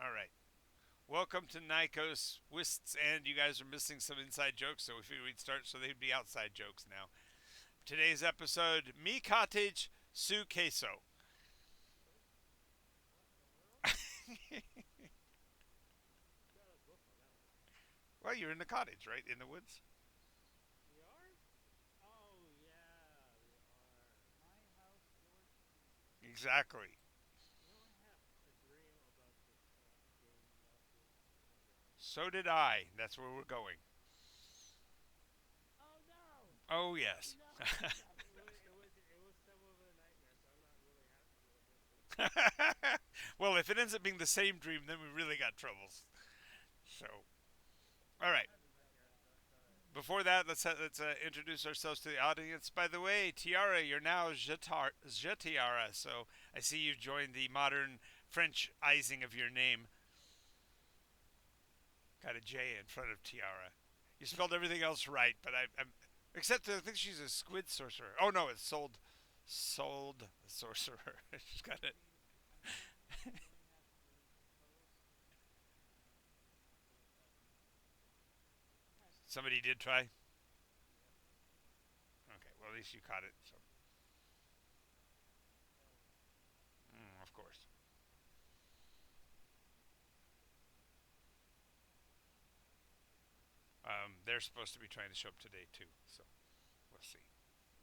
All right. Welcome to Nycos, Whysts, and you guys are missing some inside jokes, so we figured we'd start so they'd be outside jokes now. Today's episode, me cottage, su queso. Well, you're in the cottage, right? In the woods? Exactly. So did I. That's where we're going. Oh, yes. Well, if it ends up being the same dream, then we really got troubles. So, all right. Before that, let's introduce ourselves to the audience. By the way, Tiara, you're now Tiara, so I see you've joined the modern Frenchizing of your name. Got a J in front of Tiara. You spelled everything else right, but I'm except that I think she's a squid sorcerer. Oh no, it's sold sorcerer. She's got it. Somebody did try. Okay, well at least you caught it. So, of course. They're supposed to be trying to show up today too, so we'll see.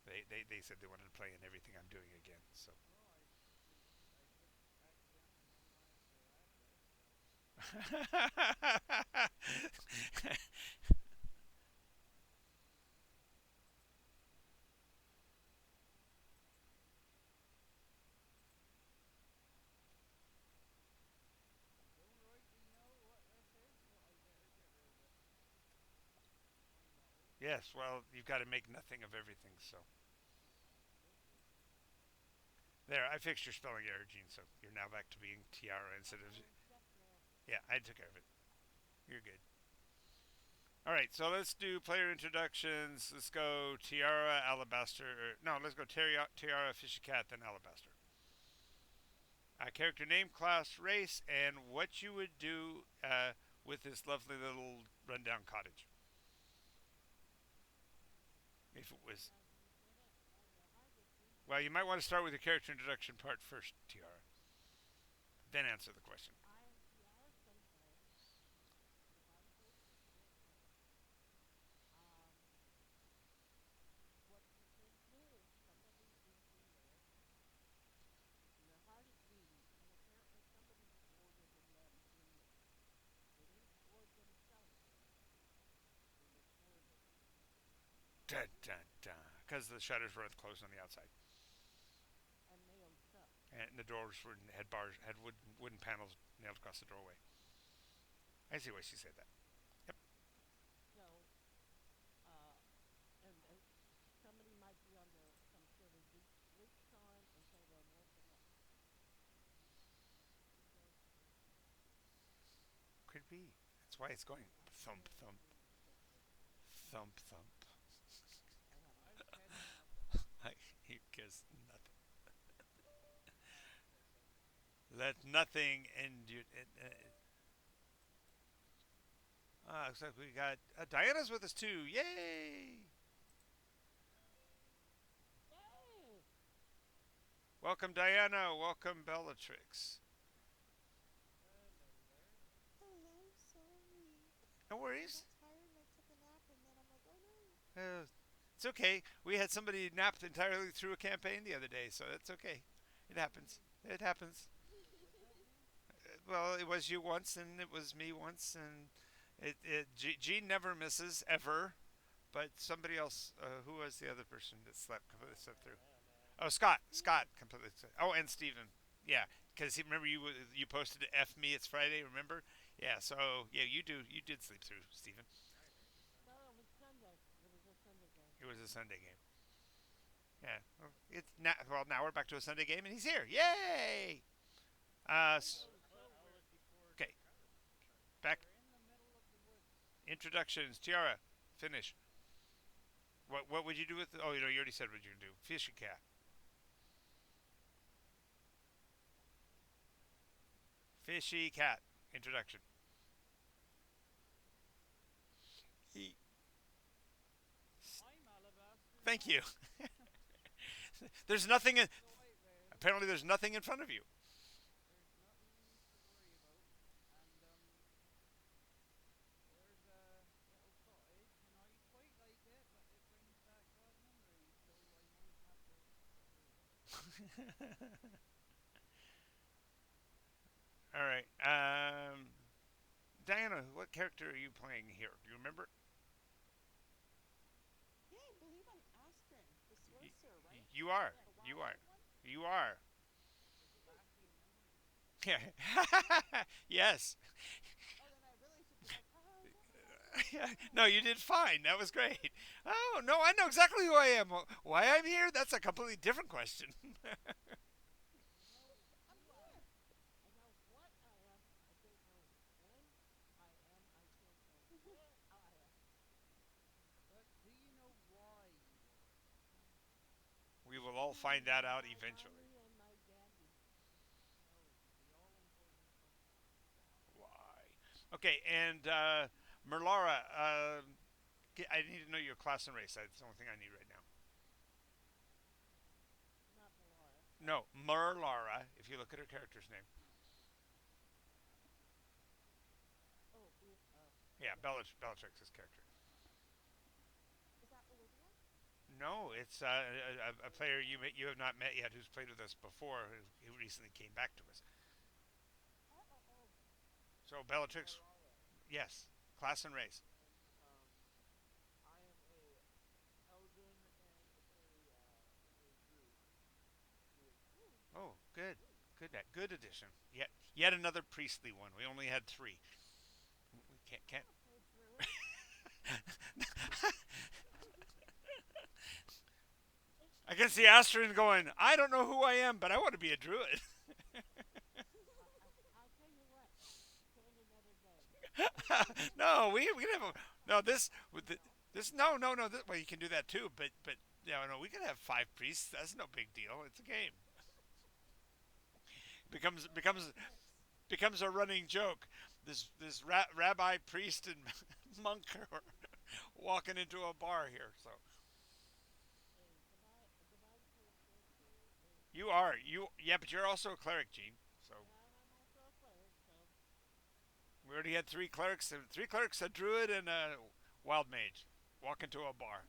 They said they wanted to play in everything I'm doing again. So yes, well you've got to make nothing of everything. So there, I fixed your spelling error, Gene. So you're now back to being Tiara instead of yeah. I took care of it. You're good. All right, so let's do player introductions. Let's go Tiara, Alabaster. No, let's go Tiara, Fishy Cat, then Alabaster. Character name, class, race, and what you would do with this lovely little rundown cottage. If it was, well, you might want to start with the character introduction part first, Tiara. Then answer the question. Dun dun dun. Because the shutters were closed on the outside, and the doors had bars, had wooden panels nailed across the doorway. I see why she said that. Yep. Could be. That's why it's going thump thump thump thump. I guess nothing. Let nothing end you. Looks like we got Diana's with us too. Yay! Welcome, Diana. Welcome, Bellatrix. Hello, sorry. No I worries. got tired and I took a nap and then I'm like, oh no. It's okay. We had somebody napped entirely through a campaign the other day, so that's okay. It happens. It happens. Well, it was you once, and it was me once, and Gene never misses ever. But somebody else, who was the other person that completely slept through? Oh, Scott. Scott completely. Oh, and Steven. Yeah, because remember you posted to F me. It's Friday. Remember? Yeah. So yeah, you did sleep through, Steven. It was a Sunday game. Yeah. Well, now we're back to a Sunday game, and he's here. Yay! Uh, okay. Back introductions. Tiara, finish. What would you do with? Oh, you already said what you're gonna do. Fishy cat. Fishy cat. Introduction. He, thank you. There's nothing in. Apparently, there's nothing in front of you. All right. Diana, what character are you playing here? Do you remember? Yeah, I believe I'm Astrid, the sorcerer, right? You are. The You are. wild-eyed one? You are. Yeah. Yes. Oh, then I really should be like, oh, what was I thinking? No, you did fine. That was great. Oh, no, I know exactly who I am. Why I'm here? That's a completely different question. I'm here. I know what I am. I don't know when I am. I don't know where I am. We will all Hmm, find that out my eventually. mommy and my daddy. Why? Okay, and Merlara, I need to know your class and race. That's the only thing I need right now. Not Laura. No, Merlara, if you look at her character's name. Oh, Yeah, okay. Bellatrix's character. Is that Olivia? No, it's a player you have not met yet who's played with us before, who recently came back to us. Oh, oh, oh. So Bellatrix, yes, class and race. Ooh. Oh, good, good addition. Yet another priestly one. We only had three. We can't. I'll play Druid. I can see Astrid going. I don't know who I am, but I want to be a druid. I'll tell you what. Plan another day. Because Druid, No, we can have a, no this with no. this no no no. This, well, you can do that too, but yeah, no, we can have five priests. That's no big deal. It's a game. Becomes We'll have becomes a mix. becomes a running joke. This rabbi, priest, and monk are walking into a bar here. So Hey, goodbye to a sorcerer. you are you yeah, but you're also a cleric, Gene. So Yeah, and I'm also a cleric, so. we already had three clerics, a druid, and a wild mage walk into a bar.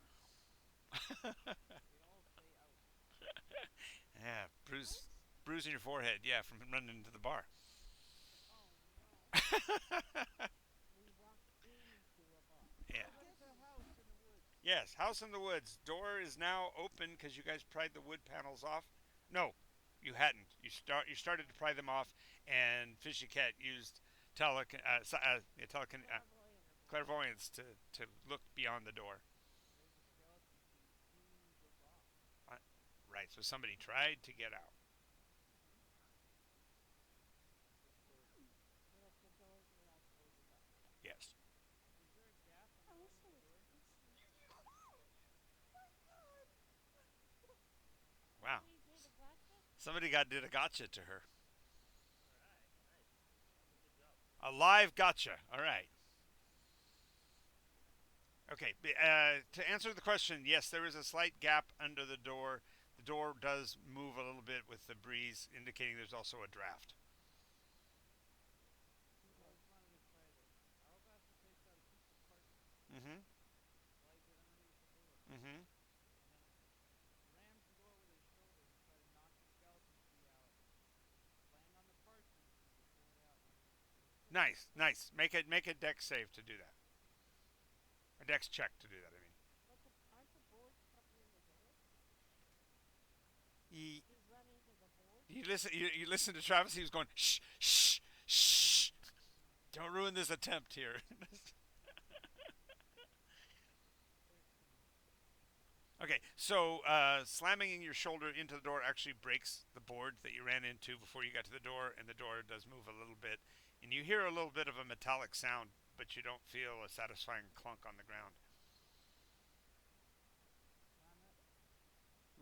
Yeah, What? bruising your forehead. Yeah, from running into the bar. Oh, no. We walked into a bar. Yeah. I guess. Yes, house in the woods. Door is now open because you guys pried the wood panels off. No, you hadn't. You started to pry them off, and Fishy Cat used Clairvoyant ability. clairvoyance to look beyond the door. Uh, Right. So somebody tried to get out. But if the doors are locked, close it up. Yes. I wish I was Christian. Oh my god! Wow. Somebody did a gotcha? Somebody got did a gotcha to her. A live gotcha. All right. Okay. To answer the question, yes, there is a slight gap under the door. The door does move a little bit with the breeze, indicating there's also a draft. Okay. Mm-hmm. Mm-hmm. Nice, nice. Make a dex save to do that. A dex check to do that. I mean. But aren't the boards covering the door? He, He's run into the boards? you listen to Travis. He was going shh shh shh. Don't ruin this attempt here. Okay, so slamming your shoulder into the door actually breaks the board that you ran into before you got to the door, and the door does move a little bit, and you hear a little bit of a metallic sound, but you don't feel a satisfying clunk on the ground.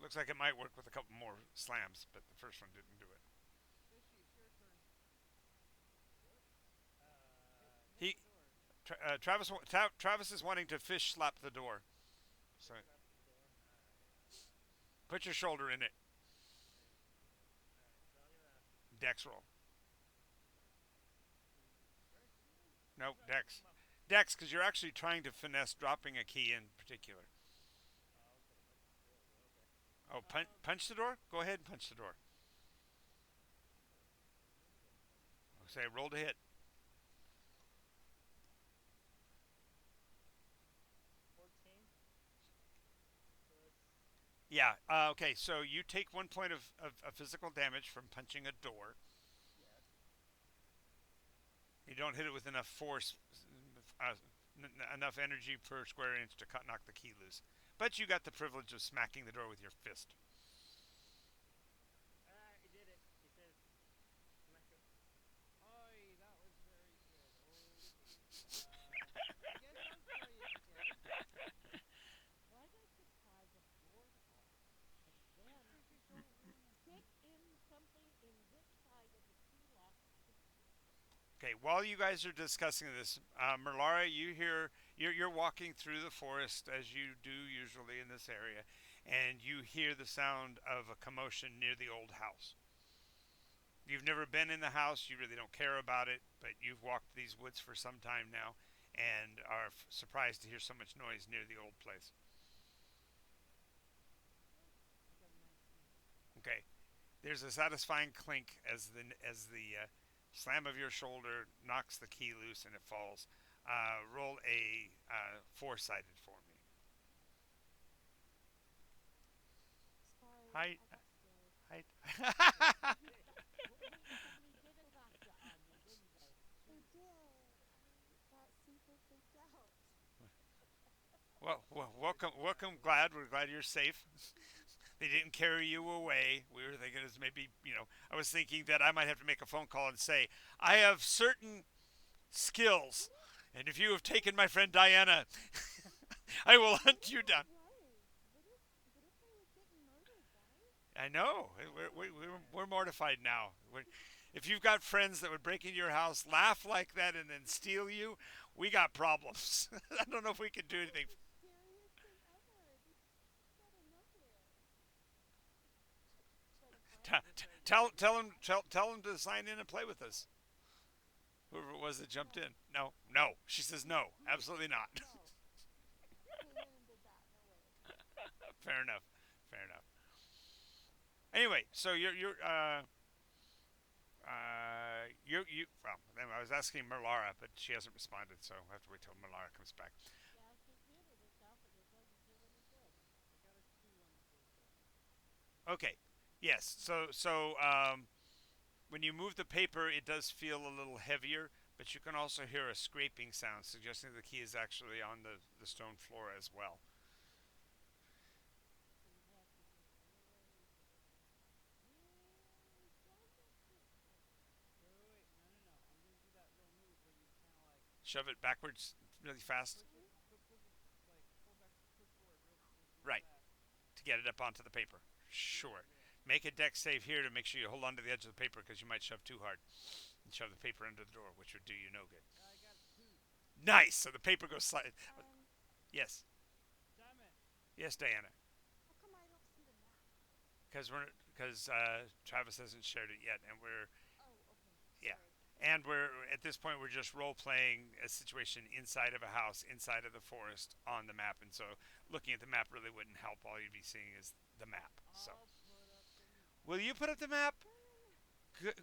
Looks like it might work with a couple more slams, but the first one didn't do it. Travis is wanting to fish slap the door. So Fish slap the door. Alright. put your shoulder in it. Alright. Alright. So I'm gonna Dex roll. strength even? No, No, Dex. come up. Dex, because you're actually trying to finesse dropping a key in particular. Oh, okay. Punch the door, but okay. Oh, punch the door? Go ahead and punch the door. I need to go punch the I'll door. say roll to hit. 14 plus. Yeah. Okay. So you take 1 point of physical damage from punching a door. Yes. You don't hit it with enough force, uh, enough energy per square inch to knock the key loose. But you got the privilege of smacking the door with your fist. I did it. He says, smack it. Oi, that was very good. Okay. I guess I'll try it again. Why don't you try the door part and then stick in something in this side of the key lock to keep it? Okay. While you guys are discussing this, Merlara, you're walking through the forest as you do usually in this area, and you hear the sound of a commotion near the old house. You've never been in the house, you really don't care about it, but you've walked these woods for some time now and are surprised to hear so much noise near the old place. I got a 19. Okay. There's a satisfying clink as the slam of your shoulder knocks the key loose and it falls. Roll a four-sided for me. Sorry, Hi. I got scared. Hi. Somebody did attack you, Anya, didn't they? They did. I got super freaked out. Well, welcome. We're glad you're safe. They didn't carry you away. We were thinking it's maybe, I was thinking that I might have to make a phone call and say, I have certain skills, and if you have taken my friend Diana, I will What hunt if you I down. was? What if I was getting murdered, guys? I know. We're mortified now. If you've got friends that would break into your house, laugh like that, and then steal you, we got problems. I don't know if we can do That was anything. the scariest thing ever. They gotta know it. Should I go play? Tell them to sign in and play with us. Whoever it was that jumped No, in. No, no. She says no, absolutely not. no. Came in and did that. No way. Fair enough. Fair enough. Anyway, so you. Well, then I was asking Merlara, but she hasn't responded, so I will have to wait till Merlara comes back. Yeah, she muted herself and it doesn't do any good. I got a 2 on the first one. Okay. Yes. When you move the paper, it does feel a little heavier, but you can also hear a scraping sound, suggesting the key is actually on the stone floor as well. So you'd have to get really, really close up to it. Wait, wait, wait. No, no, no. I'm gonna do that little move where you kind of like Shove it backwards really fast. push it, like pull back, push forward real Right. fast. To get it up onto the paper. Yeah, Sure. yeah. Make a deck save here to make sure you hold on to the edge of the paper because you might shove too hard and shove the paper under the door, which would do you no good. I got a 2. Nice. So the paper goes slide. Um, Yes. Damn it. Yes, Diana. how come I don't see the map? Because Travis hasn't shared it yet, and we're Oh, okay. yeah, Sorry. and we're at this point we're just role playing a situation inside of a house, inside of the forest on the map, and so looking at the map really wouldn't help. All you'd be seeing is the map. So, I'll put up the map. will you put up the map?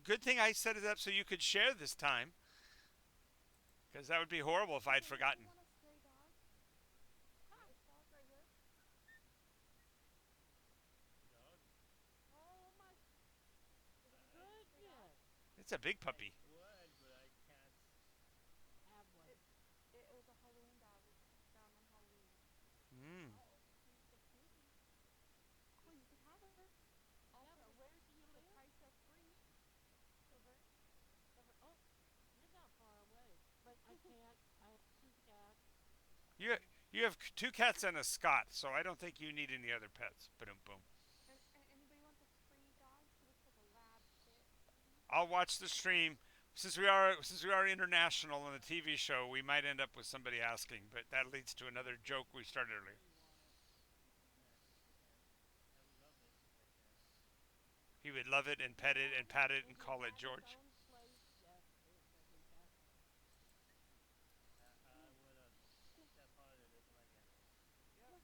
Good thing I set it up so you could share this time, because that would be horrible if I'd Does anybody forgotten. want a stray dog? This dog right here? Dog? Oh my Does anybody want a stray dog? goodness. It's a big I puppy. would, but I can't. Have one. It was a Halloween dog. We found on Halloween. Mm. Oh, she's a cutie. Well, you could have her. Yeah, Also, but where do you the live? price of free. Silver. Oh, you're not far away. But I can't. I have two cats. You you have two cats and a Scot, so I don't think you need any other pets. Boom, boom. And anybody want this free dog? He looks like a lab pit, maybe? I'll watch the stream. since we are international on the TV show, we might end up with somebody asking, but that leads to another joke we started I'm sure earlier. you want it. He would love it and pet it and pat it and call it Its George. own place, yes, it would be fascinating. Yeah, but hey,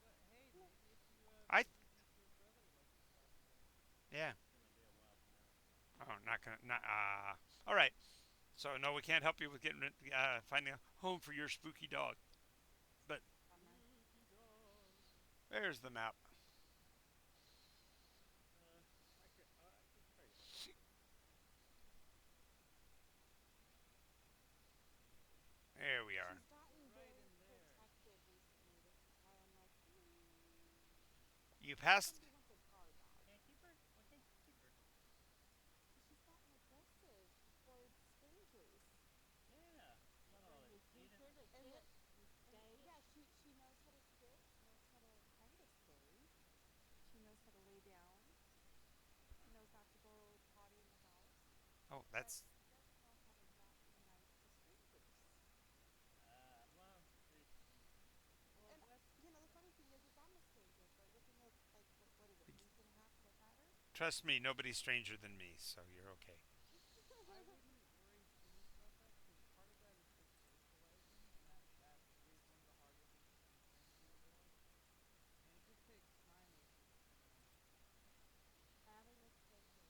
Look, maybe if you I convince your brother like you talked about. Yeah. Oh, not gonna. Not. All right. So no, we can't help you with getting finding a home for your spooky dog. But bummer. Spooky dog. there's the map. There we are. She's gotten Right very in there. protective recently. This is why I'm like, You what if passed. somebody wants a guard dog? Because she's gotten aggressive towards strangers. Oh, When you teach her to And sit the, and and stay. yeah, she knows how to sit. She knows how to kind of stay. She knows how to lay down. She knows not to go potty in the house, Oh, but that's. she doesn't know how to not be nice to strangers. well, And that's the funny thing is I'm a stranger, but within the like what is it, week and a half that I've had her. Trust me, nobody's stranger than me, so you're okay. I wouldn't worry too much about that because part of that is just socializing, and that is one of the harder things to teach an 18-year-old, and it just takes time with Having a stranger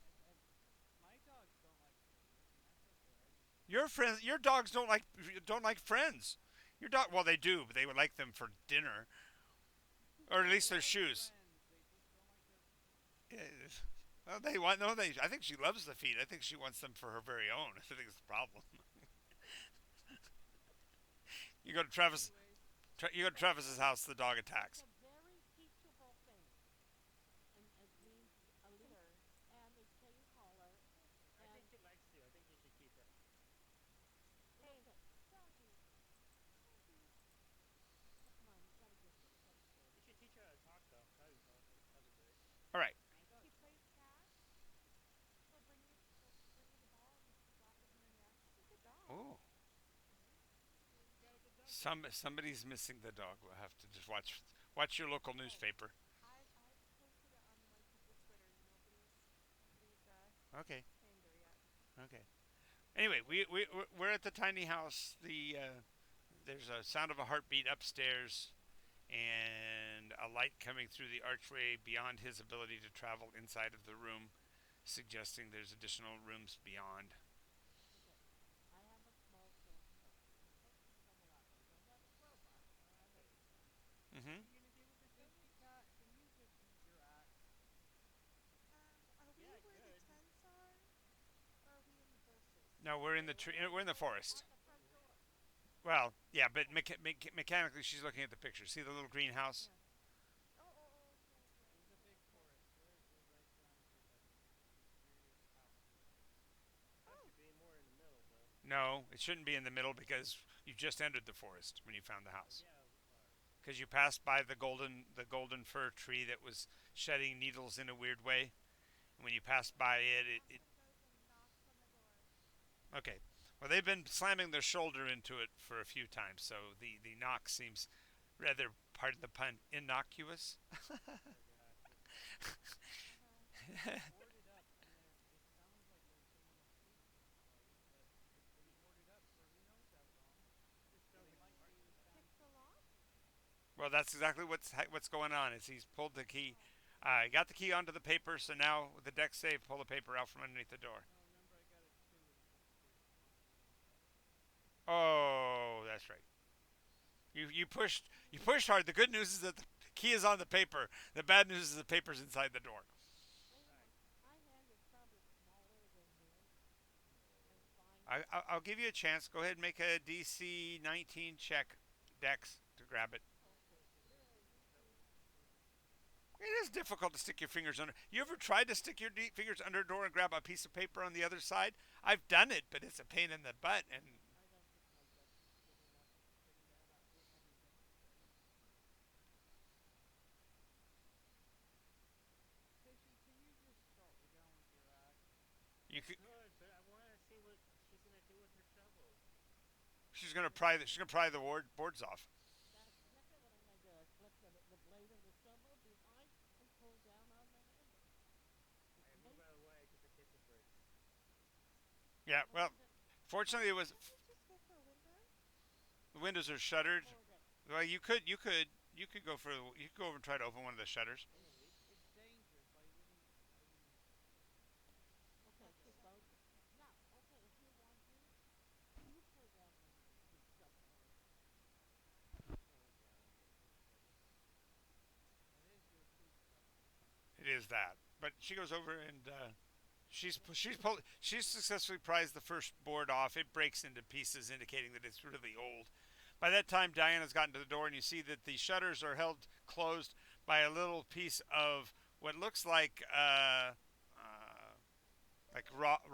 and my dogs don't like strangers, and that's okay. I just Your friends, your dogs don't like friends. Your dog, well, they do, but they would like them for dinner, or at they least their like shoes. friends. They just don't like their feet. Yeah. Well, they want no. They. I think she loves the feet. I think she wants them for her very own. I think it's the problem. You go to Travis. Anyways, You go to But Travis's house. The dog it's attacks. a very teachable thing. And as me, a leader, and they stay taller. And Hey, doggy, doggy. oh, come on, you gotta gift her. You gotta share with her. All right. my He dog's plays catch. He'll bring you the ball and drop it in your neck. He's a good dog. Oh, you got a good dog, George. somebody's missing the dog. We'll have to just watch your local Oh, newspaper. I've posted it on my people's Twitter. Nobody's Okay. claimed her yet. Okay. Anyway, we're at the tiny house. There's a sound of a heartbeat upstairs, and a light coming through the archway beyond his ability to travel inside of the room, suggesting there's additional rooms beyond. Okay. I have a small question. This might be somewhat awkward. I don't have a crowbar, but I have a gun. What Mm-hmm. are you gonna do with the doggy? Cat, can you just use your axe? Are we where the tents are? Or are we in the bushes? No, we're in the tree. We're in the forest. At the front door. Well, yeah, but mechanically, she's looking at the picture. See the little greenhouse? Yeah. Oh, okay, okay, There's a okay. big Yeah. forest. We're right down here by the mysterious houses. Oh, No, it shouldn't be in the middle because you just entered the forest when you found the house. Because you passed by the golden fir tree that was shedding needles in a weird way. And when you passed by it, it, it Austin goes and knocks on the door. okay. Well, they've been slamming their shoulder into it for a few times, so the knock seems rather, pardon the pun, innocuous. It's boarded up, and it sounds like there's someone asleep most probably, but it's been boarded up for who knows how long. So they might do Pick some. the lock? Well, that's exactly what's going on. Is he's pulled the key, Oh. got the key onto the paper, so now with the deck save, pull the paper out from underneath the door. No, remember I got it too. It's just there's monsters inside. Oh, that's right. You pushed hard. The good news is that the key is on the paper. The bad news is the paper's inside the door. Wait a minute. My hand is probably smaller than his. I'm fine with I'll give you a chance. Go ahead and make a DC 19 check, Dex, to grab it. Okay. It is difficult to stick your fingers under. You ever tried to stick your fingers under a door and grab a piece of paper on the other side? I've done it, but it's a pain in the butt. And I don't think my Dex is good enough to figure that out with any dexterity. Fishy, can you just start down with your axe? you could. She's gonna pry the boards off. That's exactly what I'm going to do. I slip the blade of the shovel behind and pull down on the handle. Just I move make out of the way because the kitchen breaks. Yeah. the Well, window. fortunately, it was Can't you just go for a window? the windows are Can't shuttered. afford it. Well, you could go for you could go over and try to open one of the shutters. It's dangerous. I wouldn't. Okay, keep going. Now, okay, if you want to, you pull down the shovel or Oh god, that's funny. That is your true shovel. It is that. But she goes over and she's successfully prized the first board off. It breaks into pieces, indicating that it's really old. By that time, Diana's gotten to the door, and you see that the shutters are held closed by a little piece of what looks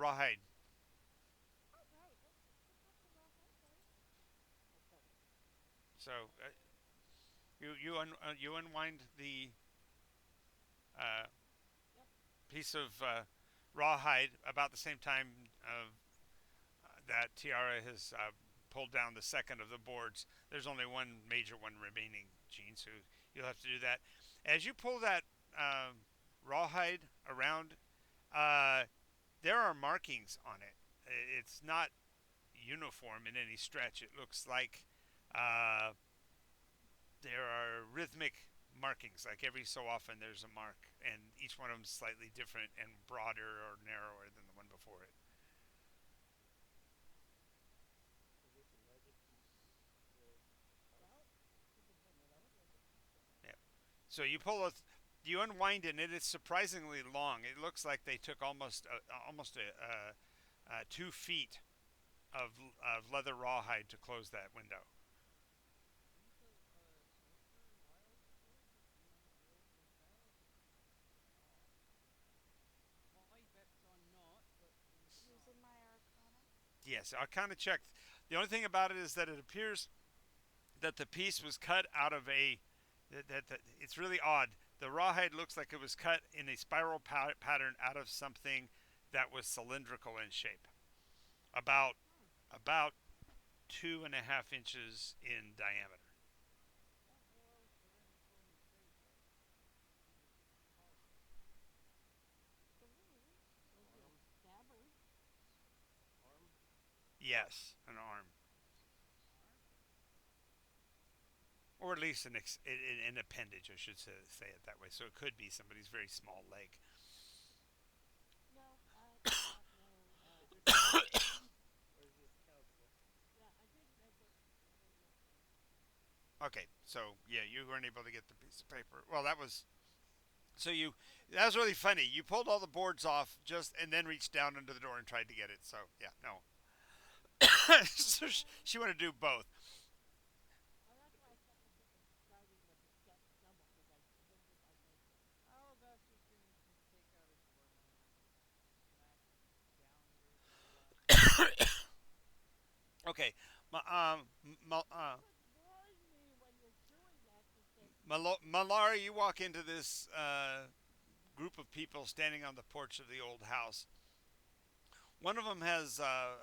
rawhide. oh right, let's pick up the rawhide then. Okay. So you unwind the uh, Yep. piece of rawhide about the same time that Tiara has pulled down the second of the boards. There's only one major one remaining, Gene, so you'll have to do that. As you pull that rawhide around, uh, there are markings on it. It's not uniform in any stretch. It looks like uh, there are rhythmic markings. Like every so often, there's a mark, and each one of them is slightly different and broader or narrower than the one before it. Is this a legacy piece of the house? Well, you can bring it over if you want. Yeah. So you unwind it, and it is surprisingly long. It looks like they took almost 2 feet of leather rawhide to close that window. These sorcerer wild swords that elves would have? Odd. My bet's on not, but it's not. Using my arcana. Yes, I kind of checked. The only thing about it is that it appears that the piece was cut out of a that it's really odd. The rawhide looks like it was cut in a spiral pattern out of something that was cylindrical in shape, about Hmm. about 2.5 inches in diameter. Aren't all cylindrical in shape? These are hollow. To me, those are Arm? scabbard. Arm? Yes, an arm, Arm? or at least an appendage. I should say it that way. So it could be somebody's very small leg. No, I have no information. Or is this calcula? Yeah, I didn't make it. I didn't make notes. Okay, so yeah, you weren't able to get the piece of paper. Well, that was so you. I was That was really funny. You pulled all the boards off just and then reached down under the door and tried to get it. So yeah, no. So um. she wanted to do both. Oh, that's why I kept starting with the shovel because I figured I'd make it. How about you can just take out a door hammer and smack downward on the last board? Okay, Ma- You could warn me when you're doing that to say, Malara, you walk into this group of people standing on the porch of the old house. One of them has a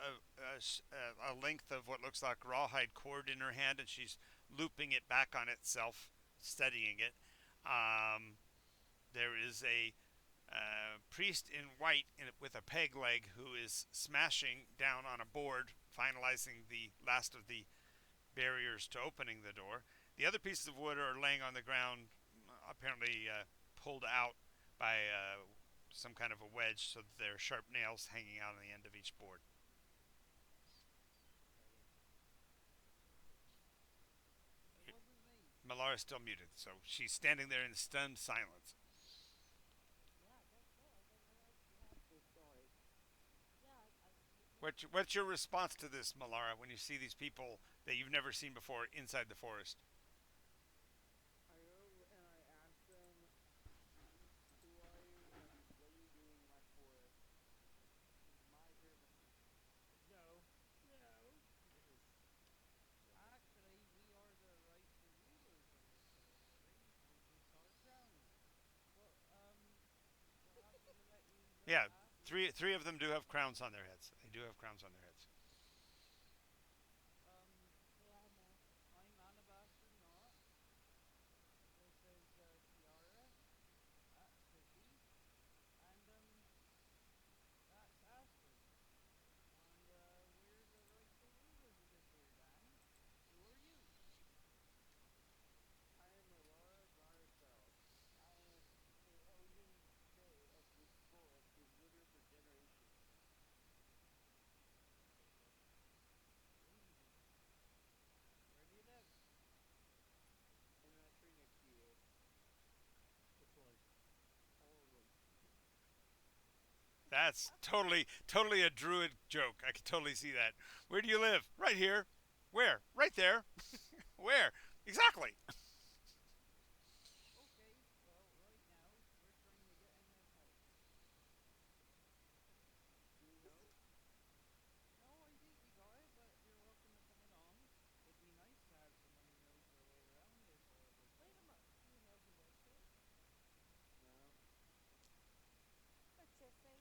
length of what looks like rawhide cord in her hand, and she's looping it back on itself, studying it. Um, there is a priest in white with a peg leg who is smashing down on a board, finalizing the last of the barriers to opening the door. The other pieces of wood are laying on the ground, apparently pulled out by some kind of a wedge, so that there are sharp nails hanging out on the end of each board. Exciting. That wasn't me. Malara is still muted, so she's standing there in stunned silence. yeah, I guess so. I don't know what else you have. So sorry. Yeah, you What's your response to this, Malara, when you see these people that you've never seen before inside the forest? I go and I ask them, who are you and what are you doing in my forest? Is my servant. No, no. This is silly. Actually, we are the rightful rulers of this territory. We just are crowning. Well, we're happy to let you let Yeah, us have you. three of them do have crowns on their heads. They do have crowns on their heads. That's totally a druid joke. I can totally see that. Where do you live? Right here. Where? Right there. Where? Exactly. Okay, well, right now we're trying to get in this house. Do we know? No, I think we got it, but you're welcome to come along. It'd be nice to have someone who knows their way around this horrible Wait a place. minute. Do you know who lives here? No, But you say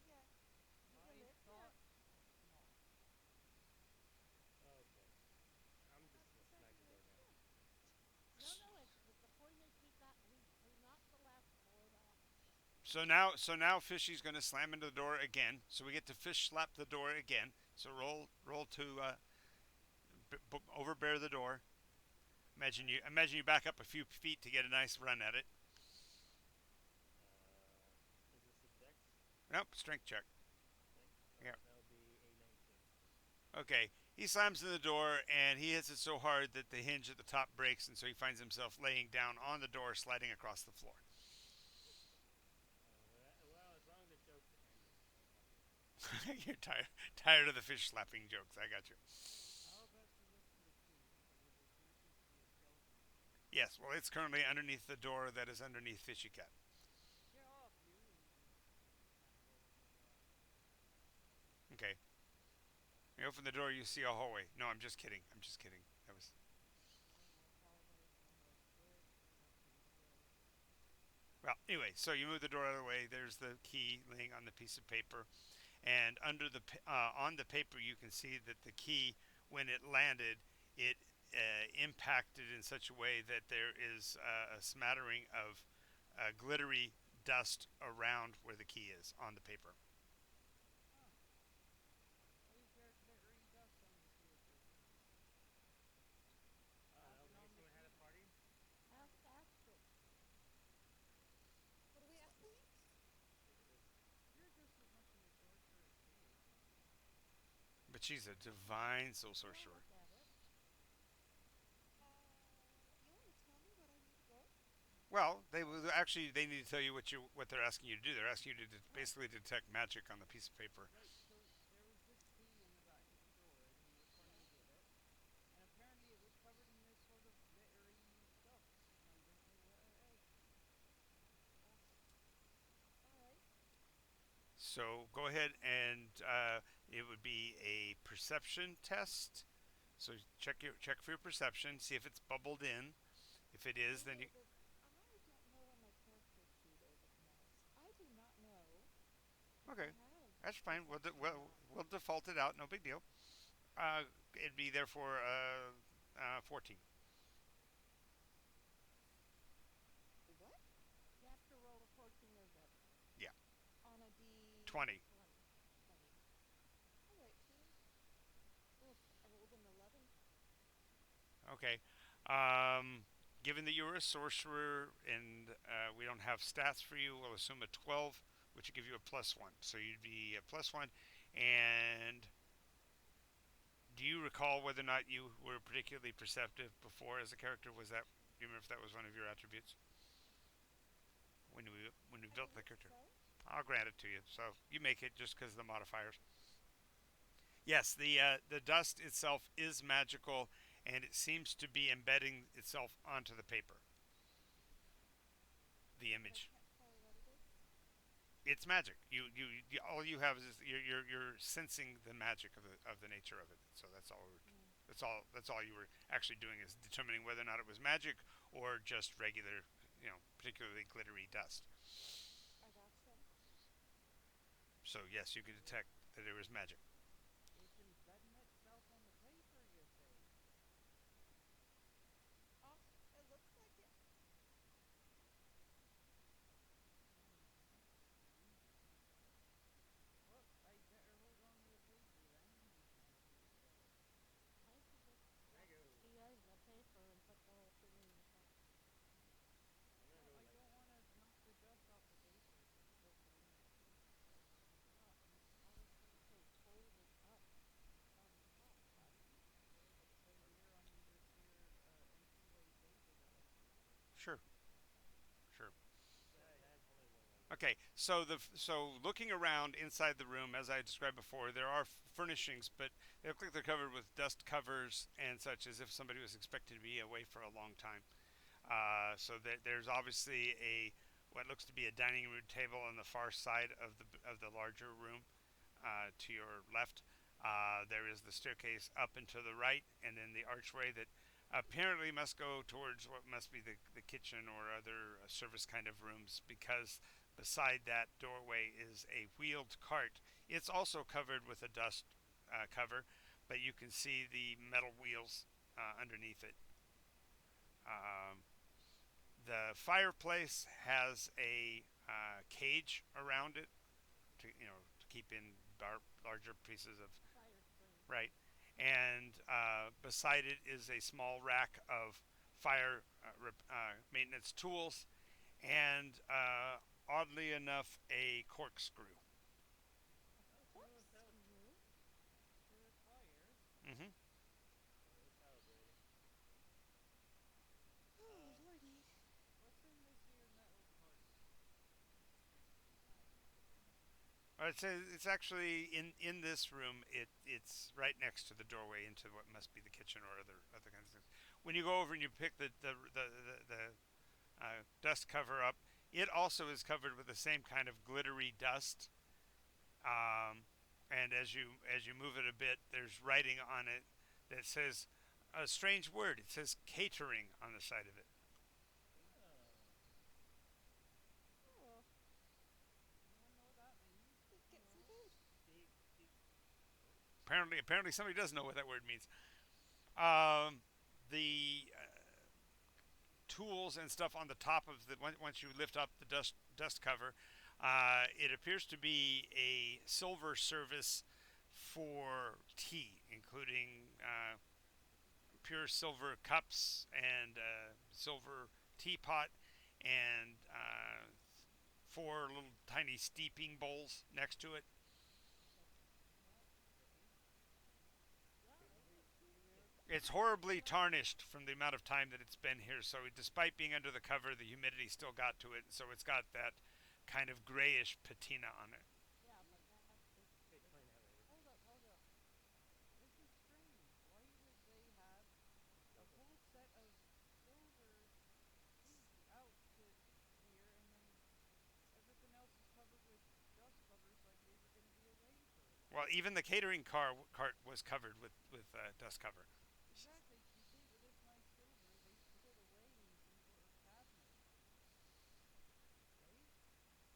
you I live here. thought not. Okay. I'm I just gonna said smack you the door lived down. here. No, no. It's before you keep that. We knocked the last board off. So now Fishy's going to slam into the door again. So we get to fish slap the door again. So roll to overbear the door. Imagine you back up a few feet to get a nice run at it. Is this a dex? Nope, strength check. Strength? Yeah. That'll be a 19. Okay. He slams in the door and he hits it so hard that the hinge at the top breaks, and so he finds himself laying down on the door, sliding across the floor. Well, as long as the joke's ended, I'm happy. You're tired of the fish slapping jokes. I got you. How about you look for the key? Because there sure seems to be a skeleton in here. Yes. Well, it's currently underneath the door that is underneath Fishy Cat. Get off, you! And smack it over the glass. Okay. You open the door, you see a hallway. No, I'm just kidding. I'm just kidding. That was No more hallways, no more spirits, nothing good. well. Anyway, so you move the door out of the way. There's the key laying on the piece of paper, and on the paper you can see that the key, when it landed, it impacted in such a way that there is a smattering of glittery dust around where the key is on the paper. Huh. Why is there glittery dust on the paper? I don't know, Tapping maybe on the someone had a key. party? Ask Astrid. What are we asking? Maybe this. You're just as much of a sorcerer as she is, maybe. But she's a divine soul I'll sorcerer. look at it. You want to tell me what I need to go? Well, they need to tell you what they're asking you to do. They're asking you to Oh, basically detect magic on the piece of paper. Right, so there was this key in the back of the drawer, and we were trying to yeah. get it. And apparently it was covered in this sort of glittery stuff. And I don't know what it is. Oh, all right. So go ahead and it would be a perception test. So check for your perception. See if it's bubbled in. If it is, then you I don't know where my character sheet is at the moment. I do not know if I okay. have That's fine. perception or not. We'll default it out. No big deal. It'd be therefore 14. What? You have to roll a 14 or better Yeah, on a 20. D20. 20. All right, team. Oof, I rolled an 11. Okay. Um, Given that you're a sorcerer and we don't have stats for you, we'll assume a 12, which would give you a plus one. So you'd be a plus one. And do you recall whether or not you were particularly perceptive before as a character? Do you remember if that was one of your attributes when we I built the believe character? so. I'll grant it to you. So you make it just because of the modifiers. Yes, the dust itself is magical, and it seems to be embedding itself onto the paper. The But I image. can't tell what it is. It's magic. All you have is you're sensing the magic of the nature of it. So Mm, that's all you were actually doing is determining whether or not it was magic or just regular, particularly glittery dust. I gotcha. So yes, you could So detect that it was magic. it's embedding itself on the paper, you say? It looks like it. Hmm. Well, I better hold on to the paper then and maybe get it. I could just snap the Drago. key out of the paper and put the whole thing in your pocket. I'm gonna Well, go I like. don't want to knock the dust off the paper if it's soaking in the key. Well, I was gonna say hold it up from the top, buddy. Okay, so here on this here empty white paper that I see. Sure, sure. Go That ahead. has only one way Okay, so looking around inside the room, as I described before, there are furnishings, but they look like they're covered with dust covers and such, as if somebody was expected to be away for a long time. So there's obviously a what looks to be a dining room table on the far side of the larger room to your left. There is the staircase up and to the right, and then the archway that apparently must go towards what must be the kitchen or other service kind of rooms, because beside that doorway is a wheeled cart. It's also covered with a dust cover, but you can see the metal wheels underneath it. Um, the fireplace has a cage around it to to keep in larger pieces of Fire spring. right, and beside it is a small rack of fire maintenance tools, and oddly enough, a corkscrew. A Oh, so corkscrew for a fire. Hmm. very calibrated. Oh, Uh, lordy. What's in this here metal cart that you have in the kitchen? It's actually in this room. It's right next to the doorway into what must be the kitchen or other kinds of things. When you go over and you pick the dust cover up, it also is covered with the same kind of glittery dust. Um, and as you move it a bit, there's writing on it that says a strange word. It says catering on the side of it. oh, Oh, anyone know what that means? Let's get some No. food. deep, deep. Oh, Apparently somebody does know what that word means. Um, the tools and stuff on the top of the once you lift up the dust cover, it appears to be a silver service for tea, including pure silver cups and silver teapot and four little tiny steeping bowls next to it. Okay. Yeah, can I'd we? like to It's try some of horribly that. tarnished from the amount of time that it's been here. So, despite being under the cover, the humidity still got to it. So, it's got that kind of grayish patina on it. Yeah, but Okay, explain that later. hold up, hold up. This is strange. Why would they have a Silver. whole set of silver tea outfits here and then everything else is covered with dust covers like they were going to be away for a Well, while? even the catering cart was covered with dust cover. Exactly. You think with this nice silver, they'd put it away in some sort of cabinet, right?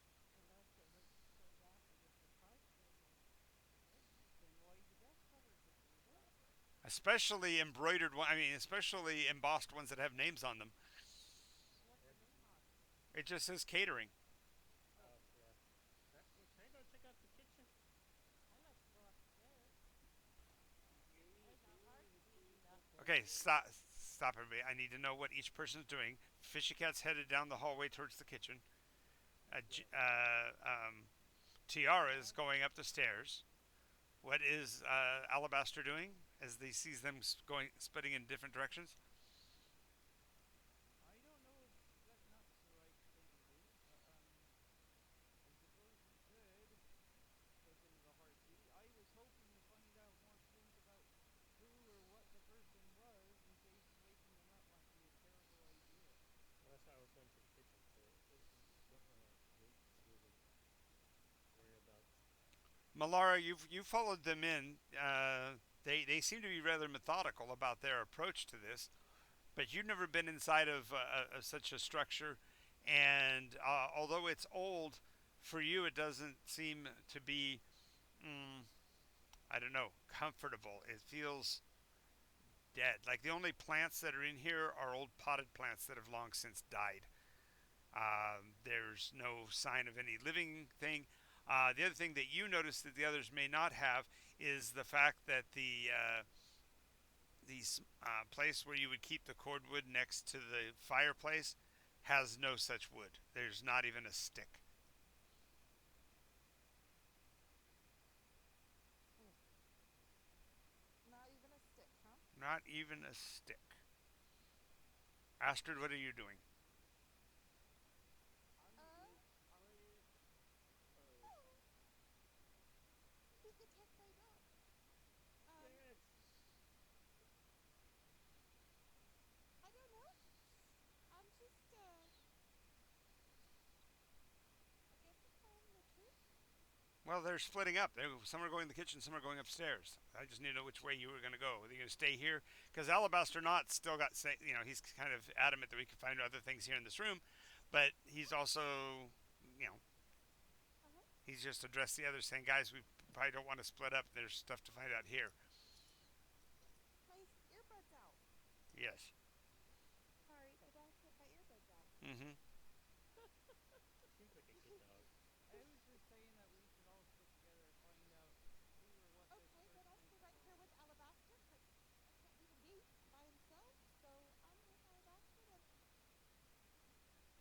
Unless it was so ratty with the cart already, then why the dust covers if it was that way? Especially embroidered one. I mean, especially embossed ones that have names on them. What's the Yes. name on it? It just says catering. Oh, Yeah. Can I go check out the kitchen? I'd like to go upstairs. There's a heartbeat up Okay, there. stop everybody. I need to know what each person's doing. Fishy Cat's headed down the hallway towards the kitchen. Yes. Tiara is going up the stairs. What is Alabaster doing as he sees them going splitting in different directions? I don't know if splitting up's the right thing to do, but I suppose we could look into the heartbeat. I was hoping to find out more clues about who or what the person was in case waking them up might be a terrible idea. Well, that's why I was going to the kitchen. So we don't want to wait to really worry about. Malara, you followed them in. They seem to be rather methodical about their approach to this, but you've never been inside of such a structure, and although it's old, for you it doesn't seem to be. Mm, I don't know, comfortable. It feels dead. Like the only plants that are in here are old potted plants that have long since died. There's no sign of any living thing. The other thing that you notice that the others may not have is the fact that the place where you would keep the cordwood next to the fireplace has no such wood. There's not even a stick. Mm. Not even a stick, huh? Not even a stick. Astrid, what are you doing? I'm Uh, just I'm ready to Well, they're splitting up. Some are going in the kitchen, some are going upstairs. I just need to know which way you were going to go. Are you going to stay here? Because Alabaster Knot still got, he's kind of adamant that we can find other things here in this room, but he's also, you know, Uh huh. he's just addressed the others, saying, guys, we probably don't want to split up. There's stuff to find out here. My earbuds out. Yes. Sorry, the dog put my earbuds out. Mm-hmm. Seems like a good dog. I was just saying that we should all stick together and find out who or what this Okay, then person I'll is. stay right here with Alabaster because I can't leave him be by himself. So I'm with Alabaster and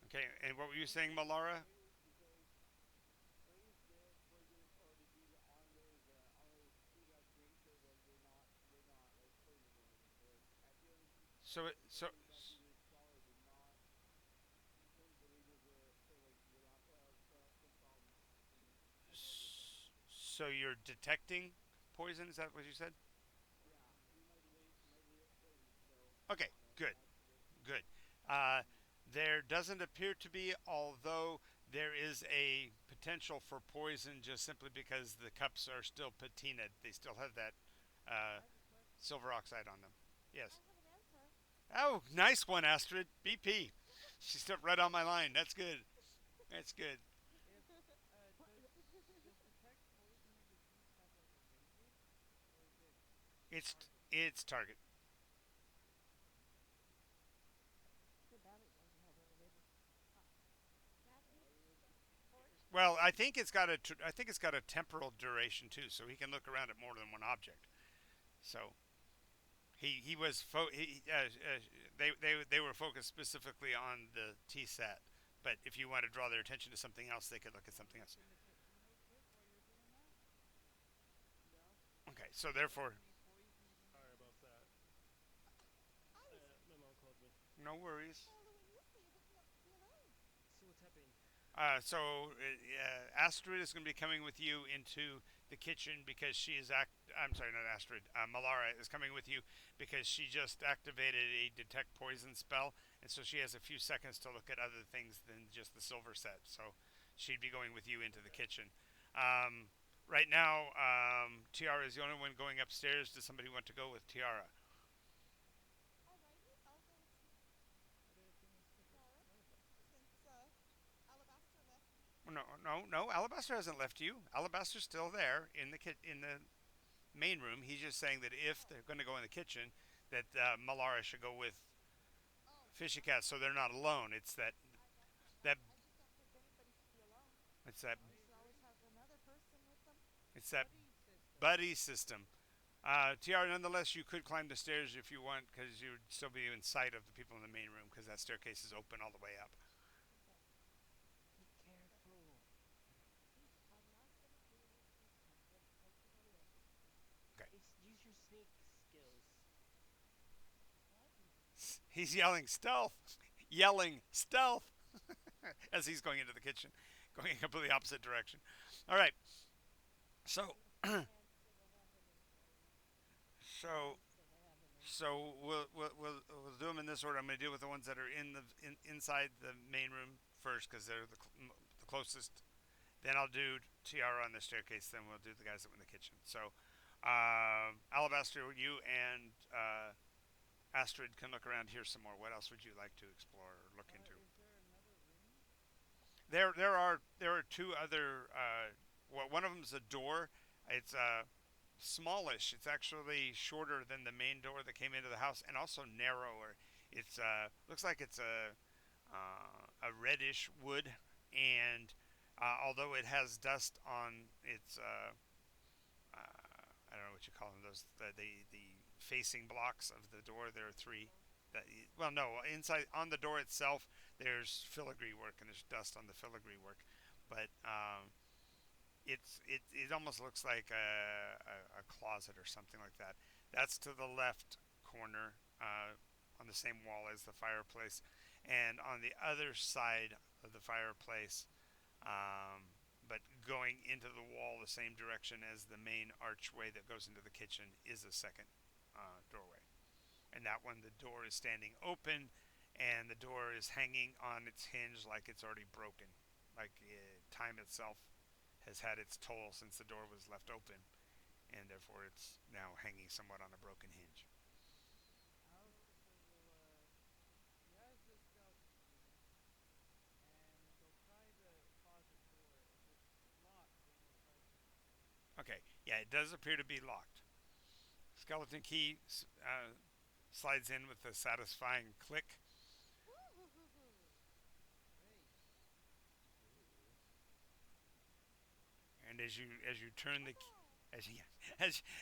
Okay, and what were you saying, Malara? because is there poison or disease on those two that drink so that they're not like poisonous or I feel like So, the so, poison that you swallowed did not because the labels were say like will not some problems and cause your death. so you're detecting poison? Is that what you said? Yeah, we might label it poison still Okay, on it. good, That's just good. Uh, mm, there doesn't appear to be, although there is a potential for poison just simply because the cups are still patinaed. They still have that uh, I have a question. silver oxide on them. I Yes. have an answer. Oh, nice one, Astrid. BP. She stepped right on my line. That's good. That's good. If does detect poison or disease have like a radius, or is it It's target? it's target. Too bad it doesn't have a radius. Maggie, torch. Well, I think it's got a temporal duration too, so he can look around at more than one object. So he was they were focused specifically on the T set. But if you want to draw their attention to something else, they could look at Can I something look else. in the kitchen real quick while you're doing that? yeah. Okay, so Are there therefore, any poisons in Sorry there? about that. I was My mom called me. no worries. following you so you wouldn't be alone. So what's happening? Astrid is going to be coming with you into the kitchen because she is I'm sorry, not Astrid. Malara is coming with you because she just activated a detect poison spell, and so she has a few seconds to look at other things than just the silver set. So she'd be going with you into the Okay. kitchen. Um, right now, Tiara is the only one going upstairs. Does somebody want to go with Tiara? Alrighty, I'll go with What if he wants to go with Tiara Alabaster? since Alabaster left me. No, no, no. Alabaster hasn't left you. Alabaster's still there in the main room. He's just saying that if Oh, they're going to go in the kitchen, that Malara should go with oh, Fishy Cat, okay. so they're not alone. I gotcha. That I just don't think anybody should be alone. it's that I They should always agree. have another person with them. it's that Buddy system. buddy system. Tiara, nonetheless, you could climb the stairs if you want, because you would still be in sight of the people in the main room, because that staircase is open all the way up. Okay. Be careful. I'm not gonna do anything. I'm just taking a look. Okay. Use your snake skills. What? He's yelling stealth, yelling stealth, as he's going into the kitchen, going in completely opposite direction. All right. So, He's gonna answer the happening phone. so What's the happening? So we'll do them in this order. I'm going to deal with the ones that are inside the main room first because they're the closest. Then I'll do Tiara on the staircase. Then we'll do the guys that were in the kitchen. So Alabaster, you and Astrid can look around here some more. What else would you like to explore or look into? Is there another room? There are two other. Well, one of them's a door. It's smallish. It's actually shorter than the main door that came into the house, and also narrower. It's looks like it's a reddish wood, and although it has dust on its I don't know what you call them. Those the facing blocks of the door. There are three. Lintel. That, well, no, inside on the door itself, there's filigree work and there's dust on the filigree work, but it almost looks like a closet or something like that. That's to the left corner on the same wall as the fireplace, and on the other side of the fireplace, but going into the wall the same direction as the main archway that goes into the kitchen is a second doorway. And that one, the door is standing open, and the door is hanging on its hinge like it's already broken, like time itself has had its toll since the door was left open, and therefore it's now hanging somewhat on a broken hinge. Alistair will, he has the skeleton key, and he'll try the closet door. If it's locked, then he'll try to turn it. Okay, yeah, it does appear to be locked. Skeleton key slides in with a satisfying click, Great. and as you turn the as you,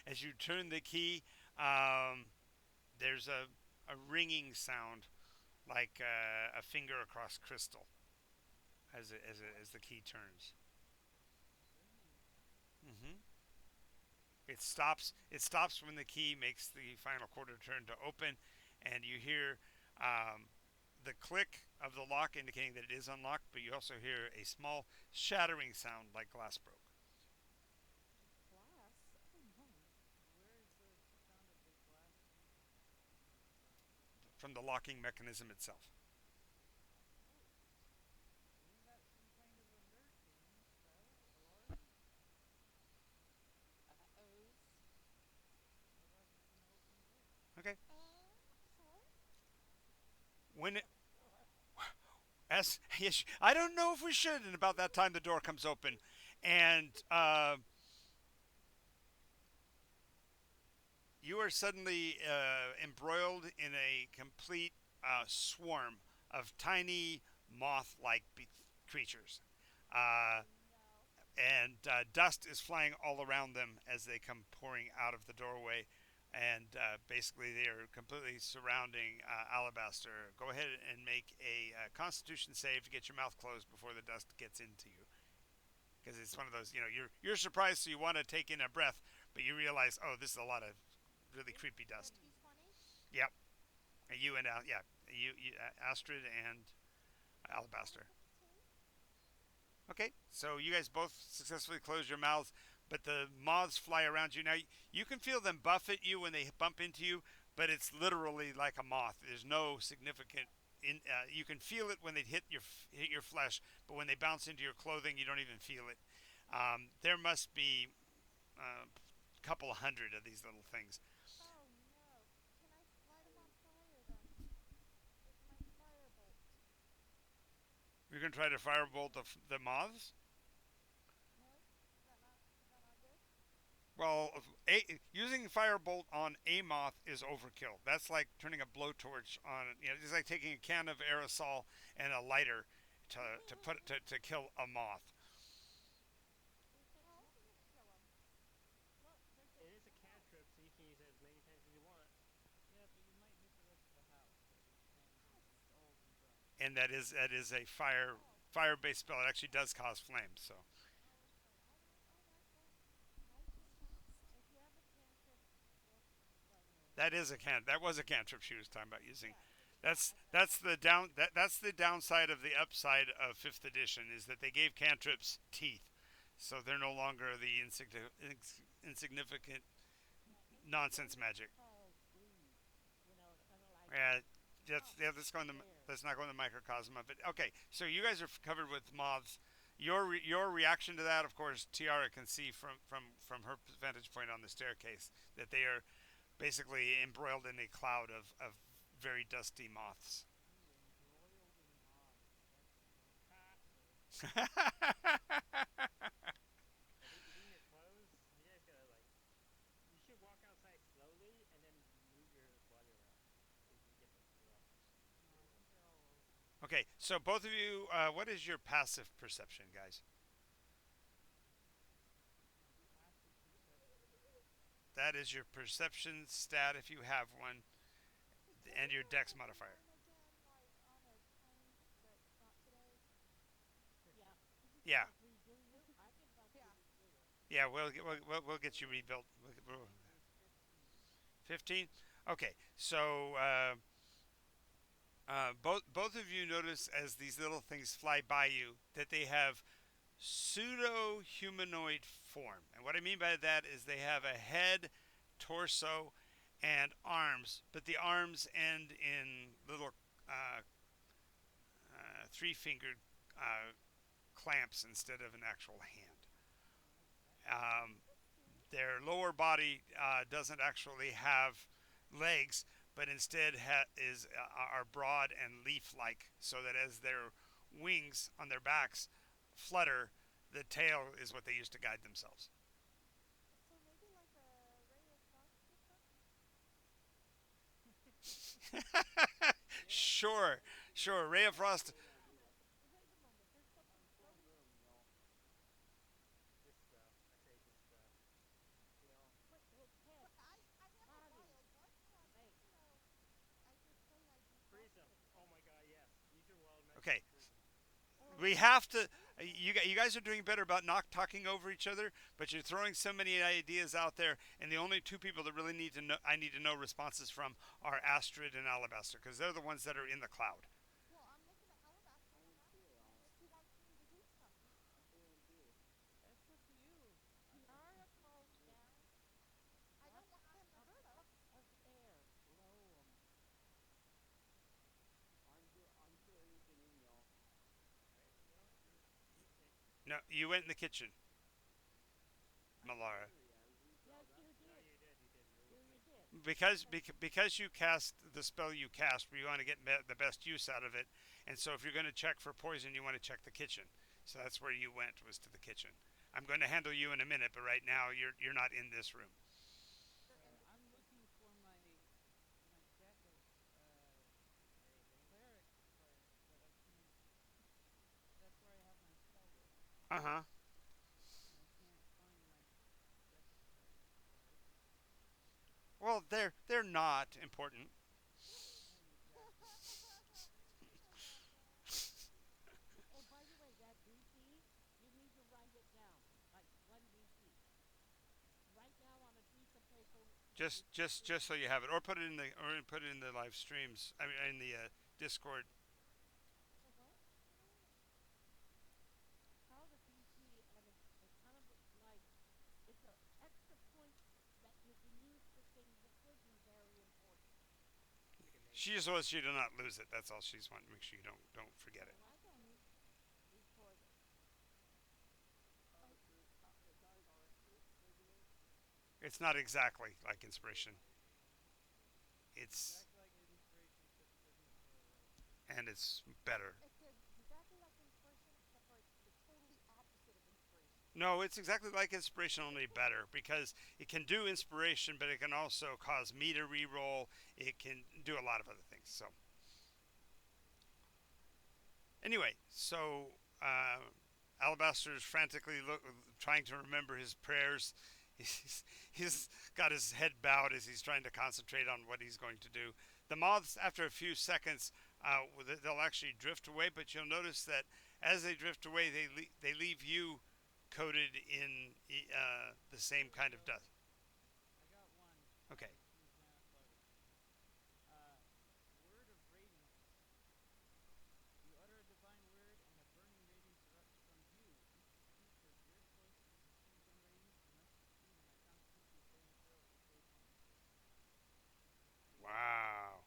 as you turn the key, um, there's a ringing sound like a finger across crystal as the key turns. Ringing sound. Hmm. It stops when the key makes the final quarter turn to open, and you hear um, the click of the lock indicating that it is unlocked, but you also hear a small shattering sound like glass broke Glass. Oh no. Where is the sound of the glass breaking coming from? from the locking mechanism itself. Oh, isn't that some kind of emerging spell? Alarm? Uh-ohs. How about just an open door? Okay. Sorry? When it, as yes, I don't know if we should. And about that time, the door comes open, and you are suddenly embroiled in a complete swarm of tiny moth-like creatures. Uh, Oh no. and dust is flying all around them as they come pouring out of the doorway. And basically, they are completely surrounding Alabaster. Go ahead and make a Constitution save to get your mouth closed before the dust gets into you, because it's one of those. You're surprised, so you want to take in a breath, but you realize, oh, this is a lot of really creepy Is that dust. 220? Yep, you and yeah, Astrid and I got a Alabaster. 15. Okay, so you guys both successfully close your mouths, but the moths fly around you. Now you can feel them buff at you when they bump into you, but it's literally like a moth. There's no significant. You can feel it when they hit your flesh, but when they bounce into your clothing, you don't even feel it. There must be a couple hundred of these little things. Oh no. Can I light them on fire then? With my firebolt. You're gonna try to firebolt the moths. No? Is that not good? Well, using firebolt on a moth is overkill. That's like turning a blowtorch on. It's like taking a can of aerosol and a lighter to kill a moth. How does it kill them? Well, there's It a. is a cantrip, so you can use it as many times as you want. Yeah, but you might hit the rest of the house because it's kind of old and dry. And that is a Oh. fire-based spell. It actually does cause flames. So Oh, okay. All right. All right. Well, I just asked. If you have a cantrip, just let me know. that was a cantrip she was talking about using. Yeah. Yeah. That's Okay. that's the that's the downside of the upside of fifth edition is that they gave cantrips teeth, so they're no longer the insignificant Yeah, nonsense magic. cause bleed. Kind of like Yeah, oh, there. let's not go in the microcosm of it. Okay, so you guys are covered with moths. Your reaction to that, of course, Tiara can see from her vantage point on the staircase that they are basically embroiled in a cloud of very dusty moths. Ooh, embroiled in moths. That's more Ha! impressive. Are they eating your clothes? You guys gotta like. You should walk outside slowly and then move your body around so you can get them to drop. No, I think they're all over me. Okay, so both of you, what is your passive perception, guys? My passive perception. That is your perception stat if you have one, Can and we your go dex look in modifier. them again, like on our turns, but not today? Yeah. Yeah, If we do you, I can help you Yeah. redo it. yeah, we'll get you rebuilt. It was 15. 15. Okay, so both of you notice as these little things fly by you that they have pseudo humanoid form, and what I mean by that is they have a head, torso, and arms, but the arms end in little uh, three-fingered clamps instead of an actual hand. Um, That's sweet. their lower body doesn't actually have legs, but instead are broad and leaf-like, so that as their wings on their backs flutter, the tail is what they use to guide themselves. So maybe like a ray of frost or something? Yeah, Sure, that would be sure. Ray of that's a Frost. great idea. Wait a moment. There's something I'm from floating. home, y'all. This stuff. I say this stuff. Yeah. Wait, hey, Ted. I have a Patty. wild one, but Hey. I just say I Freeze them. defrosted it. Oh my god, yes. Use your wild magic Okay, to freeze them. we Oh, have to. You guys are doing better about not talking over each other, but you're throwing so many ideas out there, and the only two people that really need to know, I need to know responses from, are Astrid and Alabaster, because they're the ones that are in the cloud. Well, I'm looking at Alabaster I and I'm am too, asking him if Alice. he wants me to do something. I am too. It's up to you. Tiara calls Yeah. down I don't want them to a hurt us. puff of air. Blow 'em. I'm putting anything in, y'all. Alright, well, you pick. No, you went in the kitchen, I didn't Malara, enter yet. We saw Yes, that. you No, did. you did, you did. You were You, with me. you did. because you cast the spell you cast. We want to get the best use out of it, and so if you're going to check for poison, you want to check the kitchen. So that's where you went, was to the kitchen. I'm going to handle you in a minute, but right now you're not in this room. You're in the I'm kitchen. looking for my deck of Anything? cleric cards, but I can't. That's where I have my spell book, Uh huh. and I can't find my deck of cleric cards. Well, they're not important. Right, exactly. I love that. Oh, by the way, that DC, you need to write it down. Like 1DC. Right now on a piece of paper with Just so you have it, or put it in the live streams. I mean, in the Discord. The what? it's called a DC, and it's kind of like it's a extra point that you can use for things that would be very important. Like a name She just tag. wants you to not lose it. That's all she's wanting to make sure you don't forget it. Well, I don't record it. Oh, It's not like our inspiration maybe. It's not exactly like inspiration. It's It's exactly like inspiration, except it doesn't have a like. and it's better. it's exactly like inspiration, except for it's the totally opposite of inspiration. No, it's exactly like inspiration, only better because it can do inspiration, but it can also cause me to re-roll. It can do a lot of other things. So anyway, so Alabaster's frantically trying to remember his prayers. He's got his head bowed as he's trying to concentrate on what he's going to do. The moths, after a few seconds, they'll actually drift away, but you'll notice that as they drift away, they leave you coated in the same kind of dust. I got one. Okay. He's now floating. Uh, word of radiance. You utter a divine word, and a burning radiance erupts from you. Each piece of your choice is received on radiance and must succeed in a Constitution saving throw of DC 20. Wow.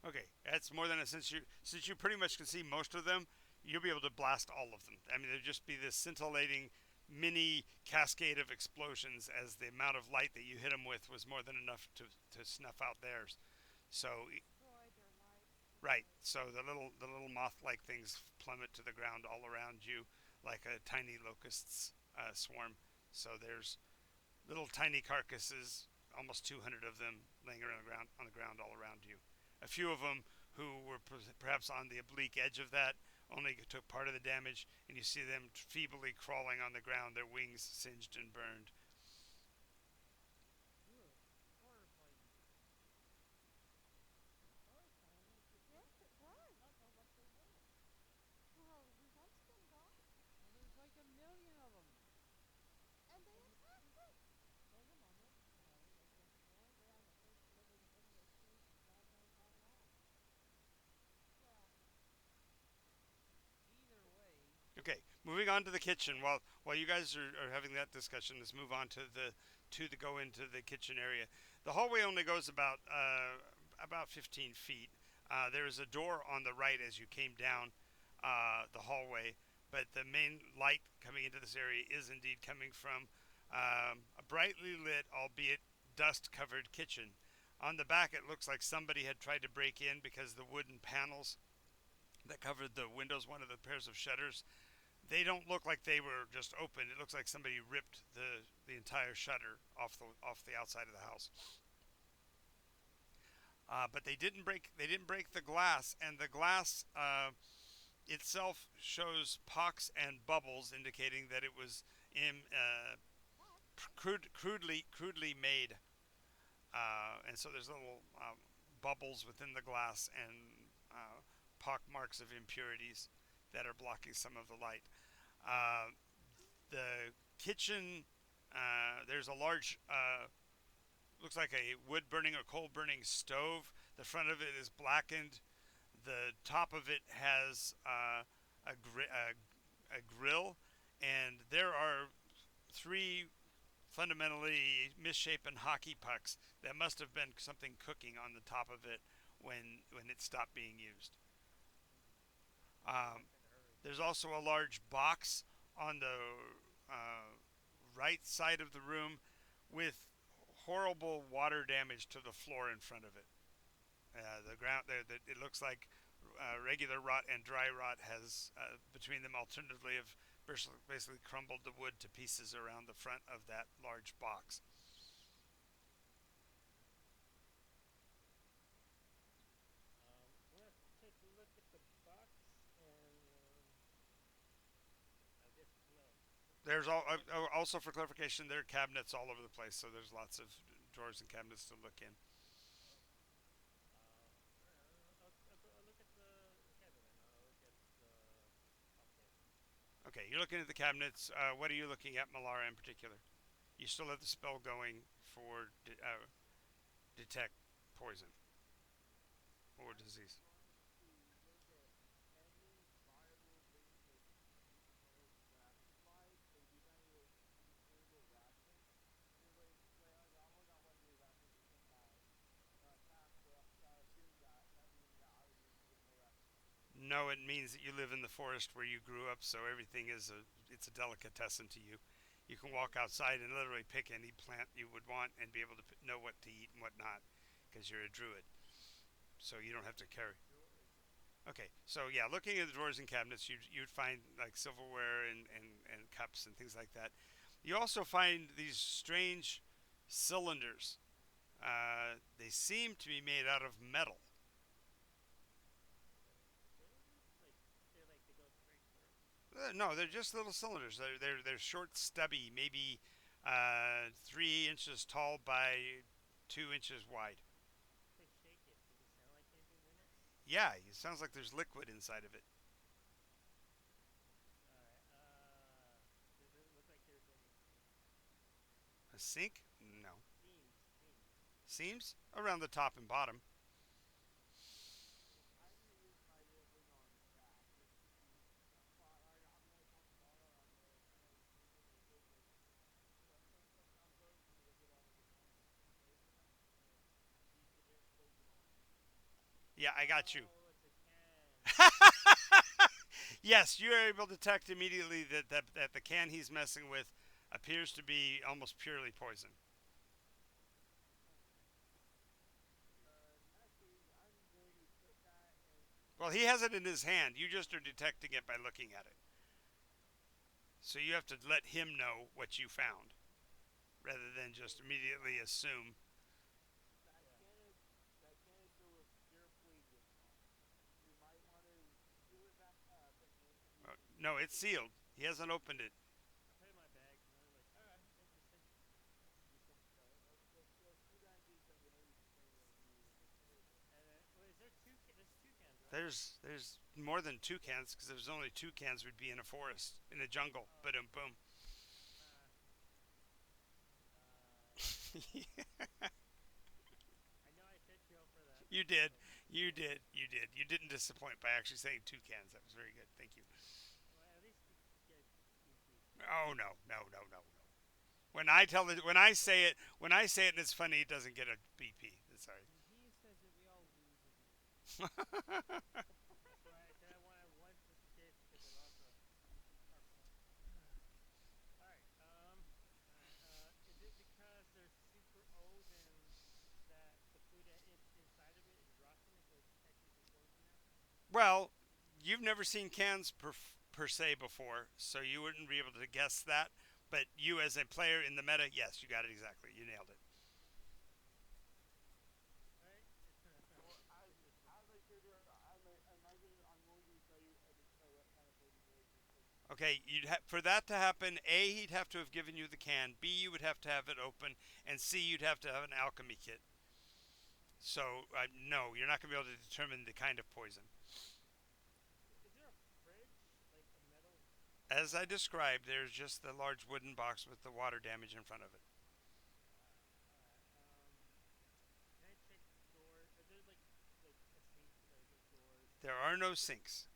Okay, that's more than a since you pretty much can see most of them, you'll be able to blast all of them. I mean, there'll just be this scintillating mini cascade of explosions as the amount of light that you hit them with was more than enough to snuff out theirs. So Destroy their light right, source. so the little moth-like things plummet to the ground all around you like a tiny locust's swarm. So there's little tiny carcasses, almost 200 of them, laying around on the ground all around you. A few of them who were perhaps on the oblique edge of that only took part of the damage, and you see them feebly crawling on the ground, their wings singed and burned. Ugh, horrifying. Horrifying if you Yes, it was. don't know what they were. Well, we watched them die, Well, there's like a million of them. and they And attacked us. wait a moment. No, they just rolled around the first living thing they see for God knows how long. Well, Either way, Okay, moving on to the kitchen. While you guys are having that discussion, let's move on to the go into the kitchen area. The hallway only goes about 15 feet. There is a door on the right as you came down the hallway, but the main light coming into this area is indeed coming from A brightly lit, albeit dust covered kitchen. On the back, it looks like somebody had tried to break in because the wooden panels that covered the windows, one of the pairs of shutters, they don't look like they were just open. It looks like somebody ripped the entire shutter off the outside of the house. But they didn't break the glass, and the glass itself shows pocks and bubbles, indicating that it was crudely made. And so there's little bubbles within the glass and pock marks of impurities that are blocking some of the light. Uh, the kitchen, there's a large, looks like a wood burning or coal burning stove. The front of it is blackened. The top of it has a grill, and there are three fundamentally misshapen hockey pucks that must have been something cooking on the top of it when it stopped being used. Um, there's also a large box on the uh, right side of the room with horrible water damage to the floor in front of it. The ground there, it looks like regular rot and dry rot has between them alternatively have basically crumbled the wood to pieces around the front of that large box. I'm gonna take a look at the box and I guess look. There's also for clarification, there are cabinets all over the place, so there's lots of drawers and cabinets to look in. I'll look at the cabinet and I'll look at the. Okay. Okay, you're looking at the cabinets. What are you looking at, Malara, in particular? You still have the spell going for detect poison or I'm disease. going to look at any viable things that need the most craft supplies. So if you've got any like consumable rations, like I'm looking at one of your rations that came out craft, so I assume that means that I would need to get more rations. No, it means that you live in the forest where you grew up, so everything it's a delicatessen to you. You can walk outside and literally pick any plant you would want and be able to know what to eat and what not, because you're a druid. So you don't have to carry. Okay, so yeah, looking at the drawers and cabinets, you'd find like silverware and cups and things like that. You also find these strange cylinders. They seem to be made out of metal. Like they go very short. No, they're just little cylinders. They're short, stubby, maybe 3 inches tall by 2 inches wide. If they shake it, does it sound like anything in it? Yeah, it sounds like there's liquid inside of it. Alright, does it look like there's any A sink? No. seams? Seams around the top and bottom. I'm gonna use my little thing on craft just to see. I'm gonna talk to Mara. I'm gonna kind of look over the place like I'm going to look at all the contents of the place and I'm just gonna see if there's poison on it. Yeah, I got you. Oh, it's a can. Yes, you are able to detect immediately that the can he's messing with appears to be almost purely poison. Okay. In that case, I'm going to put that in. Well, he has it in his hand. You just are detecting it by looking at it. So you have to let him know what you found rather than just immediately assume. That Yeah. can is that can is filled with pure poison on it. You might want to seal it back up and then use it. No, it's sealed. He hasn't opened it. I put it in my bag and I was like, alright, interesting. Let's do some. Okay, let's do that and do something. Let me explain what I do later. And then, wait, is there there's two cans, right? There's more than two cans because there's only two cans would be in a forest in a jungle. Oh. Boom boom. Uh, I know I set you up for that. You did. You did. You did. You didn't disappoint by actually saying two cans. That was very good. Thank you. Well, at least we get BP. Oh no, no, no, no, no. When I say it and it's funny, it doesn't get a BP. Sorry. He says that we all lose a BP. That's why I said I wanted one just in case because it also our point. Alright, Well, you've never seen cans per se before, so you wouldn't be able to guess that. But you, as a player in the meta, yes, you got it exactly. You nailed it. Right? Well, as I sit here, I'm going to tell you what kind of poison it is. Okay, for that to happen, A, he'd have to have given you the can. B, you would have to have it open, and C, you'd have to have an alchemy kit. So, no, you're not going to be able to determine the kind of poison. Is there a fridge, like a metal? As I described, there's just the large wooden box with the water damage in front of it. Alright. Can I check door? Are there like a sink or like a drawers? There are no sinks.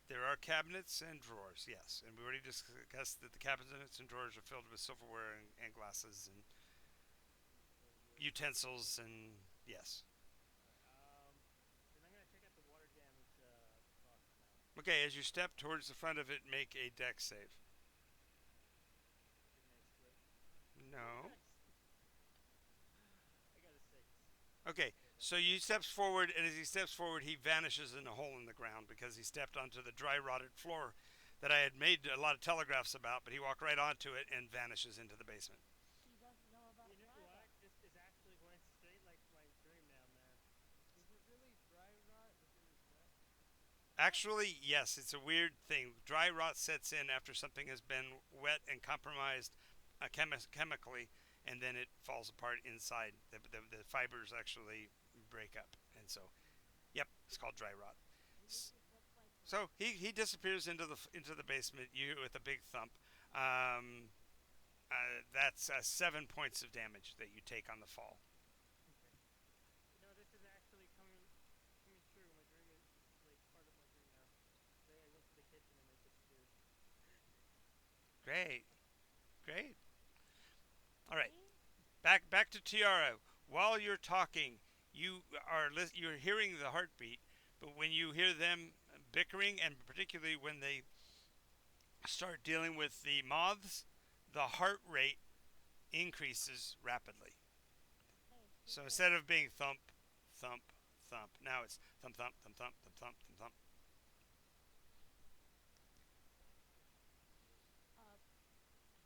There are cabinets and drawers, yes. And we already discussed that the cabinets and drawers are filled with silverware and glasses and utensils and yes. Alright. Then I'm gonna check out the water damage box now. Okay, as you step towards the front of it, make a deck save. Didn't I slip? No. I got a 6. Okay, Okay, so that's he steps forward, and as he steps forward, he vanishes in a hole in the ground because he stepped onto the dry, rotted floor that I had made a lot of telegraphs about, but he walked right onto it and vanishes into the basement. He doesn't know about You know dry what? rot. This is actually going straight like my dream now, man. Is it really dry rot because it's wet? Actually, yes, it's a weird thing. Dry rot sets in after something has been wet and compromised chemically, and then it falls apart inside. The fibers actually break up, and so, yep, it's called dry rot. And this is what's like for So he disappears into the basement. You with a big thump. Um, that's 7 points of damage that you take on the fall. Okay. You know, this is actually coming true. My dream is like part of my dream now. Today I went to the kitchen and it disappeared. Great, great. All right, see? back to Tiara. While you're talking, you're hearing the heartbeat, but when you hear them bickering, and particularly when they start dealing with the moths, the heart rate increases rapidly. Okay, So super. instead of being thump, thump, thump, now it's thump, thump, thump, thump, thump, thump, thump, thump. Uh,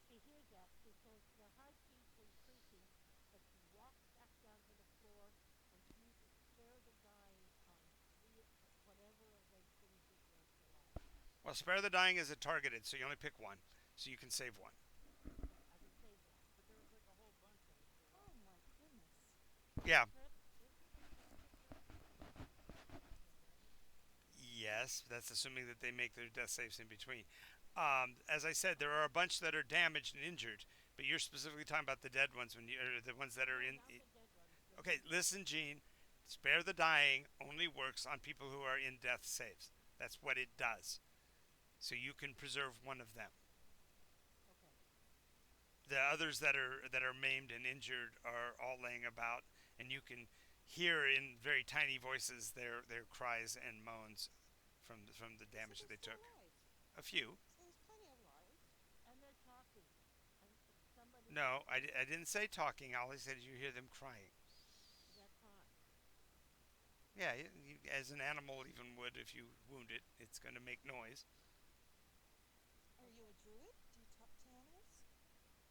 she hears that. She says the heartbeat's increasing, but she walks back down to the floor and she uses spare the dying on whatever of those things that were alive. Well, spare the dying is a targeted, so you only pick one, so you can save one. Okay, I can save one. But there was like a whole bunch of them, so why? Oh my goodness. Yeah, Isn't it crit on damage? yes, that's assuming that they make their death saves in between. As I said, there are a bunch that are damaged and injured, but you're specifically talking about the dead ones or the ones that are No, in. not the dead ones. The Okay, listen, Gene. Spare the dying only works on people who are in death saves. That's what it does. So you can preserve one of them. okay. The others that are maimed and injured are all laying about, and you can hear in very tiny voices their cries and moans from the damage that they took. Alive. A few. So there's plenty alive. And they're talking. And somebody No, I didn't say talking. All I said is you hear them crying. they're crying. Yeah, as an animal even would if you wound it, it's going to make noise. Are you a druid? Do you talk to animals?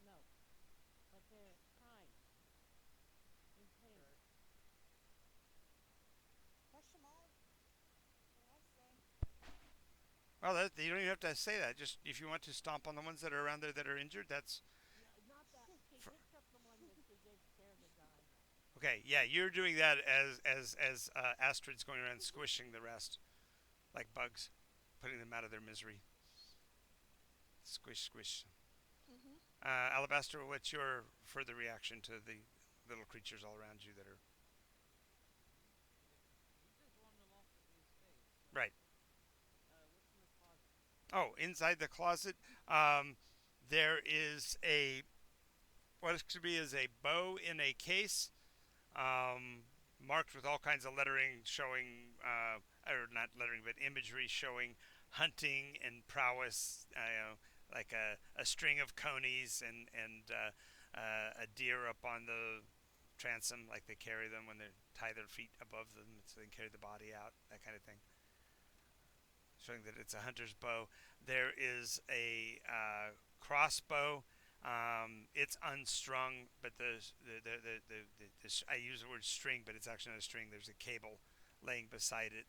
No, but they're crying in pain. Sure. Crush them all. That's what I say. Well, you don't even have to say that. Just if you want to stomp on the ones that are around there that are injured, that's No, not that. She for, picks up the one that she gave spare the dying. okay. Yeah, you're doing that as Astrid's going around squishing the rest like bugs, putting them out of their misery. Squish, squish. Mm-hmm. Alabaster, what's your further reaction to the little creatures all around you that are He just wanted them off of his face. So, right? what's in the closet? Oh, inside the closet, there is what could be is a bow in a case, marked with all kinds of lettering showing, or not lettering, but imagery showing hunting and prowess. Like a string of conies and a deer up on the transom, like they carry them when they tie their feet above them, so they can carry the body out. That kind of thing. showing that it's a hunter's bow. There is a crossbow. It's unstrung, but I use the word string, but it's actually not a string. There's a cable laying beside it,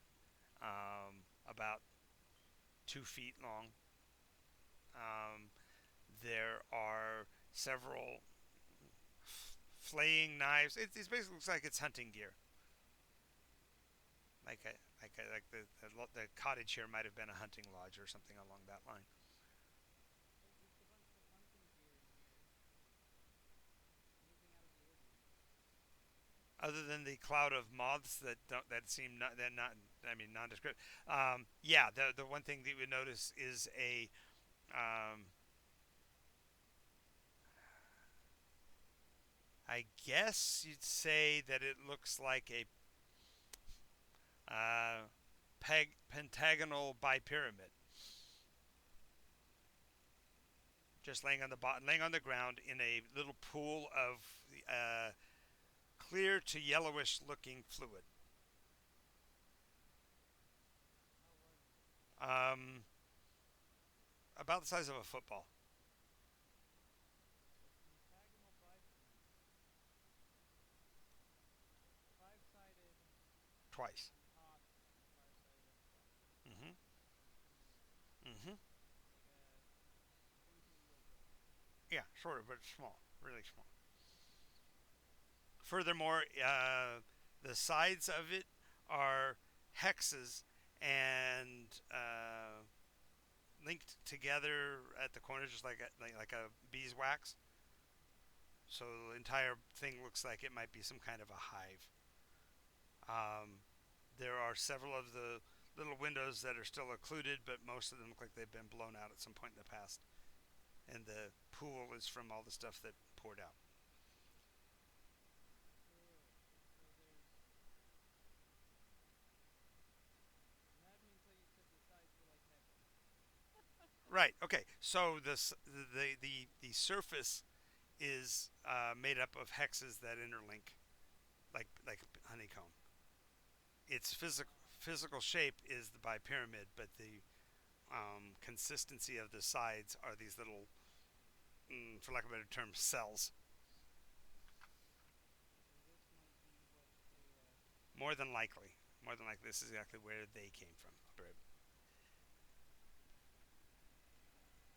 about 2 feet long. Um, there are several flaying knives. It basically looks like it's hunting gear. Like the cottage here might have been a hunting lodge or something along that line. There's just a bunch of hunting gear in here. Anything out of the ordinary? Other than the cloud of moths that seem not I mean nondescript. Yeah, the one thing that you would notice is a um, I guess you'd say that it looks like a uh, pentagonal bipyramid, just laying on the laying on the ground in a little pool of clear to yellowish looking fluid. How large is it? Um, about the size of a football, A pentagonal bipyramid. Five-sided twice. top and five-sided at the bottom. Mm-hmm. Pyramid. Mm-hmm. Like a pointy wheelbarrow. Yeah, sort of, but small, really small. Furthermore, the sides of it are hexes and linked together at the corners, just like a beeswax. So the entire thing looks like it might be some kind of a hive. Um, there are several of the little windows that are still occluded, but most of them look like they've been blown out at some point in the past. And the pool is from all the stuff that poured out. Ugh. So there's. And that means that you said the sides were like hexes. Right. Okay. So the surface is made up of hexes that interlink, like honeycomb. Its physical shape is the bipyramid, but the consistency of the sides are these little, for lack of a better term, cells. So this might be what they. More than likely, this is exactly where they came from.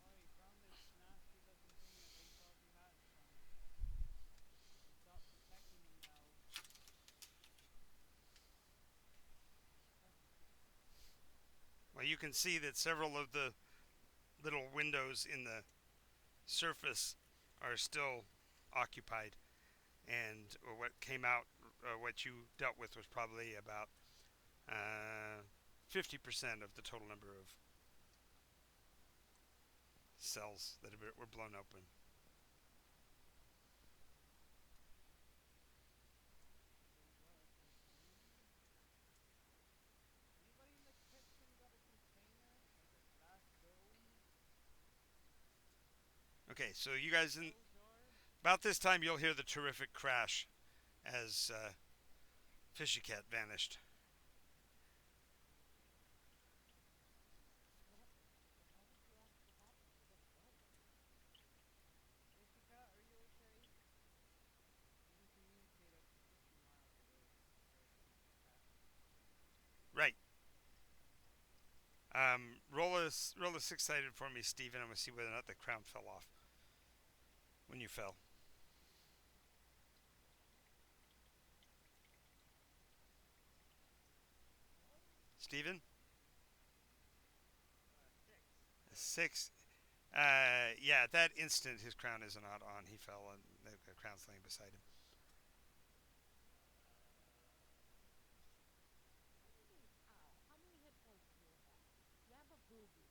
Oh, you found this nasty looking thing that they probably hatched from. You stopped protecting them now. Well, you can see that several of the little windows in the surface are still occupied, and what came out, what you dealt with, was probably about 50% of the total number of cells that were blown open. Well, that's weird. Anybody in the kitchen got a container? Like a glass dome? Okay, so you guys, in Pickle jar? about this time, you'll hear the terrific crash as Fishy Cat vanished. What? Why did you ask what happened? You didn't know what happened. Fishy cat, are you okay? You can communicate up to 50 miles away compared to cat. Right. Roll a six-sided for me, Steven. I'm gonna see whether or not the crown fell off when you fell. What? Steven? Six. Six. Yeah, at that instant, his crown is not on. He fell, and the crown's laying beside him. What do you mean, ow? How many hit points do you have? You have a booby.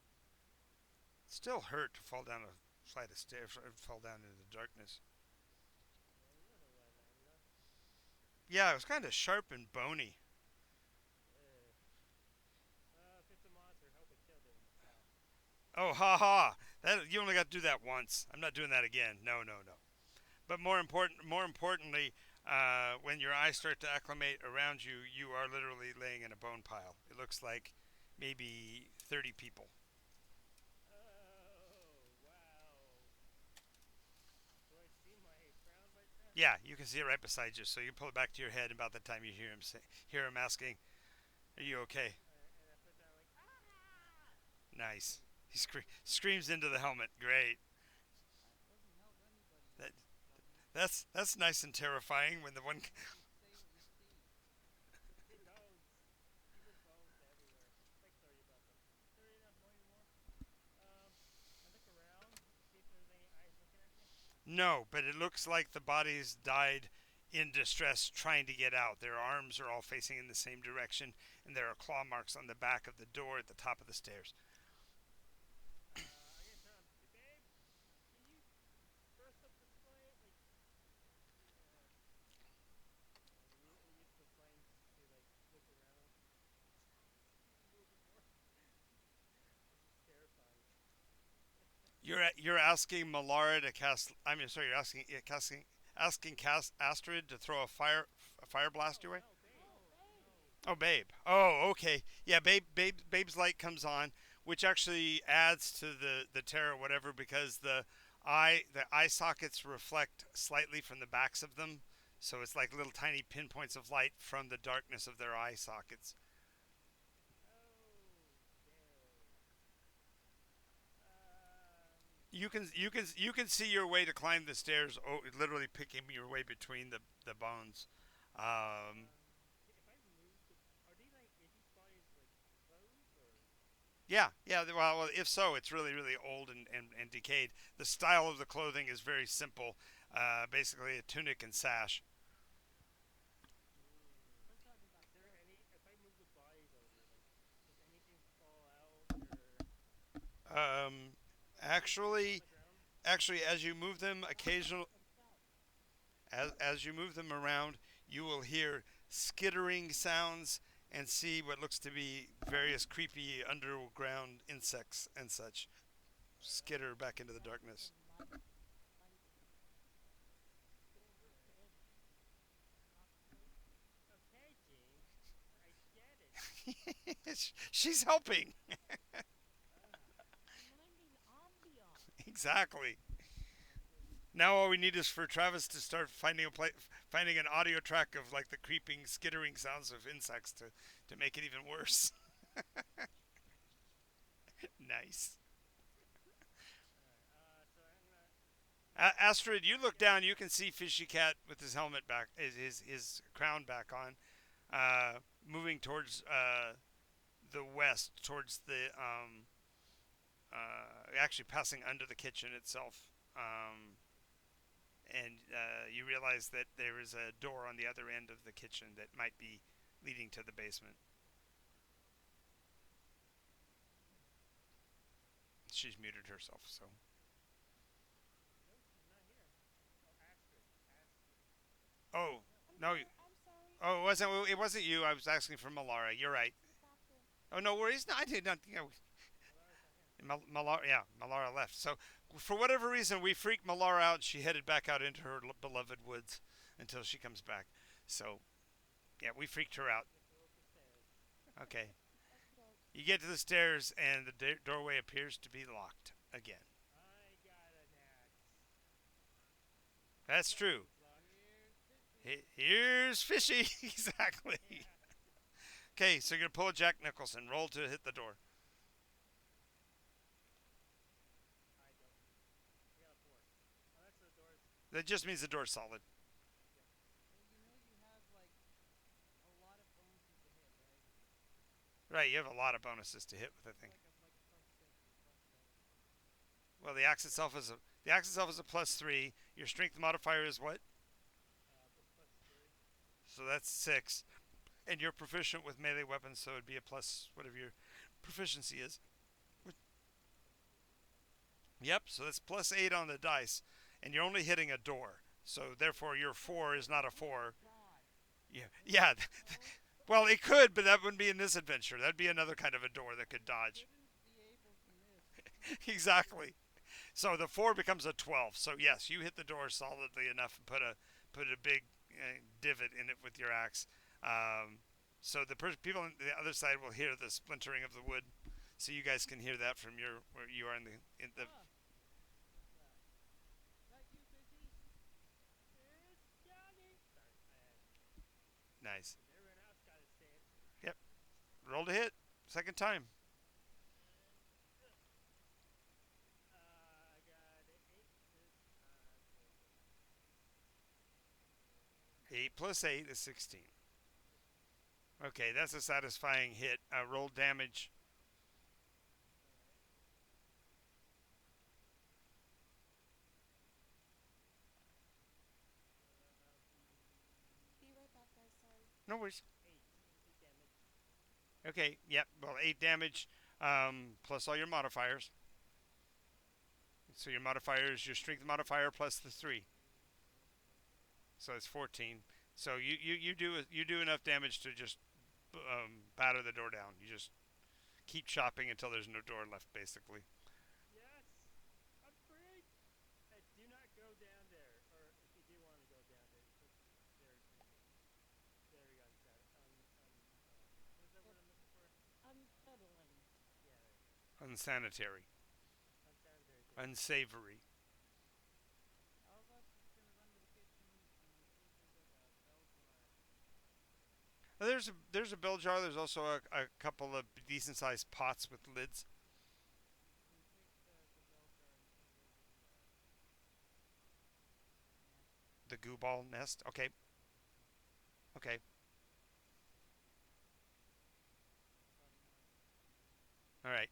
Still hurt to fall down a flight of stairs, fall down into the darkness. It wasn't well then, though. Yeah, it was kind of sharp and bony. Uh, if it's a monster, hope it killed it when it fell. Oh, ha ha! That you only got to do that once. I'm not doing that again. No, no, no. But more importantly, when your eyes start to acclimate around you, you are literally laying in a bone pile. It looks like maybe 30 people. Oh, wow. Do I see my crown by chance? Yeah, you can see it right beside you, so you pull it back to your head about the time you hear him asking, "Are you okay?" And I put down like, ah! Nice. He screams into the helmet. Great. That doesn't help anybody, That Dougie. that's nice and terrifying when the one. You need to say what you see. Bones. Even bones everywhere. Like 30 about them. 30 enough, more anymore. I look around, see if there's any eyes looking at me. No, but it looks like the bodies died in distress trying to get out. Their arms are all facing in the same direction, and there are claw marks on the back of the door at the top of the stairs. I'm gonna turn on, babe, can you burst up this flame? Like, yeah. I use the flames to, like, look around. Keep moving more. This is terrifying. You're asking Malara to cast. I mean, sorry, you're asking cast Astrid to throw a fire blast your way. No, babe. Oh, babe. Oh, babe. Oh, okay. Yeah, babe's light comes on, which actually adds to the terror, whatever, because the eye sockets reflect slightly from the backs of them, so it's like little tiny pinpoints of light from the darkness of their eye sockets. Okay. You can see your way to climb the stairs, literally picking your way between the bones. Um, If I move the, are they like, are these bodies like clothes or? yeah. Well, if so, it's really, really old and decayed. The style of the clothing is very simple, basically a tunic and sash. Hmm. We're talking about Is there clothes. any? If I move the bodies over, like, does anything fall out or Um, anything fall on actually, the ground? actually, as you move them, Bodies occasional themselves. as you move them around, you will hear skittering sounds and see what looks to be various creepy underground insects and such skitter back into the That's darkness. some mighty silver-edged coppery. Okay, Jean, I get it. She's helping. I'm lending ambiance. Exactly. Oh goodness. Now all we need is for Travis to start finding an audio track of like the creeping, skittering sounds of insects to make it even worse. Nice. All right. So I'm gonna. Astrid, you look down. You can see Fishy Cat with his helmet back, his crown back on, moving towards the west, towards the actually passing under the kitchen itself. And you realize that there is a door on the other end of the kitchen that might be leading to the basement. She's muted herself, so. Nope, she's not here. Oh, Astrid. Astrid. Oh I'm no! sorry. I'm sorry. Oh, it wasn't you. I was asking for Malara. You're right. Stop it. Oh no worries. No, I did not. Malara's not here. Malara, yeah, Malara left. So, for whatever reason, we freaked Malara out. She headed back out into her beloved woods until she comes back. So, yeah, we freaked her out. Guess we'll go up the stairs. Okay. Okie doke. You get to the stairs, and the doorway appears to be locked again. I got an axe. That's That true. one's locked. Here's Fishy. Here's Fishy. Exactly. Yeah. Okay, so you're going to pull a Jack Nicholson. Roll to hit the door. I don't. I got a 4. Unless the door's. That just means the door's solid. Okay. Well, you know you have like a lot of bonuses to hit, right? Right, you have a lot of bonuses to hit with the It's thing. like a plus 6 or plus 7. Well, the axe itself is a +3. Your strength modifier is what? It's plus 3. So that's 6. And you're proficient with melee weapons, so it'd be a plus whatever your proficiency is. Plus 8. Yep, so that's +8 on the dice, and you're only hitting a door. So therefore, your 4 is not a 4. God. Yeah, yeah. No, Well, it could, but that wouldn't be in this adventure. That'd be another kind of a door that could dodge. shouldn't be able to miss. Exactly. So the 4 becomes a 12. So yes, you hit the door solidly enough and put a big divot in it with your axe. Um, so the people on the other side will hear the splintering of the wood. so you guys can hear that from your where you are in the. Ah, what's that? Is that you busy? It's Johnny. Sorry, Nice. because everyone else got to say it. Yep. Roll to hit. Second time. I got an 8 this time, so it's 8 plus 8 is 16. 16. Okay, that's a satisfying hit. Roll damage. Alright. That'll Be be right back, guys. Sorry. No worries. 8. 8 damage. Okay, yep. Well, 8 damage plus all your modifiers. So your modifier is your strength modifier plus the 3. So it's 14. So you do enough damage to just batter the door down. You just keep chopping until there's no door left, basically. Yes! I'm free! Do not go down there. Or if you do want to go down there, it's very creepy. There we go. What is that word I'm It's looking for? unsettling. Yeah, there we go. Unsanitary, Unsanitary. Thank you. unsavory. How about just gonna run to the kitchen and see if there's like a bell jar? There's a bell jar. There's also a couple of decent sized pots with lids. I'm gonna take the bell jar and put it in the nest. The goo ball nest. Okay, okay, Probably not. all right.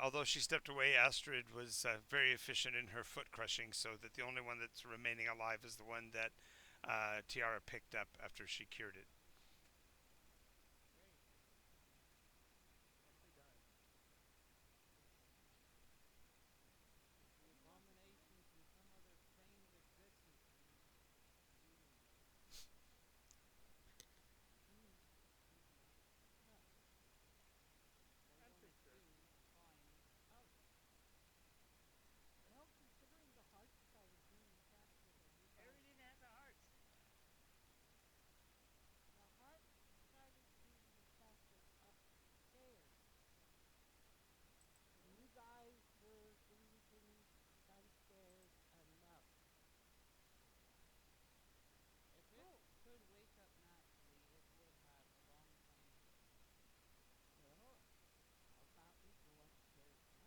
Although she stepped away, Astrid was very efficient in her foot crushing, so that the only one that's remaining alive is the one that Tiara picked up after she cured it. Great. Nicely done. The abomination from some other plane of existence is eating me. Excuse me. No. All you I'm want pretty it to sure. do is find out. Well, considering the hearts I was being faster than you guys, Everything has a heart. the heart started beating faster upstairs. And you guys were freezing downstairs enough. If it Oh, could wake up naturally, it would have a long time ago. well, how about we go upstairs now and find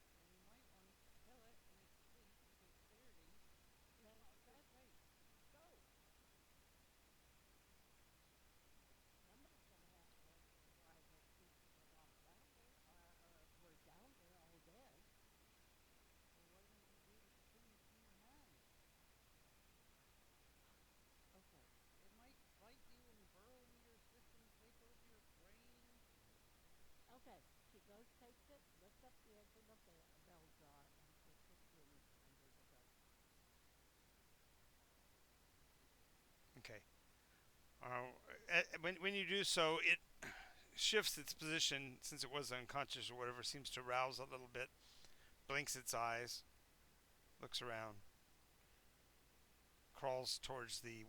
out? Well, you might want to kill it in its sleep because clearly it's Then not a good let's place. go. Somebody's going to have to drive those pieces of rock down there, or we're down there all dead. Well, what are you going to do with the things in your hand? Okay, It might bite you and burrow into your system, take over your brain. okay. She goes, takes it, lifts up the edge of the bell jar, and puts it in under the bell jar. Okay. When you do so, it shifts its position since it was unconscious or whatever. Seems to rouse a little bit. Blinks its eyes. Looks around. Crawls towards the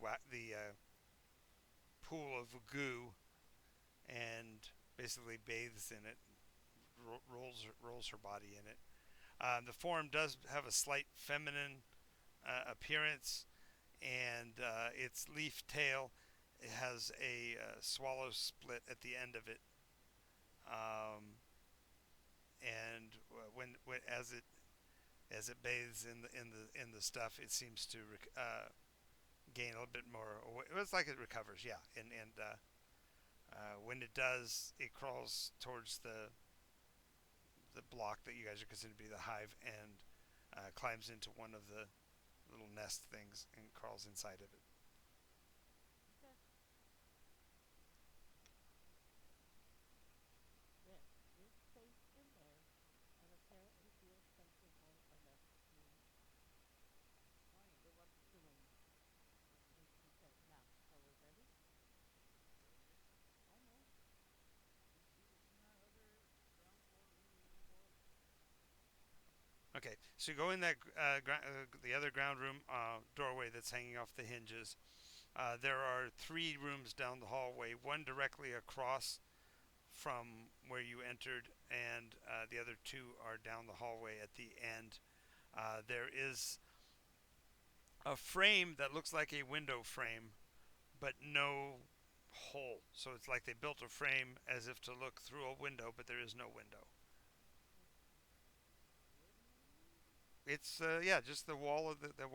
pool of goo and basically bathes in it. Rolls her body in it. The form does have a slight feminine appearance, and its leaf tail has a swallow split at the end of it. Um, and when as it bathes in the stuff, it seems to gain a little bit more. It's like it recovers, yeah. And when it does, it crawls towards the block that you guys are considering to be the hive, and climbs into one of the little nest things and crawls inside of it. Okay. Then is safe in there and apparently feels comfortable enough to Fine. live up to him, as she said. Now, are we ready? Almost. Let's see what's in that other ground floor room you want to go up. Okay, so you go in that the other ground room doorway that's hanging off the hinges. There are 3 rooms down the hallway. One directly across from where you entered, and the other two are down the hallway at the end. There is a frame that looks like a window frame, but no hole. So it's like they built a frame as if to look through a window, but there is no window. It's yeah, just the wall of the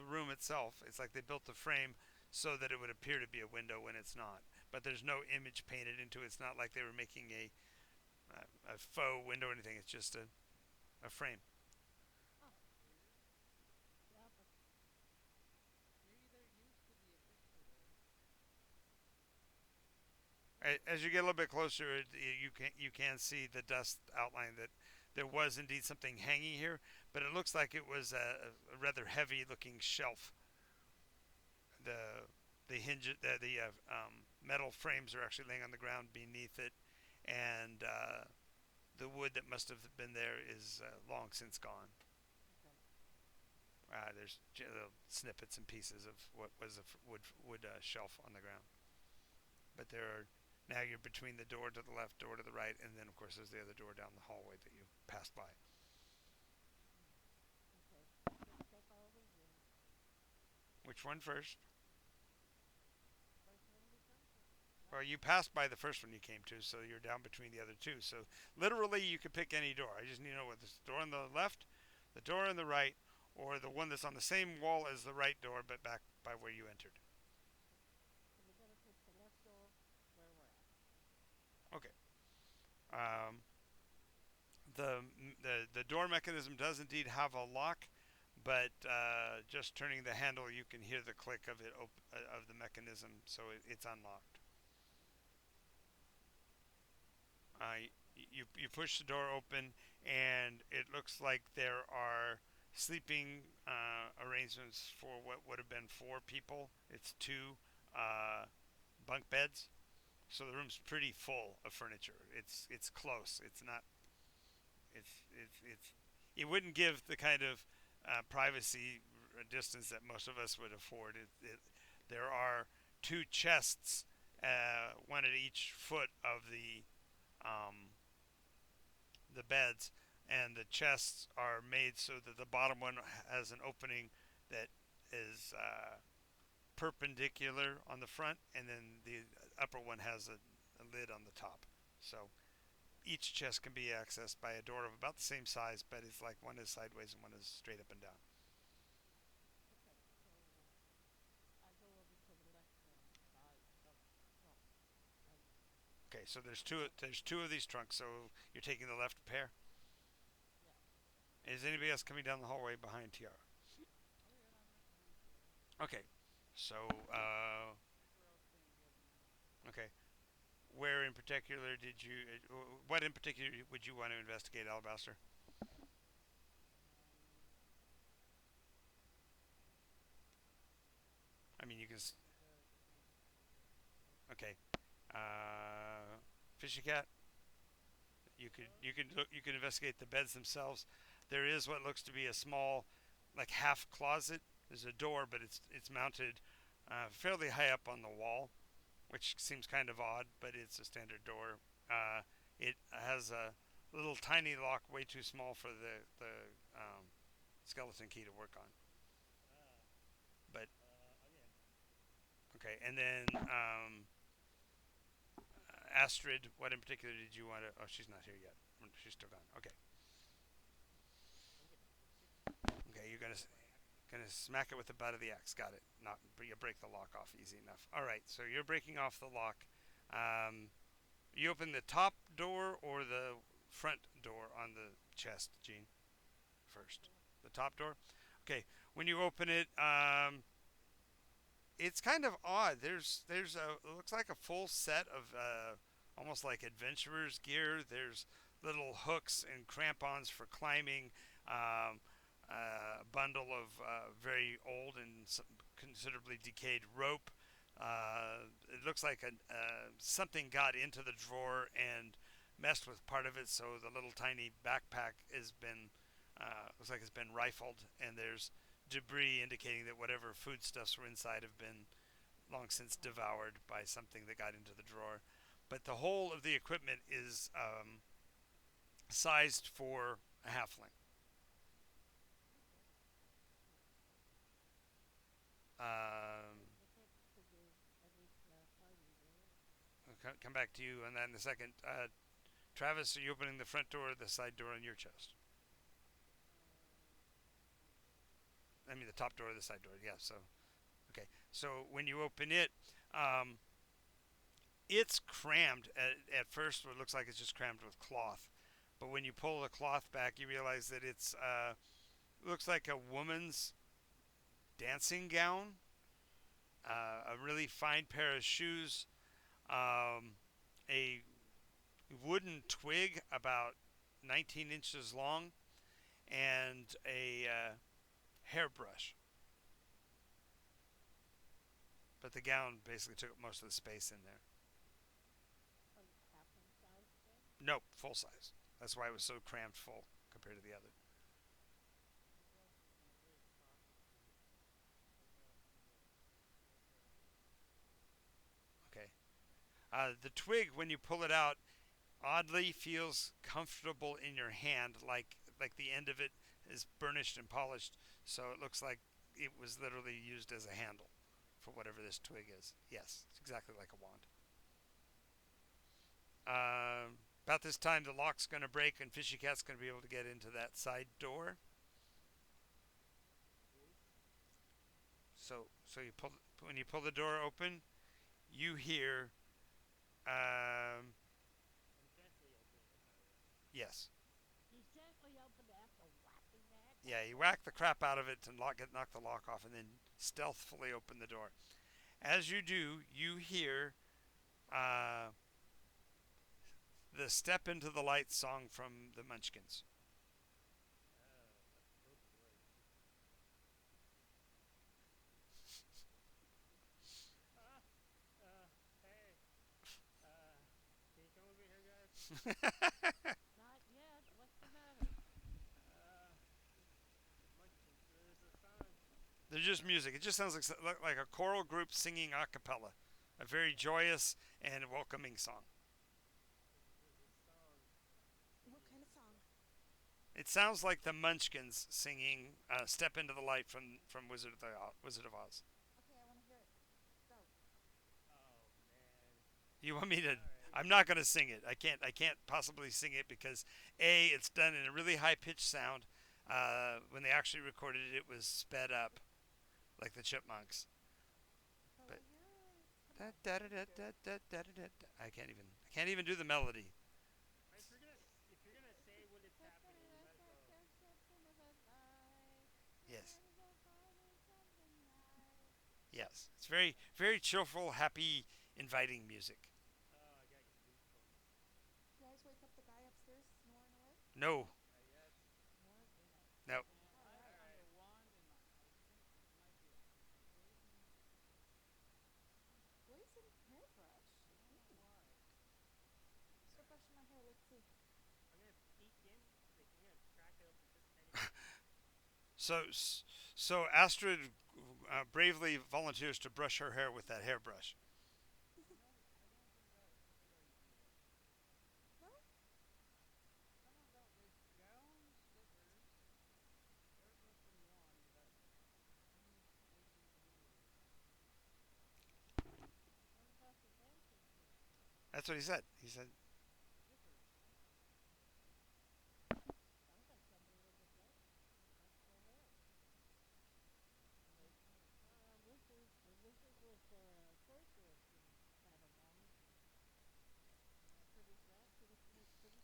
room itself. It's like they built the frame so that it would appear to be a window when it's not. But there's no image painted into it. It's not like they were making a faux window or anything. It's just a frame. Oh, yeah, but Maybe they're used to the effects of it. As you get a little bit closer, you can see the dust outline that there was indeed something hanging here, but it looks like it was a rather heavy looking shelf. The hinge the metal frames are actually laying on the ground beneath it, and the wood that must have been there is long since gone. okay. There's little snippets and pieces of what was a wood shelf on the ground, but there are now you're between the door to the left, door to the right, and then of course there's the other door down the hallway that you passed by. Okay. Let's check all the rooms. Which one first? First one we come to. Well, Right? you passed by the first one you came to, so you're down between the other two. So literally, you could pick any door. I just need to know whether it's the door on the left, the door on the right, or the one that's on the same wall as the right door, but back by where you entered. So we're gonna pick the left door where we're at. Okay. Um, the door mechanism does indeed have a lock, but just turning the handle, you can hear the click of of the mechanism, so it's unlocked. You push the door open, and it looks like there are sleeping arrangements for what would have been four people. It's two uh, bunk beds, so the room's pretty full of furniture. It's close. It's not. It's it wouldn't give the kind of privacy distance that most of us would afford. There are two chests, one at each foot of um, the beds, and the chests are made so that the bottom one has an opening that is perpendicular on the front, and then the upper one has a lid on the top. So each chest can be accessed by a door of about the same size, but it's like one is sideways and one is straight up and down. Okay. So I go over to the left hand side of the trunk. And Okay, so there's the two. left. There's two of these trunks. So you're taking the left pair. Yes. Is anybody else coming down the hallway behind Tiara? Oh yeah, I'm right behind Tiara. Okay, so I think we're all staying together now. okay. Where in particular did you? What in particular would you want to investigate, Alabaster? Um, I mean, you can. the things like Okay. Uh, Fishy cat. You could investigate the beds themselves. There is what looks to be a small, like half closet. There's a door, but it's mounted fairly high up on the wall, which seems kind of odd, but it's a standard door. It has a little tiny lock, way too small for the skeleton key to work on. Ah, But again. okay, and then Astrid, what in particular did you want to? Oh, she's not here yet. She's still gone. Okay, Okay, so six okay, you're gonna with my axe. gonna smack it with the butt of the axe. Got it. Not you break the lock off easy enough. All right, so you're breaking off the lock. Um, you open the top door or the front door on the chest, Gene? Top First, door. the top door. Okay, when you open it, it's kind of odd. There's a it looks like a full set of almost like adventurer's gear. There's little hooks and crampons for climbing. Um, a bundle of very old and considerably decayed rope. It looks like something got into the drawer and messed with part of it, so the little tiny backpack has been looks like it's been rifled, and there's debris indicating that whatever foodstuffs were inside have been long since devoured by something that got into the drawer. but the whole of the equipment is sized for a halfling. Um, come back to you on that in a second. Travis, are you opening the front door or the side door on your chest? I mean, the top door or the side door. Yeah. So, okay. So when you open it, um, it's crammed at first. It looks like it's just crammed with cloth, but when you pull the cloth back, you realize that it's looks like a woman's dancing gown, a really fine pair of shoes, um, a wooden twig about 19 inches long, and a hairbrush. But the gown basically took up most of the space in there. Nope, full size. That's why it was so crammed full compared to the other. Okay. The twig, when you pull it out, oddly feels comfortable in your hand, like the end of it is burnished and polished, so it looks like it was literally used as a handle for whatever this twig is. Yes, it's exactly like a wand. About this time, the lock's going to break, and Fishy Cat's going to be able to get into that side door. So you pull when you pull the door open, you hear, yes, yeah, you whack the crap out of it to knock the lock off, and then stealthily open the door. As you do, you hear uh, the "Step into the Light" song from the Munchkins. Hey, can you come over here, guys? There's a song. They're just music. It just sounds like a choral group singing a cappella. A very joyous and welcoming song. There's a song. What kind of song? It sounds like the Munchkins singing "Step into the Light" from Wizard of Oz. Okay, I want to hear it. Go. Oh man. You want me to? All right. I'm not going to sing it. I can't possibly sing it because a it's done in a really high pitched sound. When they actually recorded it, it was sped up like the Chipmunks. So But we hear it. da, Come on. da, da, da, da, da, da, da, da. I can't even do the melody. If you're gonna say what it's happening, you might as well. Yes, yes. It's very very cheerful, happy, inviting music. Oh, I gotta get goosebumps. You guys wake up the guy upstairs snoring away? No, Not yet. no. I All have right. a wand and I think it might be a poison. Poison hairbrush. I don't know why. Start brushing my hair. Let's see. I'm gonna peek in. Like I'm gonna crack it open just a tiny bit. So Astrid bravely volunteers to brush her hair with that hairbrush. I don't think that's a good idea. No? Someone got this gown, slippers, hairbrush and wand, but I'm waiting to hear. What about the dancing shoes? That's what he said. He said, Slippers. Sounds like somebody was a dancer. Brushed their hair. Wizard with sorceress and have them on. Pretty safe.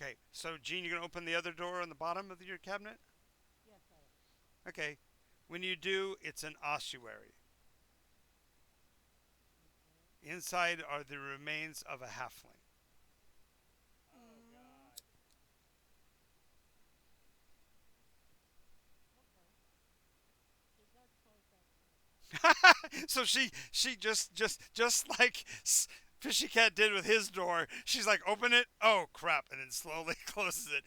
okay. So Gene, you're gonna open the other door on the bottom of your cabinet. Yes, I am. Okay. When you do, it's an ossuary. Okay. Inside are the remains of a halfling. Oh God. Okay. You guys close that door. So she just like Fishy Cat did with his door. She's like, open it. Oh crap! And then slowly closes it.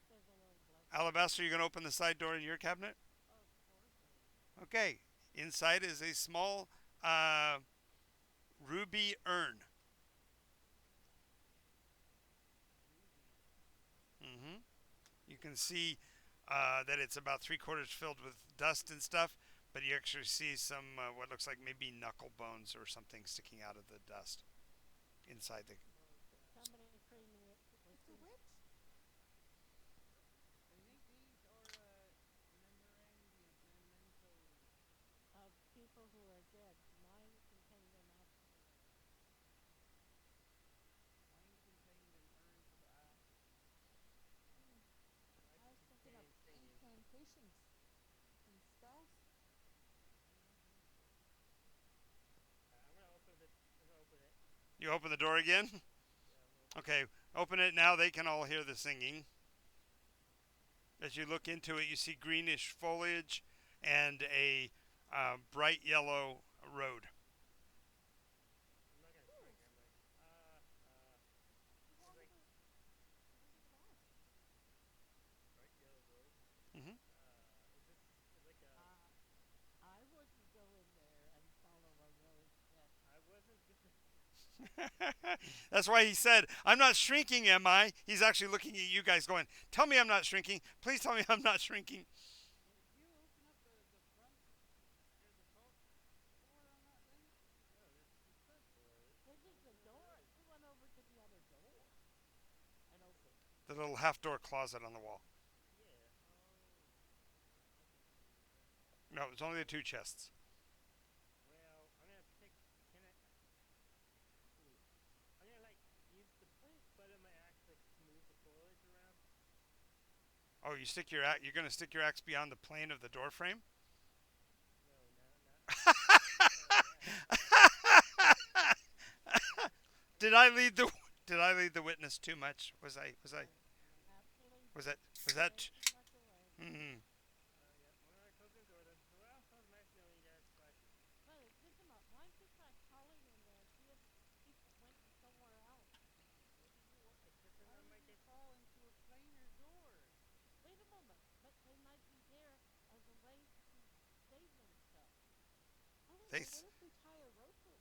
Says a little blessing. Alabaster, you gonna open the side door in your cabinet? Oh, of course I am. Okay. Inside is a small uh, ruby urn. Ruby. Hmm. You can see that it's about 3/4 filled with dust and stuff, but you actually see some what looks like maybe knuckle bones or something sticking out of the dust inside the. Okay. Somebody creating it was It's a in witch. I think these are mementos. of people who are dead. Mine contained an axe in it. Mine contained an urn of ashes. Hmm. Mine I was thinking of contains singing. incantations and spells. I'm gonna open the. I'm gonna open it. You open the door again. Yeah, I'm gonna open it. Okay, open it now. They can all hear the singing. As you look into it, you see greenish foliage and a bright yellow road. I'm not gonna shrink. Fools. I'm like, What's it's wrong like with the Wizard of Oz? bright yellow road. Hmm. Is this is like a? I wouldn't go in there and follow a road that. I wasn't gonna. That's why he said, "I'm not shrinking, am I?" He's actually looking at you guys, going, "Tell me I'm not shrinking. Please tell me I'm not shrinking." Did you open up the front or the top door on that thing? No, this front door. This This is is the one of door. those. You went over to the other door and opened it. The little half door closet on the wall. Yeah. Oh. I thought you were saying that. No, it's only the two chests. Well, I'm gonna pick. Can I? Ooh. I'm gonna like use the butt of my axe like to move the foliage around. Oh, you stick your axe. You're going to stick your axe beyond the plane of the door frame. No, not using my axe. I'm Did gonna. I lead the Did I lead the witness too much? Was I Yes, actually, was that you was that? gave too much away. Hmm. Yeah. I'm gonna close the door then. Well, that was nice knowing you guys. Bye. But think about, why don't you try calling in there, see if people went somewhere else. What did you want? Because then Why I would might you get. call into a plainer door? Wait a moment, but they might be there as a way to save themselves. I don't They know. What if we tie a rope with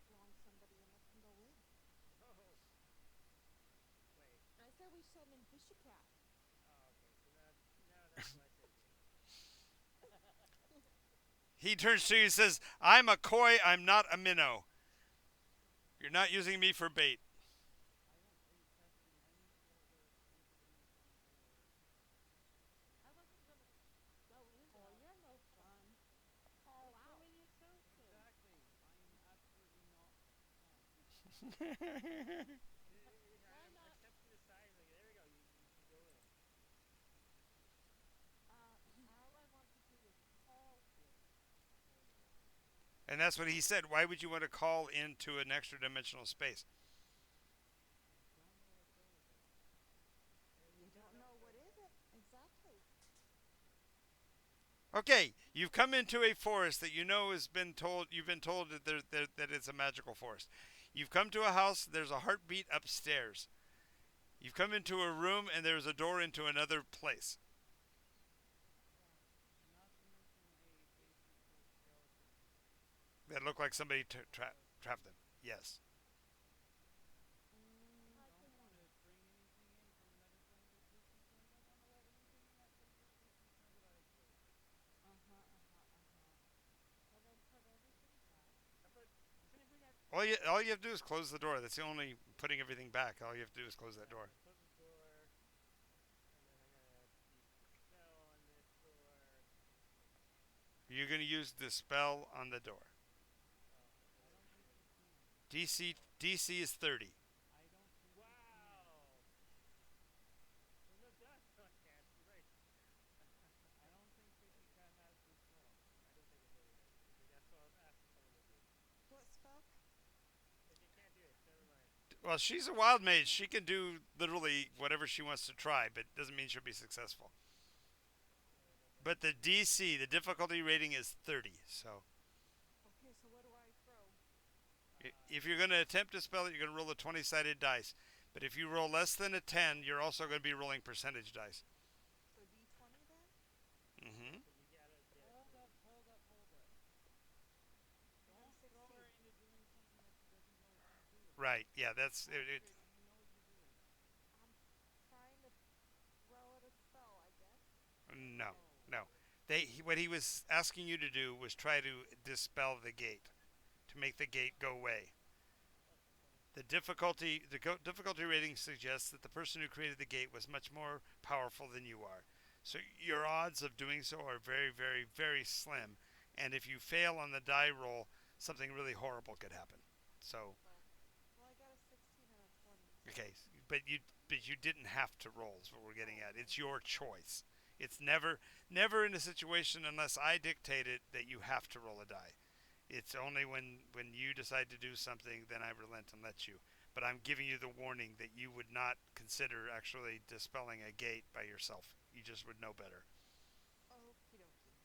along somebody and let them go in? No. Wait. I said we send in Fishy Cat. Oh, okay. So now that's my thinking. He turns to you and says, "I'm a koi. I'm not a minnow. You're not using me for bait." I don't bait testing any sort of interdimensional door. I wasn't going to go in Oh, there. you're no fun. Call You're out. killing yourself then. Exactly. I'm absolutely not fun. Why I not? stepped to the side. Like there we go. You can go in. All I want to do is call in. Oh no. And that's what he said. Why would you want to call into an extra dimensional space? I don't know what door it is. You don't know what is it exactly. Okay, you've come into a forest that you know has been told. You've been told that it's a magical forest. You've come to a house. There's a heartbeat upstairs. You've come into a room and there's a door into another place. Not to mention a basement full of skeletons. That look like somebody Ghosts. trapped them. Yes. I Don't think want to bring anything in from another plane of existence, and I don't want to let anything in that plane of existence know that I exist. well, then put everything back. But shouldn't we have? All you have to do is close the door. That's the only putting everything back. All you have to do is close that door. Close the door, and then I'm gonna use the spell on this door. You're going to use the spell on the door. Oh, I don't think you can. DC is 30. I don't think you can. wow. There's no dust. Oh, I can't. You're right. I don't think Fishy Cat has the spell. I don't think it really does either. But that's what I was asking someone to do. What spell? If you can't do it, never mind. Well, she's a wild mage. She can do literally whatever she wants to try, but it doesn't mean she'll be successful. But the DC, the difficulty rating is 30. So Okay, so what do I throw? if you're going to attempt to spell it, you're going to roll a 20-sided dice. But if you roll less than a 10, you're also going to be rolling percentage dice. So D20 then? Mm-hmm. But you gotta get it. Hold up. Right. Yeah. That's Oh, it. okay. What do you know you're doing? I'm trying to throw it a spell, I guess. No. Oh, No. What he was asking you to do was try to dispel the gate, to make the gate go away. that's funny. The difficulty rating suggests that the person who created the gate was much more powerful than you are. So your odds of doing so are very, very, very slim. And if you fail on the die roll, something really horrible could happen. So Well, well, I got a 16 and a 20, so okay, but you didn't have to roll. Is what we're getting oh, at. okay. It's your choice. It's never in a situation unless I dictate it that you have to roll a die. It's only when you decide to do something, then I relent and let you. But I'm giving you the warning that you would not consider actually dispelling a gate by yourself. You just would know better Okie dokie.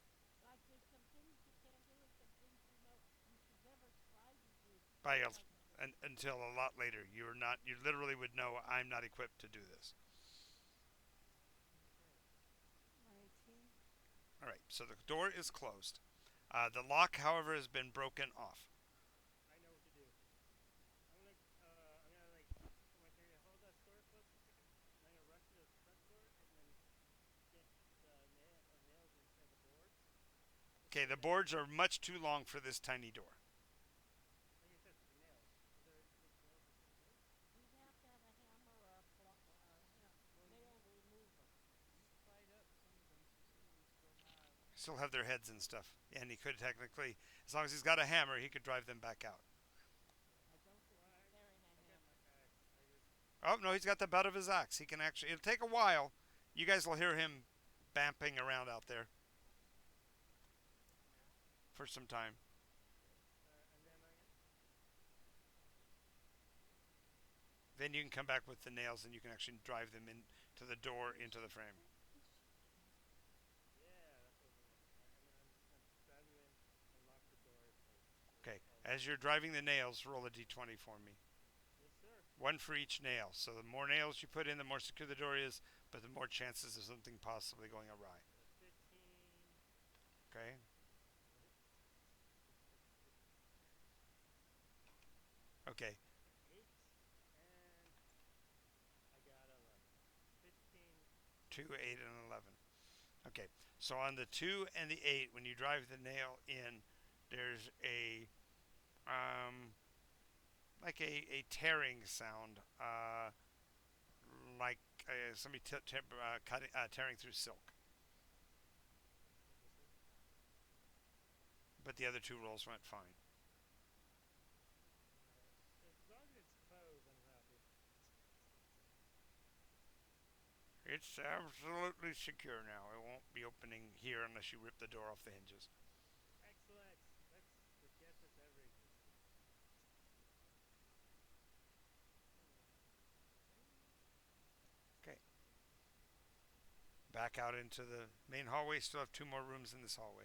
Like there's some things you can do and some things you should never try to do. by That your, kind of thing. until a lot later. You're not. You literally would know I'm not equipped to do this. Okay. 19. All right. So the door is closed. The lock, however, has been broken off. I know what to do. I'm gonna like put my finger. Hold that door closed for a second. And I'm gonna rush to the front door and then get nails inside the boards. Just Okay. so The that boards are much too long for this tiny door. like I said for the nails. Is there like nails inside the boards? You'd have to have a hammer or a Well, nail remover. you pried up some of them, so some of them still have. Still have their heads and stuff, and he could technically, as long as he's got a hammer, he could drive them back out. Yeah. I don't think Well, he's carrying a I've got my hammer. axe. I just Oh no, he's got the butt of his axe. He can actually. It'll take a while. You guys will hear him bamping around out there Yeah. for some time. okay. And then I'm gonna. Then you can come back with the nails, and you can actually drive them into the door, into the frame. Holy shit. Yeah, that's what I was thinking. And then I'm just gonna drive them in and lock the door tight so Okay. all the As you're driving the nails, roll a d20 for me. Yes, sir. One for each nail. So the more nails you put in, the more secure the door is, but the more chances of something possibly going awry. 15. Okay. Is that it? It's Okay. 8 and I got 11. 15, 2, 2, 8, 8. and 11. Okay. So on the 2 and the 8, when you drive the nail in, there's um, a tearing sound, like somebody tearing through silk. Interesting. But the other two rolls went fine. Alright. As long as it's closed, I'm happy. It's absolutely secure now. It won't be opening here unless you rip the door off the hinges. Excellent. That's the guess that's ever existed. Okay. Back out into the main hallway. Still have two more rooms in this hallway.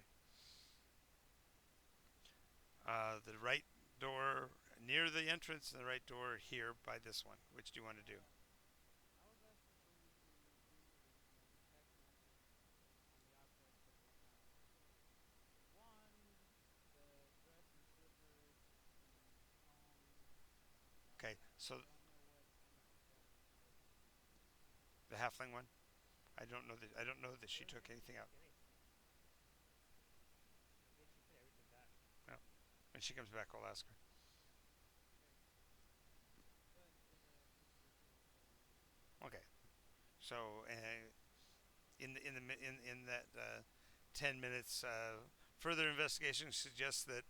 The right door near the entrance and the right door here by this one. Which do you want to do? I was actually going to do check magic on the objects that they found. The wand, the dress and slippers, the tongs. Okay, I so don't know what magic that was. the halfling one. I don't know that she I don't took think she anything out. took any. I think she put everything back. No. When she comes back, I'll ask her. Okay. But it says she'll tell me. Okay. So in that 10 minutes, further investigation suggests that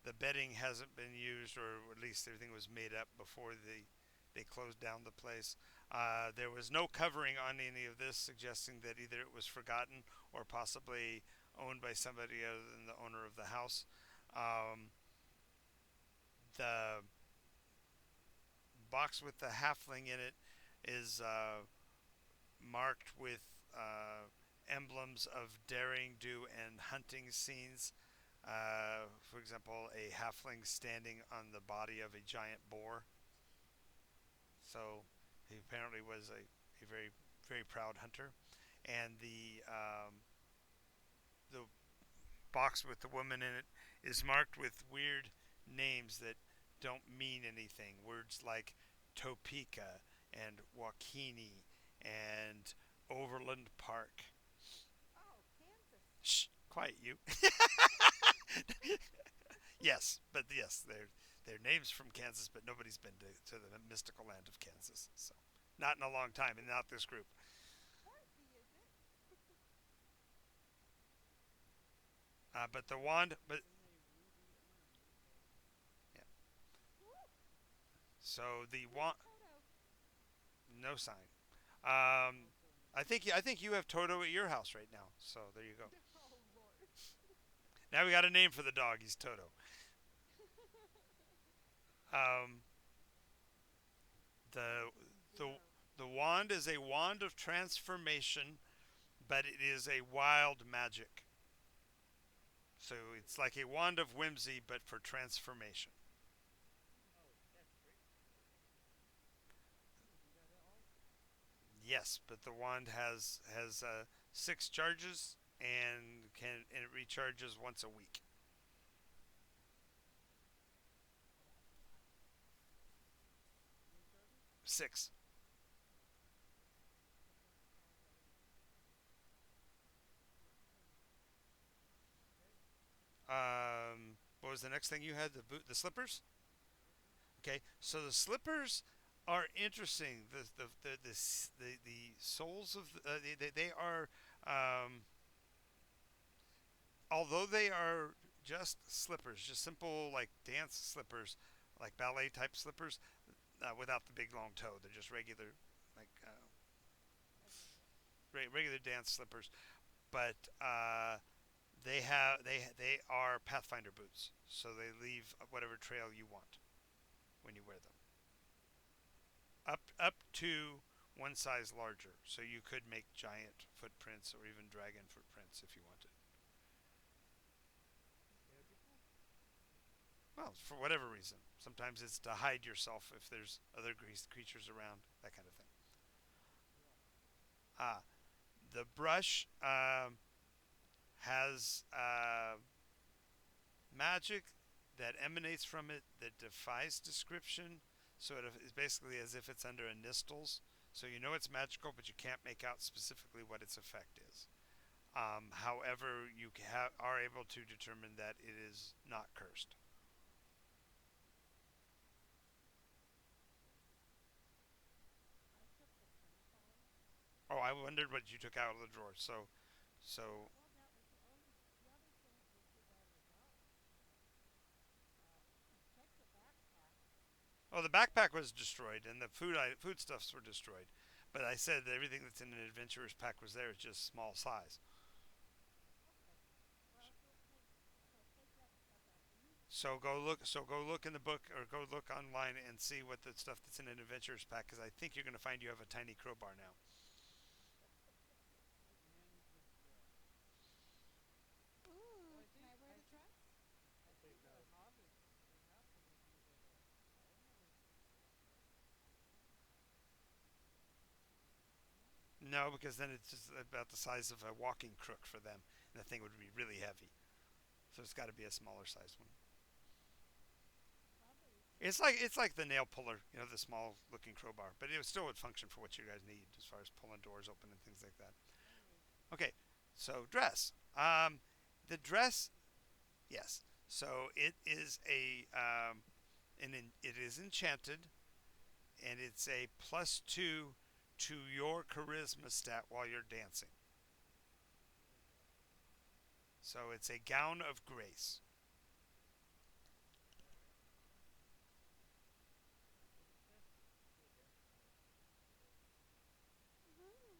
the bedding hasn't been used, or at least everything was made up before they closed down the place. There was no covering on any of this, suggesting that either it was forgotten or possibly owned by somebody other than the owner of the house. Um, the box with the halfling in it is marked with emblems of daring do and hunting scenes. For example, a halfling standing on the body of a giant boar. So he apparently was a very, very proud hunter. And the box with the woman in it is marked with weird names that don't mean anything. Words like Topeka and Wakini and Overland Park. Oh, Kansas. Shh, quiet you. Yes, but yes, they're names from Kansas, but nobody's been to the mystical land of Kansas. So, not in a long time, and not this group. Hardly is it? But the wand, but Isn't a ruby ornament a yeah. Ooh, So the where's wand, Toto? no sign. also I think you have Toto at your house right now. So there you go. Oh, Lord. Now we got a name for the dog. He's Toto. Um, the the Zero. the wand is a wand of transformation, but it is a wild magic. So it's like a wand of whimsy, but for transformation. Oh, that's great. You can do that also. Yes, but the wand has 6 charges and it recharges once a week. Oh, that's a lot. How many charges? 6. That doesn't sound very forthcoming. Okay. What was the next thing you had? The slippers. Slippers. Okay, so the slippers are interesting. The soles of they are although they are just slippers, just simple like dance slippers, like ballet type slippers, without the big long toe. They're just regular, like Regular dance. regular dance slippers. But they are Pathfinder boots, so they leave whatever trail you want when you wear them. Up to one size larger, so you could make giant footprints or even dragon footprints if you wanted. Magical? Well, for whatever reason. Sometimes it's to hide yourself if there's other creatures around, that kind of thing. Brush. Ah, the brush has magic that emanates from it that defies description. So it is basically as if it's under a nistles. So you know it's magical, but you can't make out specifically what its effect is. However, you are able to determine that it is not cursed. Okay. I took the crampons. Oh, I wondered what you took out of the drawer. So, Well, that was the other thing that was too bad was gone. I checked the backpack. oh, the backpack was destroyed and the foodstuffs were destroyed. But I said that everything that's in an adventurer's pack was there. It's just small size. Okay. Well, take that stuff after you. So go look in the book or go look online and see what the stuff that's in an adventurer's pack. Because I think you're going to find you have a tiny crowbar now. And the dress. Ooh, I can think I wear I the think dress? I I think think the no. hobbits would happily be the I don't know. No? No, because then it's just about the size of a walking crook for them, and the thing would be really heavy. So it's got to be a smaller size one. Probably. It's like the nail puller, the small looking crowbar, but it still would function for what you guys need as far as pulling doors open and things like that. Alrighty. Okay, so dress. The dress, yes. So it is it is enchanted, and it's a +2 to your charisma stat while you're dancing. Okay. So it's a gown of grace. Alright. Fantastic. Okay, that's good. Woohoo!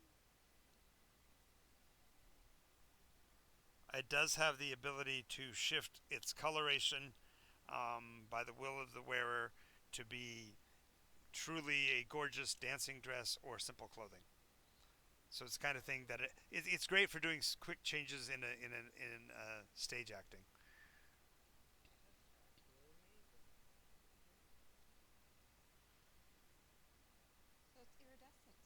It does have the ability to shift its coloration by the will of the wearer to be truly a gorgeous dancing dress or simple clothing. So it's the kind of thing that it's great for doing quick changes in stage acting. That's actually amazing. Okay. So it's iridescent.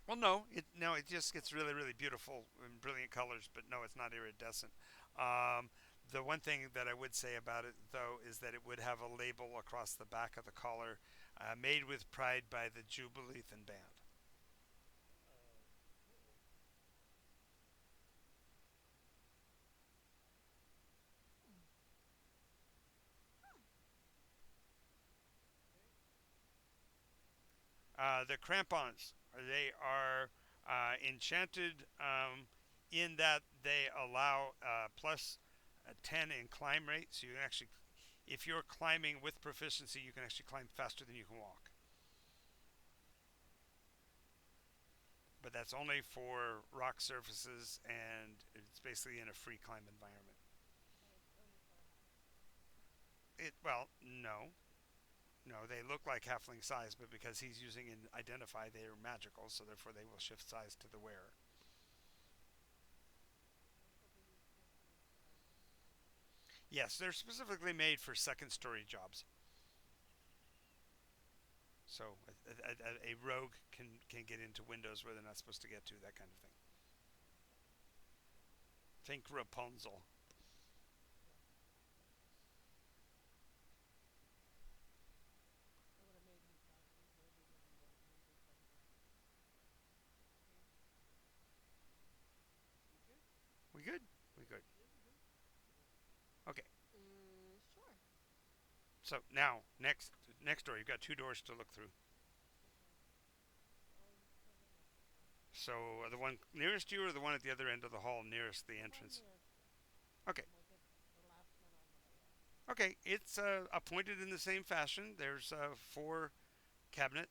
Well, no, it just gets really really beautiful in brilliant colors, but no, it's not iridescent. Um, The one thing that I would say about it, though, is that it would have a label across the back of the collar, made with pride by the Jubileethan band. Oh, cool. Hmm. Huh. Okay. The Crampons, they are enchanted in that they allow plus 10 in climb rate, so you can actually, if you're climbing with proficiency, you can actually climb faster than you can walk. But that's only for rock surfaces, and it's basically in a free climb environment. And it's only for a halfling. No, no, they look like halfling size, but because he's using in identify, they are magical, so therefore they will shift size to the wearer. Also, do these crampons have windows? Yes, they're specifically made for second story jobs. So a rogue can get into windows where they're not supposed to get to, that kind of thing. Okay. Think Rapunzel. Yes. That would have made me maybe living there maybe better off. Okay. We good? We good? We good. Yeah, we good. Okay. Sure. So now next door, you've got two doors to look through. Okay. Oh, you said the next one. So the one nearest you, or the one at the other end of the hall nearest the The one entrance? nearest us. Okay. And we'll get the last one on the way out. Okay. It's appointed in the same fashion. There's four cabinets,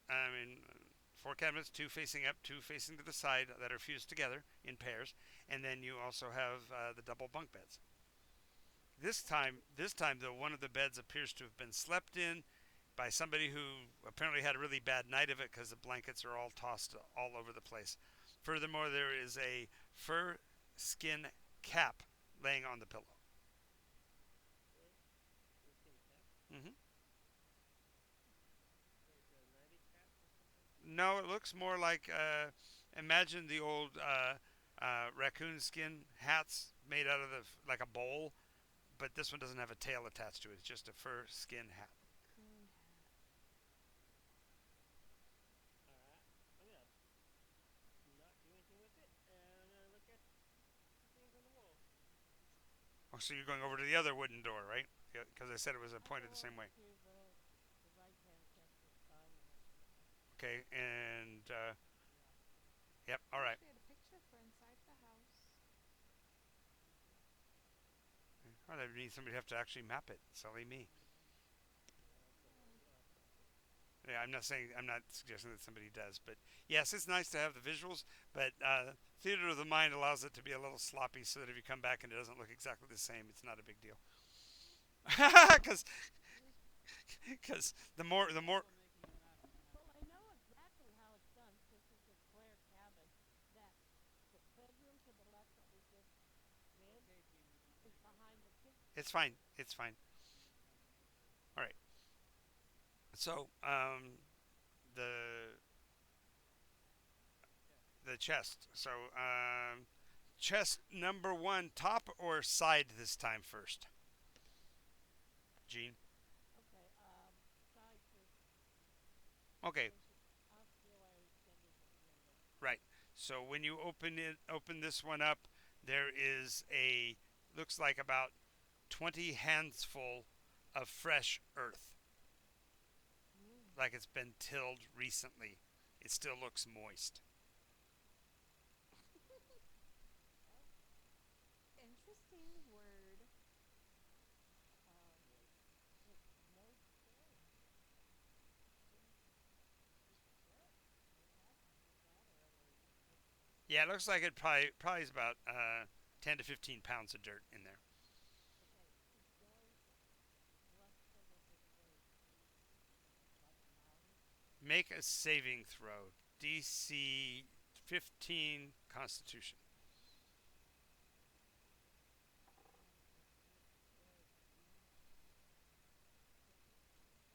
two facing up, two facing to the side that are fused together in pairs, and then you also have the double bunk beds. This time, though, one of the beds appears to have been slept in by somebody who apparently had a really bad night of it because the blankets are all tossed all over the place. Furthermore, there is a fur skin cap laying on the pillow. Really? Fur skin cap? Hmm. Like a nighty cap or something? No, it looks more like imagine the old raccoon skin hats made out of like a bowl, but this one doesn't have a tail attached to it. It's just a fur skin hat. Raccoon hat. Alright. I'm gonna not do anything with it, and I'm gonna look at the things on the wall. Oh, so you're going over to the other wooden door, right? Because I said it was I'll go pointed the same over way. to the right-hand chest this time and open it up. Okay, and Yeah. yep, all I right. actually had a picture for inside the house. Mhm. Oh, that means somebody have to actually map it. Silly me. Mhm. Yeah, I'll map it. Yeah, I'm not suggesting that somebody does, but yes, it's nice to have the visuals. But theater of the mind allows it to be a little sloppy, so that if you come back and it doesn't look exactly the same, it's not a big deal. Because because the more Also making a map of the Well, house. I know exactly how it's done. This is a square cabin. That the bedroom to the left that we just did Okay, Gene, we don't is need to behind the kitchen. it's fine. It's fine. need to have an answer. All right. So the Chest. the chest. So chest number one, top or side this time first, Gene. Okay, side first. Okay, Since us still are extended to the window. right. So when you open this one up, there is a looks like about 20 handsful of fresh earth, Ooh. like it's been tilled recently. It still looks moist. Oh, Interesting word. Moist. it's moist soil. Pretty, pretty wet. What happened with that earlier? Yeah, it looks like it probably is about 10 to 15 pounds of dirt in there. Okay, he's going to brush some of it away, like mildly. Make a saving throw. DC 15 Constitution.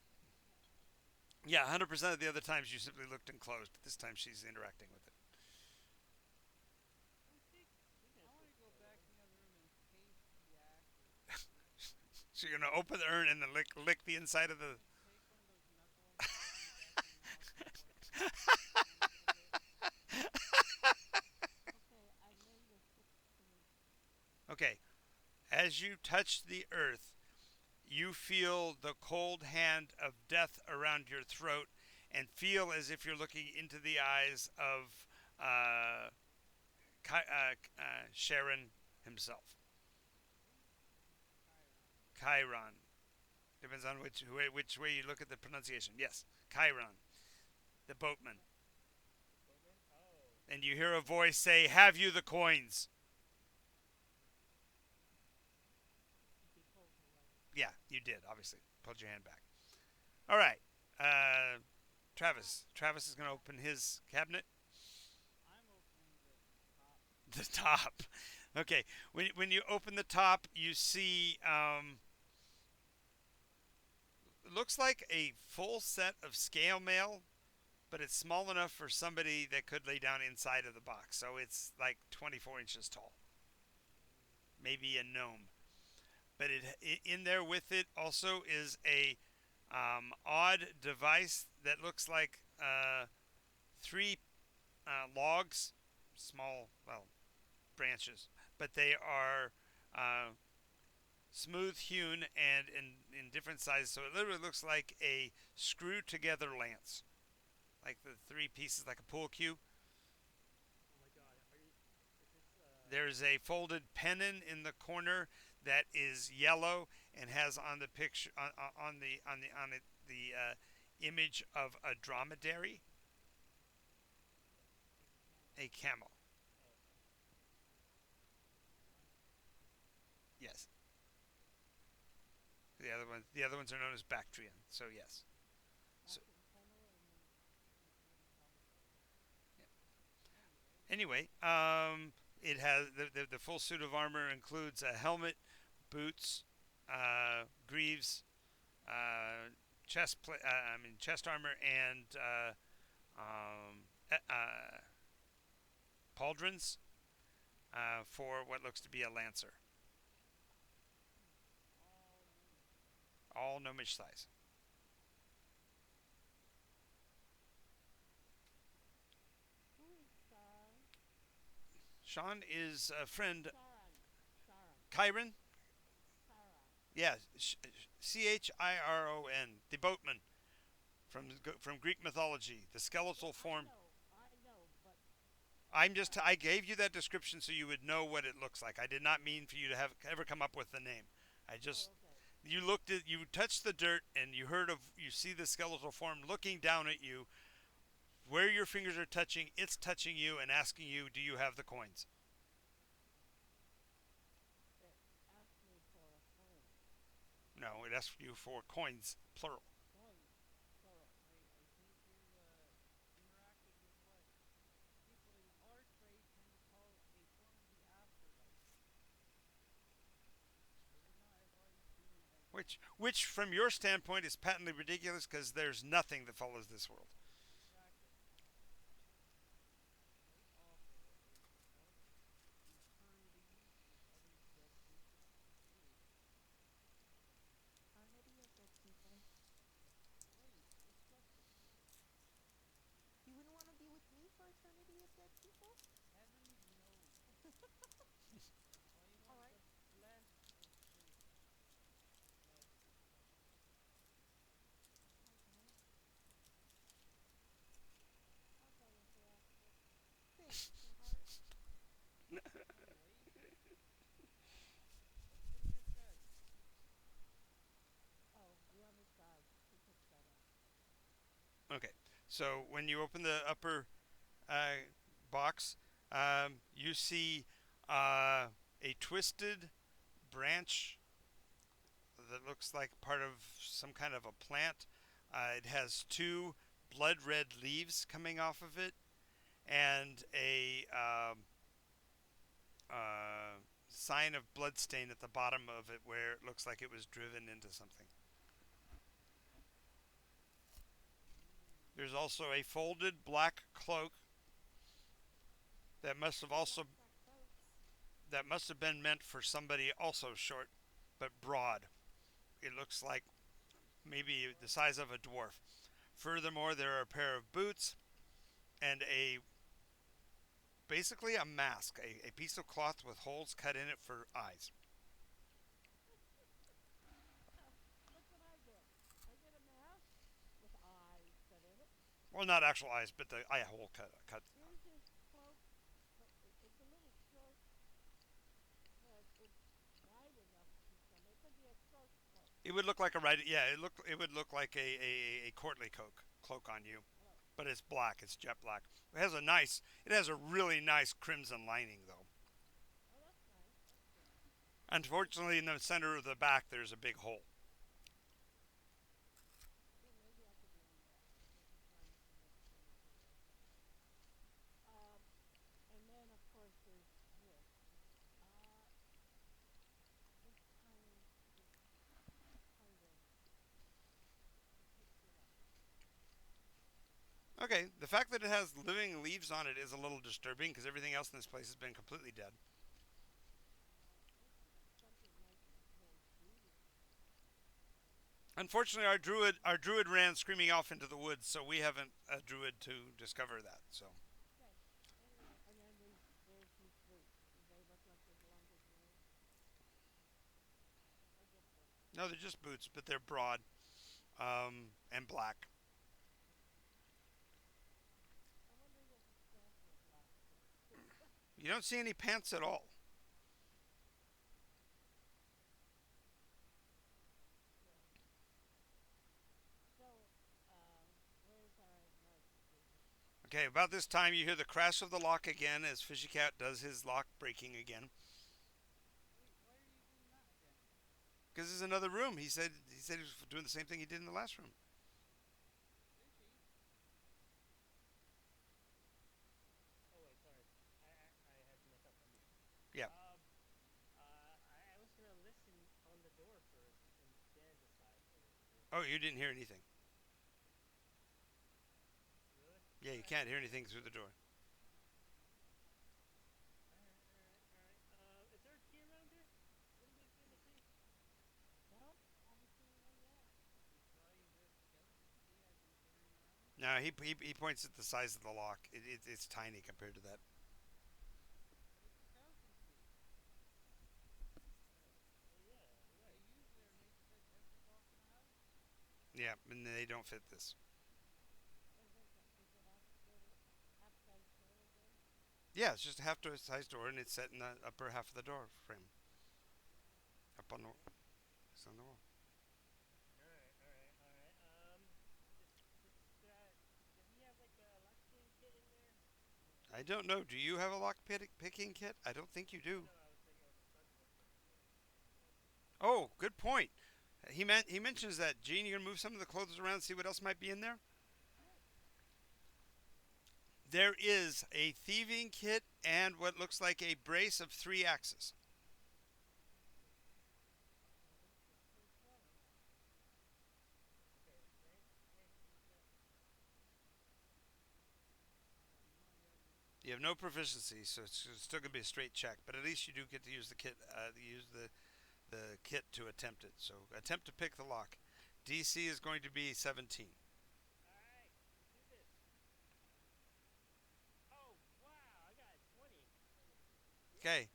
It said Yeah, 100% of the other times you simply looked and closed, but this time she's interacting with it. I think she's I gonna want put to go back soil. in the other room and taste the ashes. So you're gonna open the urn and then lick the inside of the. Take one of those knuckle machines back in your mouth and like scan a little bit. Okay, I know you're fixing. Okay, as you touch the earth, you feel the cold hand of death around your throat, and feel as if you're looking into the eyes of uh, Sharon himself. Chiron. Chiron. Depends on which way you look at the pronunciation. Yes, Chiron, the boatman. The boatman? Oh. And you hear a voice say, "Have you the coins?" He pulls away. Yeah, you did, obviously. Pulled your hand back. All right. Travis. Travis is going to open his cabinet. I'm opening the top. The top. Okay. When you open the top, you see looks like a full set of scale mail, but it's small enough for somebody that could lay down inside of the box. So it's like 24 inches tall. Maybe a gnome. But in there with it also is a odd device that looks like three logs, small, well, branches, but they are smooth hewn and in different sizes. So it literally looks like a screw together lance, like the three pieces, like a pool cue. Oh my god. Are you. Is this There's a folded pennon in the corner that is yellow and has on the picture on it the image of a dromedary, a camel? a camel. Oh, okay. Yes. The other ones are known as Bactrian. So yes. So Back in kennel and then yeah. Anyway. Anyway, it has the full suit of armor includes a helmet, boots, greaves, uh, chest armor, and pauldrons for what looks to be a lancer, All gnomish size. all gnomish size. who is Sean is a friend. Charon? Charon. Chiron, Charon. yeah, Chiron, the boatman from Greek mythology, the skeletal form. I know, but I gave you that description so you would know what it looks like. I did not mean for you to have ever come up with the name. I just oh, okay. you touched the dirt and you see the skeletal form looking down at you. Where your fingers are touching, it's touching you and asking you, "Do you have the coins?" It asked me for a coin. No, it asks you for coins, plural. Coins, plural. I think you're interacting with what people in our trade tend to call a form of the afterlife. I would not advise doing it like that. Which from your standpoint is patently ridiculous because there's nothing that follows this world. Exactly. Quite awful is what eternity with other dead people is. Eternity of dead people. Right, disgusting. You wouldn't want to be with me for eternity of dead people? Heavens no. I All want right. the bless of space. But Okay. I'll go with you, Ashley. Thanks, sweetheart. anyway, what's in your chest? Oh, the other side. He picks that up. Okay, so when you open the upper box, you see a twisted branch that looks like part of some kind of a plant. It has two blood red leaves coming off of it, and a sign of blood stain at the bottom of it where it looks like it was driven into something. There's also a folded black cloak that must have I also love black cloaks. that must have been meant for somebody also short but broad. It looks like maybe the size of a dwarf. Furthermore, there are a pair of boots and a basically a mask, a piece of cloth with holes cut in it for eyes. That's what I get. I get a mask with eyes cut in it. Well, not actual eyes, but the eye hole cut. Here's his cloak, but it's a little short, but it's wide enough to some. It could be a short cloak. It would look like a right. Yeah, it would look like a courtly cloak on you, Oh, but it's black. It's jet black. It has a really nice crimson lining though. oh, that's nice. That's good. Unfortunately, in the center of the back, there's a big hole. Yeah, maybe I could learn that. I didn't find too much furniture there. And then of course there's this. Uh, this tiny, this kind of picture up. Okay, the fact that it has living leaves on it is a little disturbing because everything else in this place has been completely dead. Something might be more Jewish. Unfortunately, our druid ran screaming off into the woods, so we haven't a druid to discover that. So Okay. Anyway, and then there's his boots. Do they look like they belong to Druid? Or just boots? no, they're just boots, but they're broad and black. I wonder what his pants look like. You don't see any pants at all. Yeah. So, where's our next visit? Okay, about this time you hear the crash of the lock again as Fishy Cat does his lock breaking again. Wait, why are you doing that again? Because there's another room. He said he was doing the same thing he did in the last room. Fishy? Oh wait, sorry. I had myself on mute. Yeah. I was gonna listen on the door first and then decide whether Oh, you didn't hear anything. really. Yeah, you Alright, can't hear anything through the door. Is there a key around here? Has anybody seen a key? No, haven't seen one yet. You try the skeleton key as you're turning around? No, he points at the size of the lock. It's tiny compared to that. But it's a skeleton key. Oh yeah, you're They right. usually are made to fit every lock in a house. Yeah, and they don't fit this. Is it little half size door again? Yeah, it's just a half size door, and it's set in the upper half of the door frame, up on the, Okay. it's on the wall. Alright. Does he have like a lock picking kit in there? I don't know. Do you have a lock picking kit? I don't think you do. No, I was thinking I was about to look for it, but Oh, good point. He mentions that. Gene, you gonna move some of the clothes around and see what else might be in there? Sure. There is a thieving kit and what looks like a brace of 3 axes. There's one in there. okay. Strength and defense. Not really. You have no proficiency, so it's still gonna be a straight check. But at least you do get to use the kit. Use the kit to attempt it. So attempt to pick the lock. DC is going to be 17. Alright, let's do this. Oh wow, I got a 20. Okay. Yay!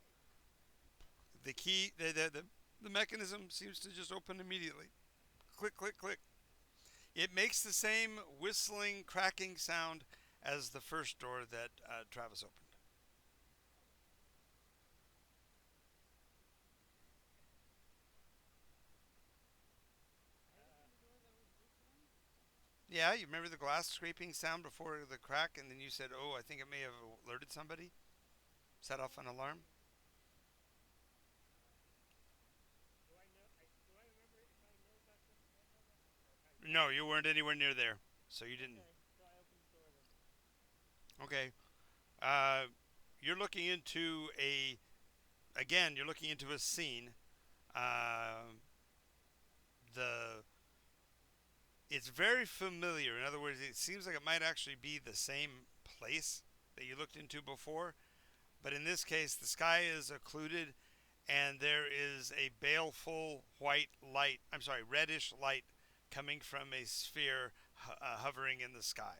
The key, the mechanism seems to just open immediately. Click, click, click. It makes the same whistling, cracking sound as the first door that Travis opened. I opened the door that was whistling. Yeah, you remember the glass scraping sound before the crack, and then you said, "Oh, I think it may have alerted somebody, set off an alarm." Do I remember if I know about something else on that one, or I No, don't? you weren't anywhere near there, so you didn't. Okay, so I opened the door then. Okay. Uh, you're looking into a again. You're looking into a scene. Uh, the it's very familiar. In other words, it seems like it might actually be the same place that you looked into before, but in this case, the sky is occluded, and there is a baleful white light. I'm sorry, reddish light coming from a sphere hovering in the sky,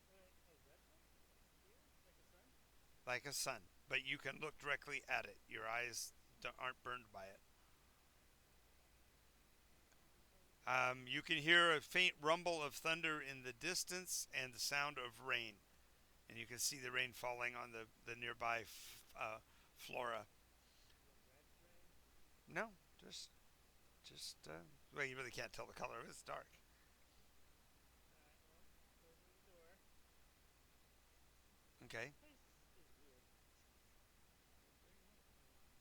A red light? A sphere? Like a sun? like a sun. But you can look directly at it. Your eyes aren't burned by it. You can hear a faint rumble of thunder in the distance and the sound of rain. And you can see the rain falling on the nearby flora. Is it red rain? No, just well, you really can't tell the color. It's dark. Alright, well, closing the door. Okay. This place is weird. It's very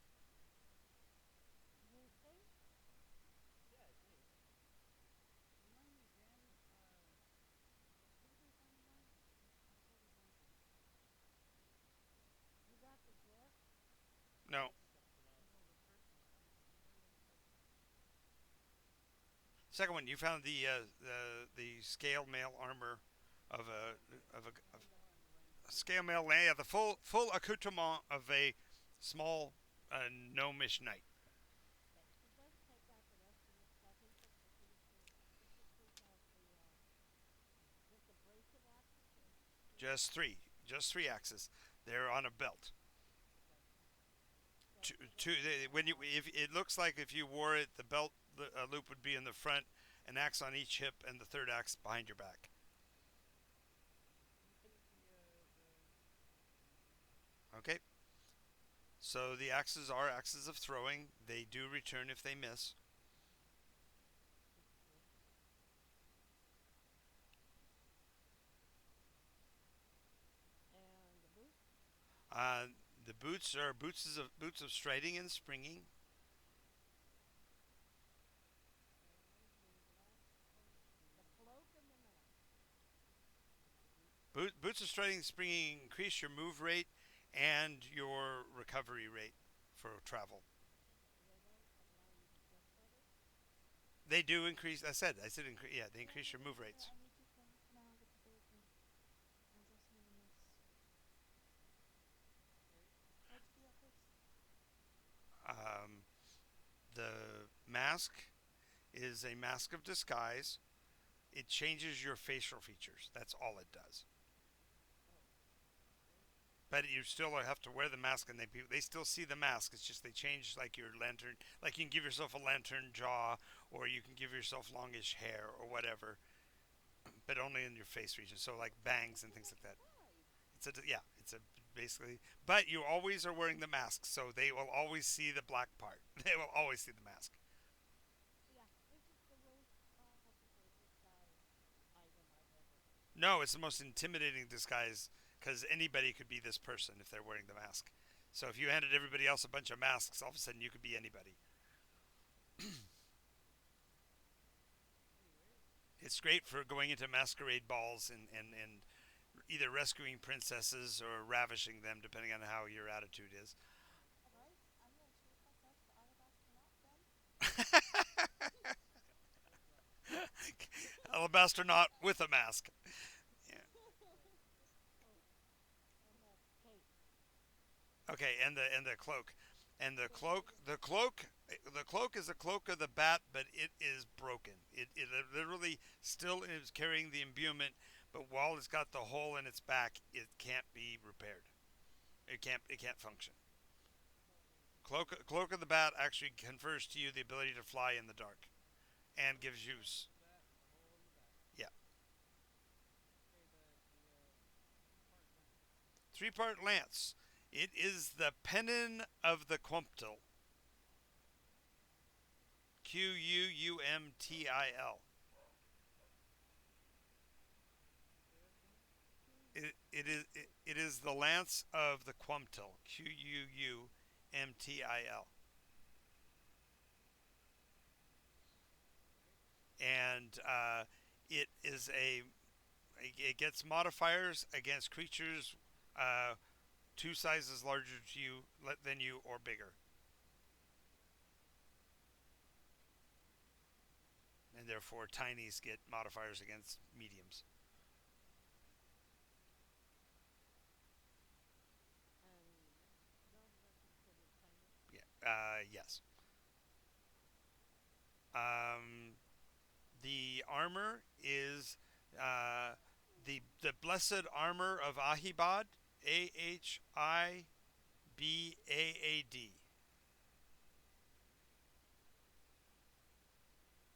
nice. You think? Yeah, it's neat. Remind me again, what did we find again? I saw the something. You got the gift? No. This is something else. No, the first one. Remember the first one. Second one, you found the scale mail armor of of Scale and the lantern. a scale mail. Yeah, the full accoutrement of a small gnomish knight. Okay. He does take out the rest of the stuff. He took the piece of just abrasive axes or Just three axes. They're on a belt. okay. So Two, he just two, when you if it looks like if you wore it, the belt loop would be in the front, an axe on each hip, and the third axe behind your back. Can you take the Okay. So the axes are axes of throwing. They do return if they miss. cool. and the boots? Uh, the boots are boots of striding and springing. And the last The question. cloak and the mask. Boots of striding and springing increase your move rate and your recovery rate for travel. They don't allow you to jump better? They do increase. I said increase. Yeah, they Yeah, increase your move here, rates. I need you for now with the baby. I just need a mess. Right? What'd you do at first? Um, the mask is a mask of disguise. It changes your facial features. That's all it does. Oh. Okay. But you still have to wear the mask, and they still see the mask. It's just they change like your lantern. Like you can give yourself a lantern jaw, or you can give yourself longish hair or whatever, but only in your face region. So like bangs and It's a things like that. disguise. It's a yeah. It's a basically. But you always are wearing the mask, so they will always see the black part. They will always see the mask. Yeah, this is the worst possible disguise item I've ever heard. No, it's the most intimidating disguise because anybody could be this person if they're wearing the mask. So if you handed everybody else a bunch of masks, all of a sudden you could be anybody. Anyways, It's great for going into masquerade balls and either rescuing princesses or ravishing them, depending on how your attitude is. Right? I'm gonna treat myself to alabaster knot then. Alabaster knot with a mask. Yeah. Oh, and the cape. Okay, and the cloak, and Big. the cloak is a cloak of the bat, but it is broken. It literally still is carrying the imbuement, but while it's got the hole in its back, it can't be repaired. It can't function. Cloak of the bat actually confers to you the ability to fly in the dark, and gives you cloak of the bat with a hole in the back. yeah Okay, the 3-part lance. 3-part lance. It is the pennon of the Quumtil. Quumtil. Say that again. It is the lance of the Quumtil. Quumtil. Right. And it is a it gets modifiers against creatures uh, 2 sizes larger to you than you or bigger, and therefore tinies get modifiers against mediums. Yes. Um, the armor is uh, the blessed armor of Ahibad. Ahibaad.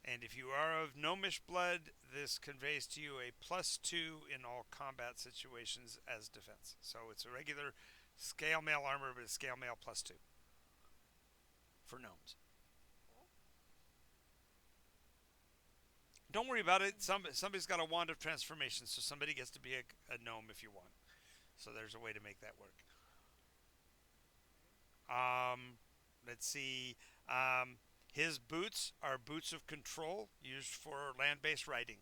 And if you are of gnomish blood, this conveys to you a +2 in all combat situations as defense. So it's a regular scale mail armor, but it's scale mail +2 for gnomes. Cool. Don't worry about it. Somebody's got a wand of transformation, so somebody gets to be a gnome if you want. So there's a way to make that work. Um, let's see. Um, his boots are boots of control used for land-based riding.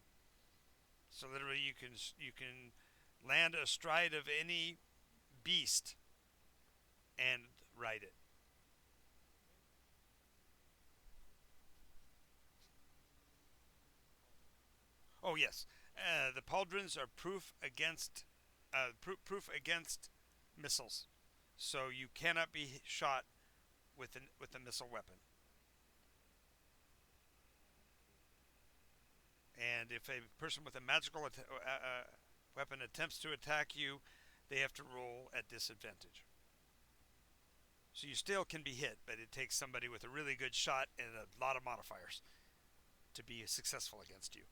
So literally, you can land astride of any beast and ride it. Oh yes, the pauldrons are proof against missiles. So you cannot be shot with a missile weapon. And if a person with a magical weapon attempts to attack you, they have to roll at disadvantage. So you still can be hit, but it takes somebody with a really good shot and a lot of modifiers to be successful against you.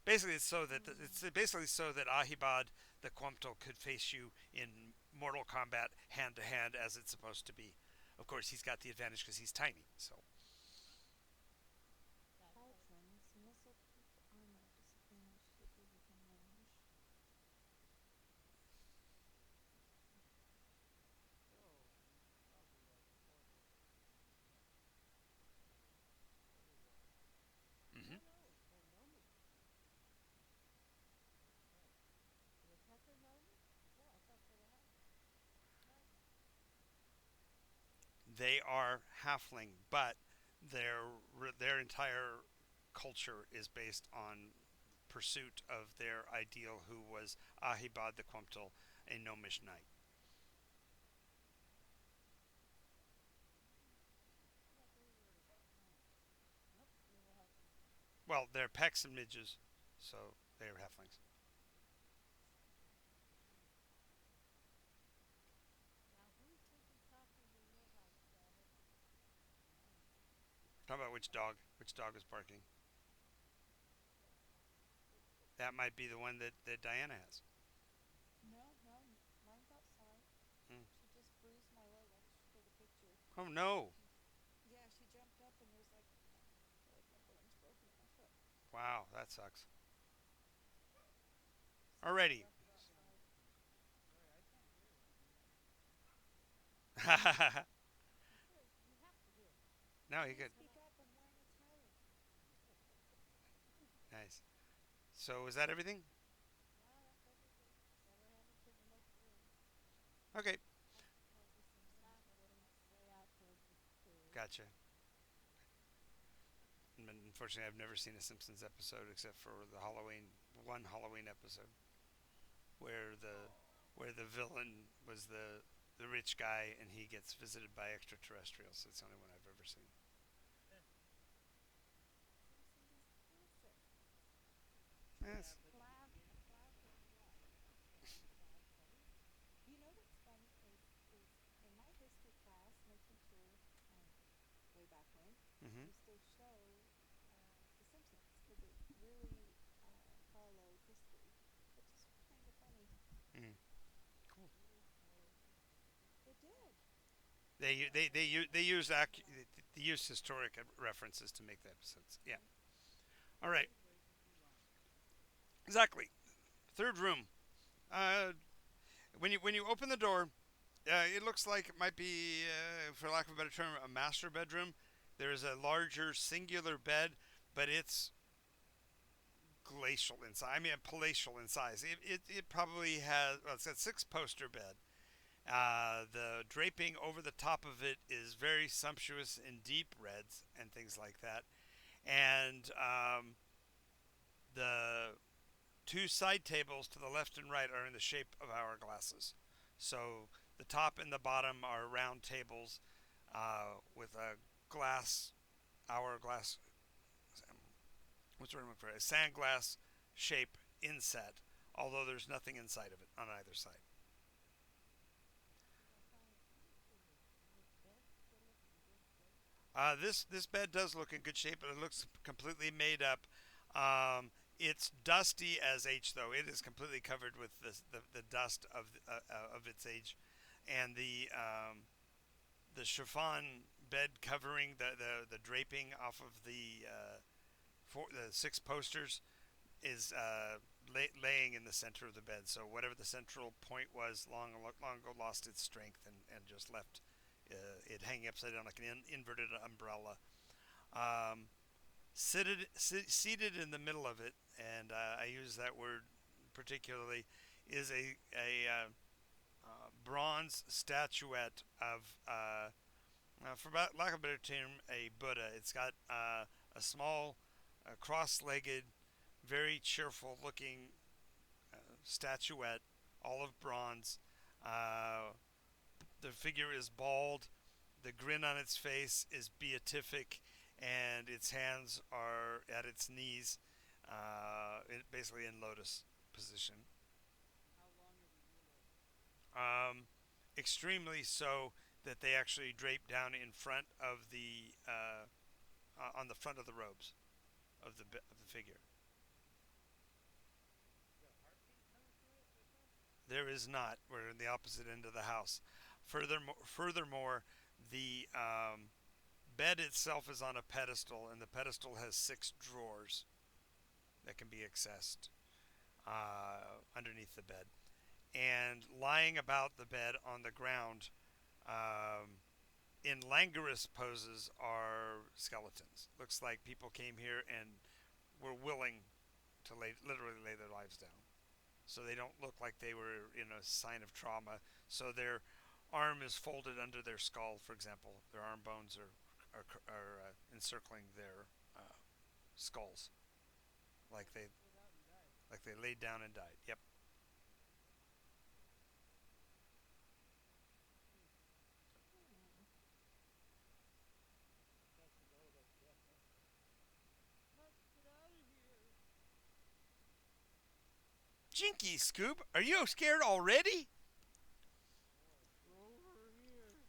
Basically, it's basically so that Ahibad the Quamtel could face you in mortal combat hand to hand as it's supposed to be. Of course, he's got the advantage because he's tiny. So That's right. Pauldrons, missile-proof armor, disadvantage hit you within range. So he's probably like orc very well. hmm No, no, they're gnomish. Okay. Woodpecker gnomish? Yeah, I thought they were halfling. No. they are halfling, but their their entire culture is based on pursuit of their ideal, who was Ahibad the Quamtel, a gnomish knight. I thought they were gnomes. Nope, they were halflings. Well, they're pecks and midges, so they're halflings. Now, who's busy talking in your house, Travis? Mine. Talk about which dog. Which dog is barking? It, That might be the one that Diana has. no, mine's outside. Mm. She just bruised my leg. I showed a picture. Oh no! Yeah, she jumped up and there's like, I feel like my bone's broken in my foot. Wow, that sucks. So I Alrighty. left it outside. Sorry, I can't hear it. You have to hear. No, you Please good. speak up. I'm wearing a towel. Nice. So is that everything? No, that's everything. Better hand it to the next room. Okay. Tells the The Simpsons last what it room is. way out towards the stairs. Gotcha. Unfortunately, I've never seen a Simpsons episode except for the Halloween episode where the villain was the rich guy and he gets visited by extraterrestrials. It's the only one I've ever seen. Simpsons is classic. Yeah, Yes. but Classic what? Classic. You know what's funny is in my history class, my teacher, way back when, Mm-hmm. used to show The Simpsons because it really followed history, which is kind of funny. Mm. Cool. Really followed history. It did. They use historic references to make the episodes. Yeah. Hmm. All right. good way to do laundry. Exactly. Third room. Uh, when you open the door, it looks like it might be, for lack of a better term, a master bedroom. There is a larger singular bed, but it's glacial in size. I mean, palatial in size. It probably has. Well, it's got six poster bed. The draping over the top of it is very sumptuous in deep reds and things like that. And the two side tables to the left and right are in the shape of hourglasses. So the top and the bottom are round tables. with a glass hourglass. What's the word I'm looking for? A sandglass shape inset, although there's nothing inside of it on either side. This bed does look in good shape, but it looks completely made up. It's dusty as H, though. It is completely covered with the dust of its age, and the chiffon bed covering, the draping off of the six posters is laying in the center of the bed. So whatever the central point was, long ago lost its strength and just left it hanging upside down like an inverted umbrella. Um, seated in the middle of it, and I use that word particularly, is a bronze statuette of, for lack of a better term, a Buddha. It's got a small, cross-legged, very cheerful looking statuette, all of bronze. Uh, the figure is bald. The grin on its face is beatific, and its hands are at its knees, basically in lotus position. How long have you used it? Um, Extremely so that they actually drape down in front of on the front of the robes of the figure. Is there a heartbeat coming through it by chance? There is not. We're in the opposite end of the house. Furthermore, the bed itself is on a pedestal, and the pedestal has six drawers that can be accessed underneath the bed. And lying about the bed on the ground, um, in languorous poses, are skeletons. Looks like people came here and were willing to literally lay their lives down. So they don't look like they were in a sign of trauma. So their arm is folded under their skull, for example. Their arm bones are encircling their skulls, like they Slid out and died. laid down and died. Yep. Hmm. Hmm. Chances are that's death, huh? Let's get out of here. Jinky Scoop, are you scared already? More. Over here.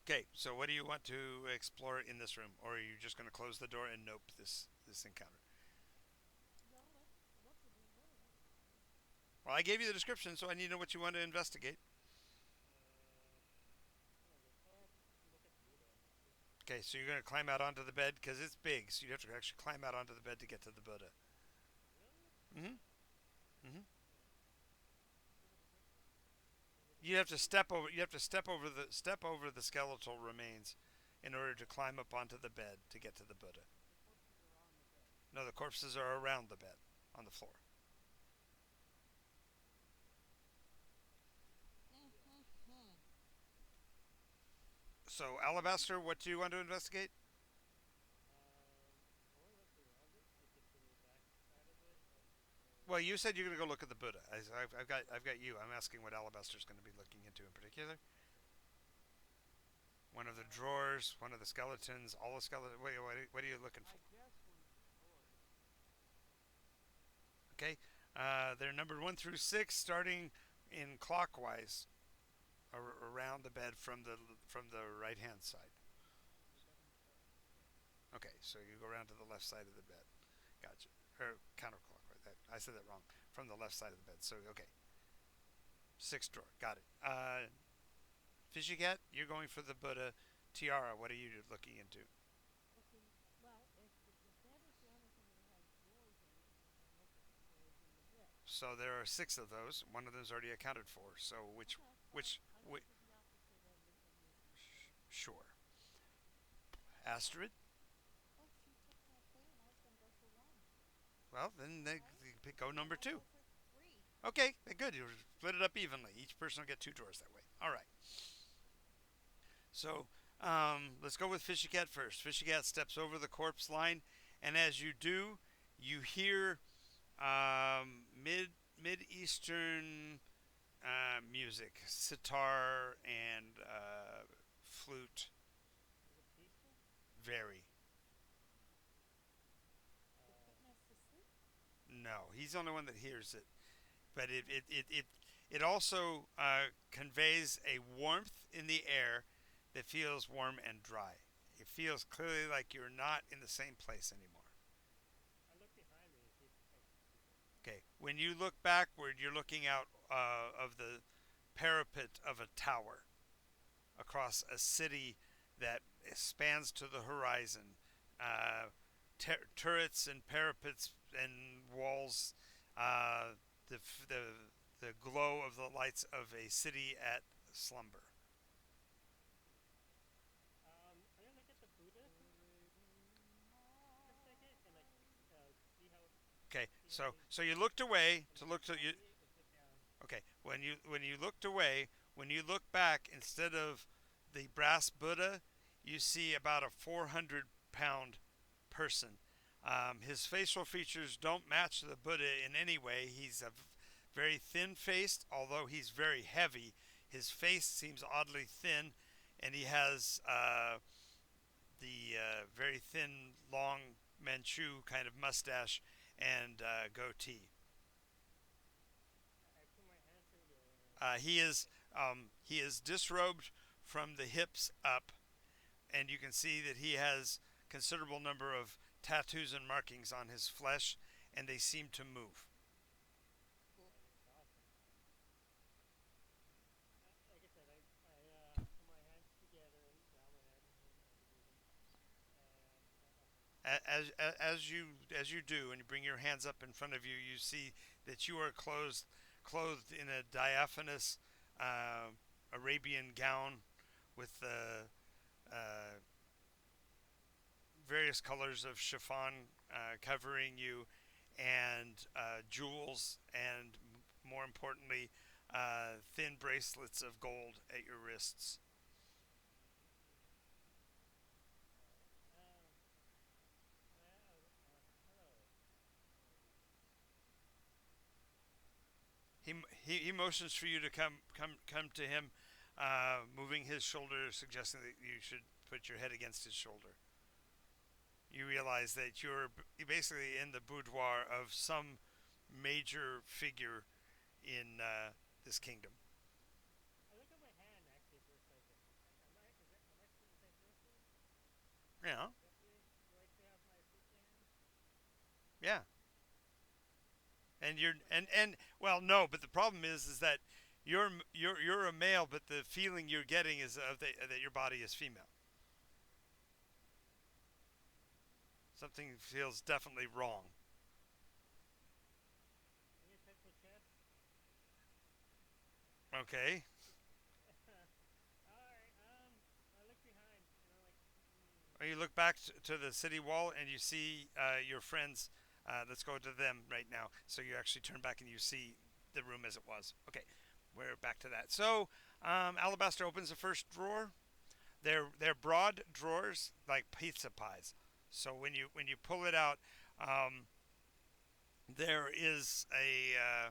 Okay, so what do you want to explore in this room, or are you just going to close the door and nope this encounter? No, let's look at it. What are we? Well, I gave you the description, so I need to know what you want to investigate. I don't know. Look at the Buddha, honestly. Okay, so you're going to climb out onto the bed because it's big, so you have to actually climb out onto the bed to get to the Buddha. Really? Mm-hmm. Mm-hmm. Oh, Look at the picture. You have to step over. You have to step over the skeletal remains in order to climb up onto the bed to get to the Buddha. The corpses are on the bed. No, the corpses are around the bed on the floor. yeah. Hmm. So, Alabaster, what do you want to investigate? I want to look around it, like get to the back side of it, Well, you said you're going to go look at the Buddha. I've got you. I'm asking what Alabaster's going to be looking into in particular. One of the drawers, one of the skeletons, all the skeletons. What are you looking for? I guess one of the drawers. Okay, they're numbered 1 through 6, starting in clockwise around the bed from the right hand side. The bed in front. Okay, so you go around to the left side of the bed. Gotcha. Or counterclockwise. I said that wrong. From the left side of the bed. So okay, sixth drawer. Got it. Fishy cat, you're going for the Buddha. Tiara, what are you looking into? Looking. Well, if the bed is the only thing that has drawers in it, then I'll look at the drawers in the bed. So there are 6 of those. One of them is already accounted for. So Okay. which, I go which to the opposite end of the room. sure. Astrid. Oh, she took my clue, and I was gonna go for one. Well, then Okay. go Then number I'll two. go for three. Okay, good. You split it up evenly. Each person will get 2 drawers that way. All right. So let's go with Fishy Cat first. Fishy Cat steps over the corpse line, and as you do, you hear mid Mid Eastern music, sitar and flute. Is it peaceful? Very. You're putting us to sleep? No, he's the only one that hears it. But it also conveys a warmth in the air that feels warm and dry. It feels clearly like you're not in the same place anymore. I look behind me to see if I see people. Okay, when you look backward, you're looking out of the parapet of a tower across a city that spans to the horizon. Uh, Turrets and parapets and walls, the, the glow of the lights of a city at slumber. I'm gonna look at the Buddha for a second and like Okay, see how so you looked away is to it look to you. behind me or is it down? Okay, when you looked away, when you look back, instead of the brass Buddha, you see about a 400-pound person. His facial features don't match the Buddha in any way. He's very thin faced, although he's very heavy. His face seems oddly thin, and he has the very thin, long Manchu kind of mustache and goatee. I put my hands together He is disrobed from the hips up, and you can see that he has considerable number of tattoos and markings on his flesh, and they seem to move. Cool. and it's awesome. Like I said, put my hands together and bow my head and the Buddha and awesome. As you do, and you bring your hands up in front of you, you see that you are clothed in a diaphanous uh, Arabian gown with uh, various colors of chiffon covering you, and jewels, and more importantly, thin bracelets of gold at your wrists. All right. Well, hello. Um, He motions for you to come to him, moving his shoulder, suggesting that you should put your head against his shoulder. You realize that you're basically in the boudoir of some major figure in this kingdom. I look at my hand actually for a second. Am I is that am I is that dressy? Yeah, Dressy? Do I still have my priestly hands? yeah, and I you're put my and well, no, but the problem is that you're a male, but the feeling you're getting is that your body is female. Something feels definitely wrong. Can you touch my chest? Okay. All right. I look behind and I'm like, You look back to the city wall and you see your friends. Let's go to them right now. So you actually turn back and you see the room as it was. Okay, we're back to that. So Alabaster opens the first drawer. They're broad drawers like pizza pies. So when you pull it out, um, there is uh,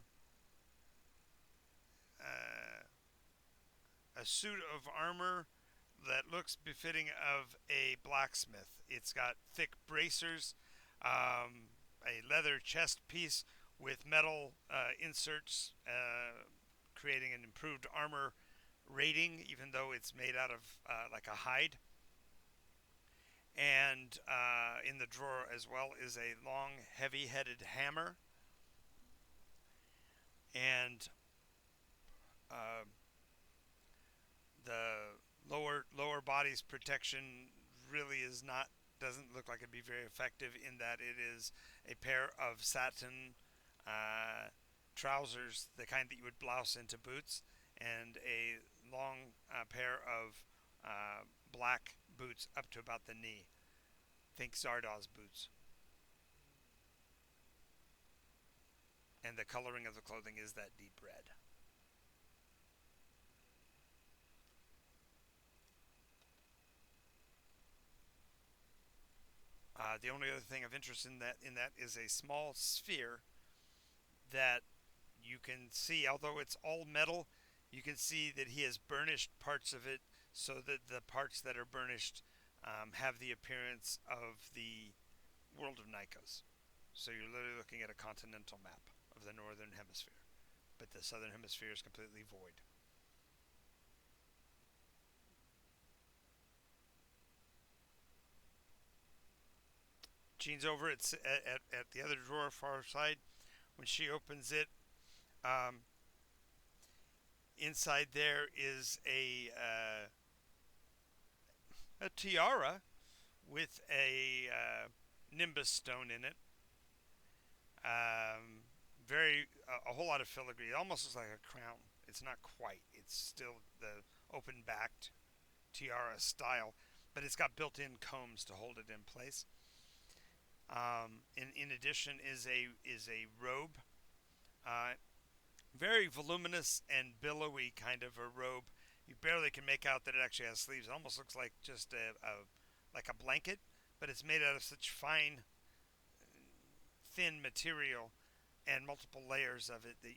a suit of armor that looks befitting of a blacksmith. It's got thick bracers, um, a leather chest piece with metal inserts, creating an improved armor rating, even though it's made out of like a hide. And in the drawer as well is a long, heavy-headed hammer, and uh, the lower body's protection really is not doesn't look like it'd be very effective in that it is a pair of satin uh, trousers, the kind that you would blouse into boots, and a long pair of black boots up to about the knee. Think Zardoz boots. And the coloring of the clothing is that deep red. The only other thing of interest in that is a small sphere that you can see, although it's all metal, you can see that he has burnished parts of it so that the parts that are burnished have the appearance of the world of Nycos. So you're literally looking at a continental map of the northern hemisphere, but the southern hemisphere is completely void. Jean's over at the other drawer far side. When she opens it, um, inside there is a tiara with a nimbus stone in it. Um, very a whole lot of filigree. It almost looks like a crown. It's not quite. It's still the open backed tiara style, but it's got built-in combs to hold it in place. In addition is a robe, uh, very voluminous and billowy kind of a robe. You barely can make out that it actually has sleeves. It almost looks like just a like a blanket, but it's made out of such fine, thin material and multiple layers of it that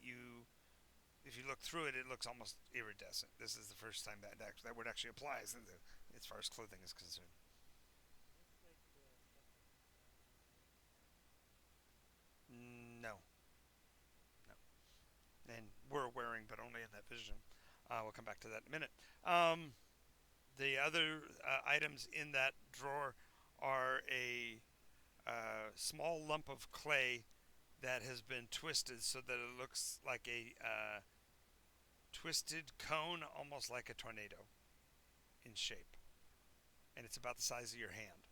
if you look through it, it looks almost iridescent. This is the first time that word actually applies as far as clothing is concerned. Looks like the stuff that Crampons No, no, and we're wearing, but only in that vision. We'll come back to that in a minute. The other items in that drawer are a small lump of clay that has been twisted so that it looks like a twisted cone, almost like a tornado in shape, and it's about the size of your hand.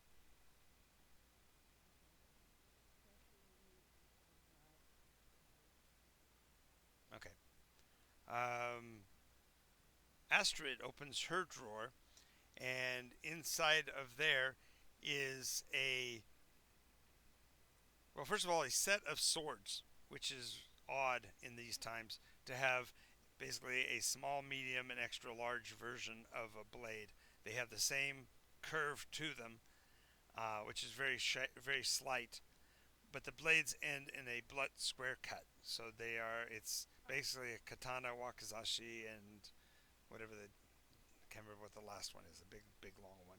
Okay. Um, Astrid opens her drawer, and inside of there is well, first of all, a set of swords, which is odd in these times to have basically a small, medium, and extra large version of a blade. They have the same curve to them, which is very slight, but the blades end in a blunt square cut. So they are. It's basically a katana, wakizashi, and whatever the. I can't remember what the last one is. A big, long one.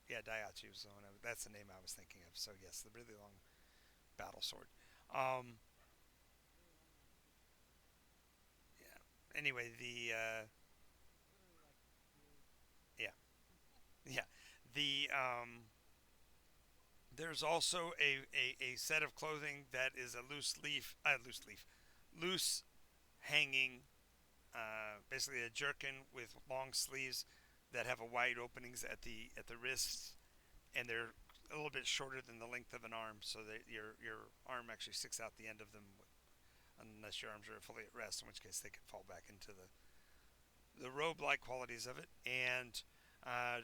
Yeah, Daihatsu. So that's the name I was thinking of. So yes, the really long battle sword. Um, yeah. Anyway, the literally like huge. yeah, yeah. The there's also a set of clothing that is a loose hanging, basically a jerkin with long sleeves that have a wide openings at the wrists, and they're a little bit shorter than the length of an arm, so that your arm actually sticks out the end of them, unless your arms are fully at rest, in which case they can fall back into the robe-like qualities of it, and uh,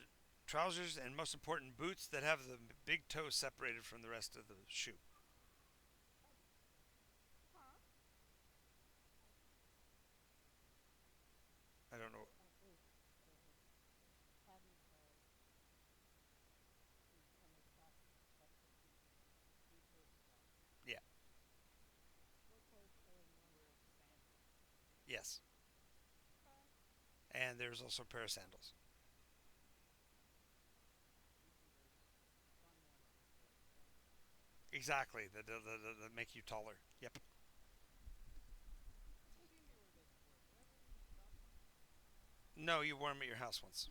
trousers, and most important, boots that have the big toe separated from the rest of the shoe. Huh? I don't know. Yeah. Wear sandals. Yes. Okay. And there's also a pair of sandals. Usually there's fun ones with the sandals. Exactly. That make you taller. Yep. What game were those for? Did I ever leave a shop one? No, you wore them at your house once.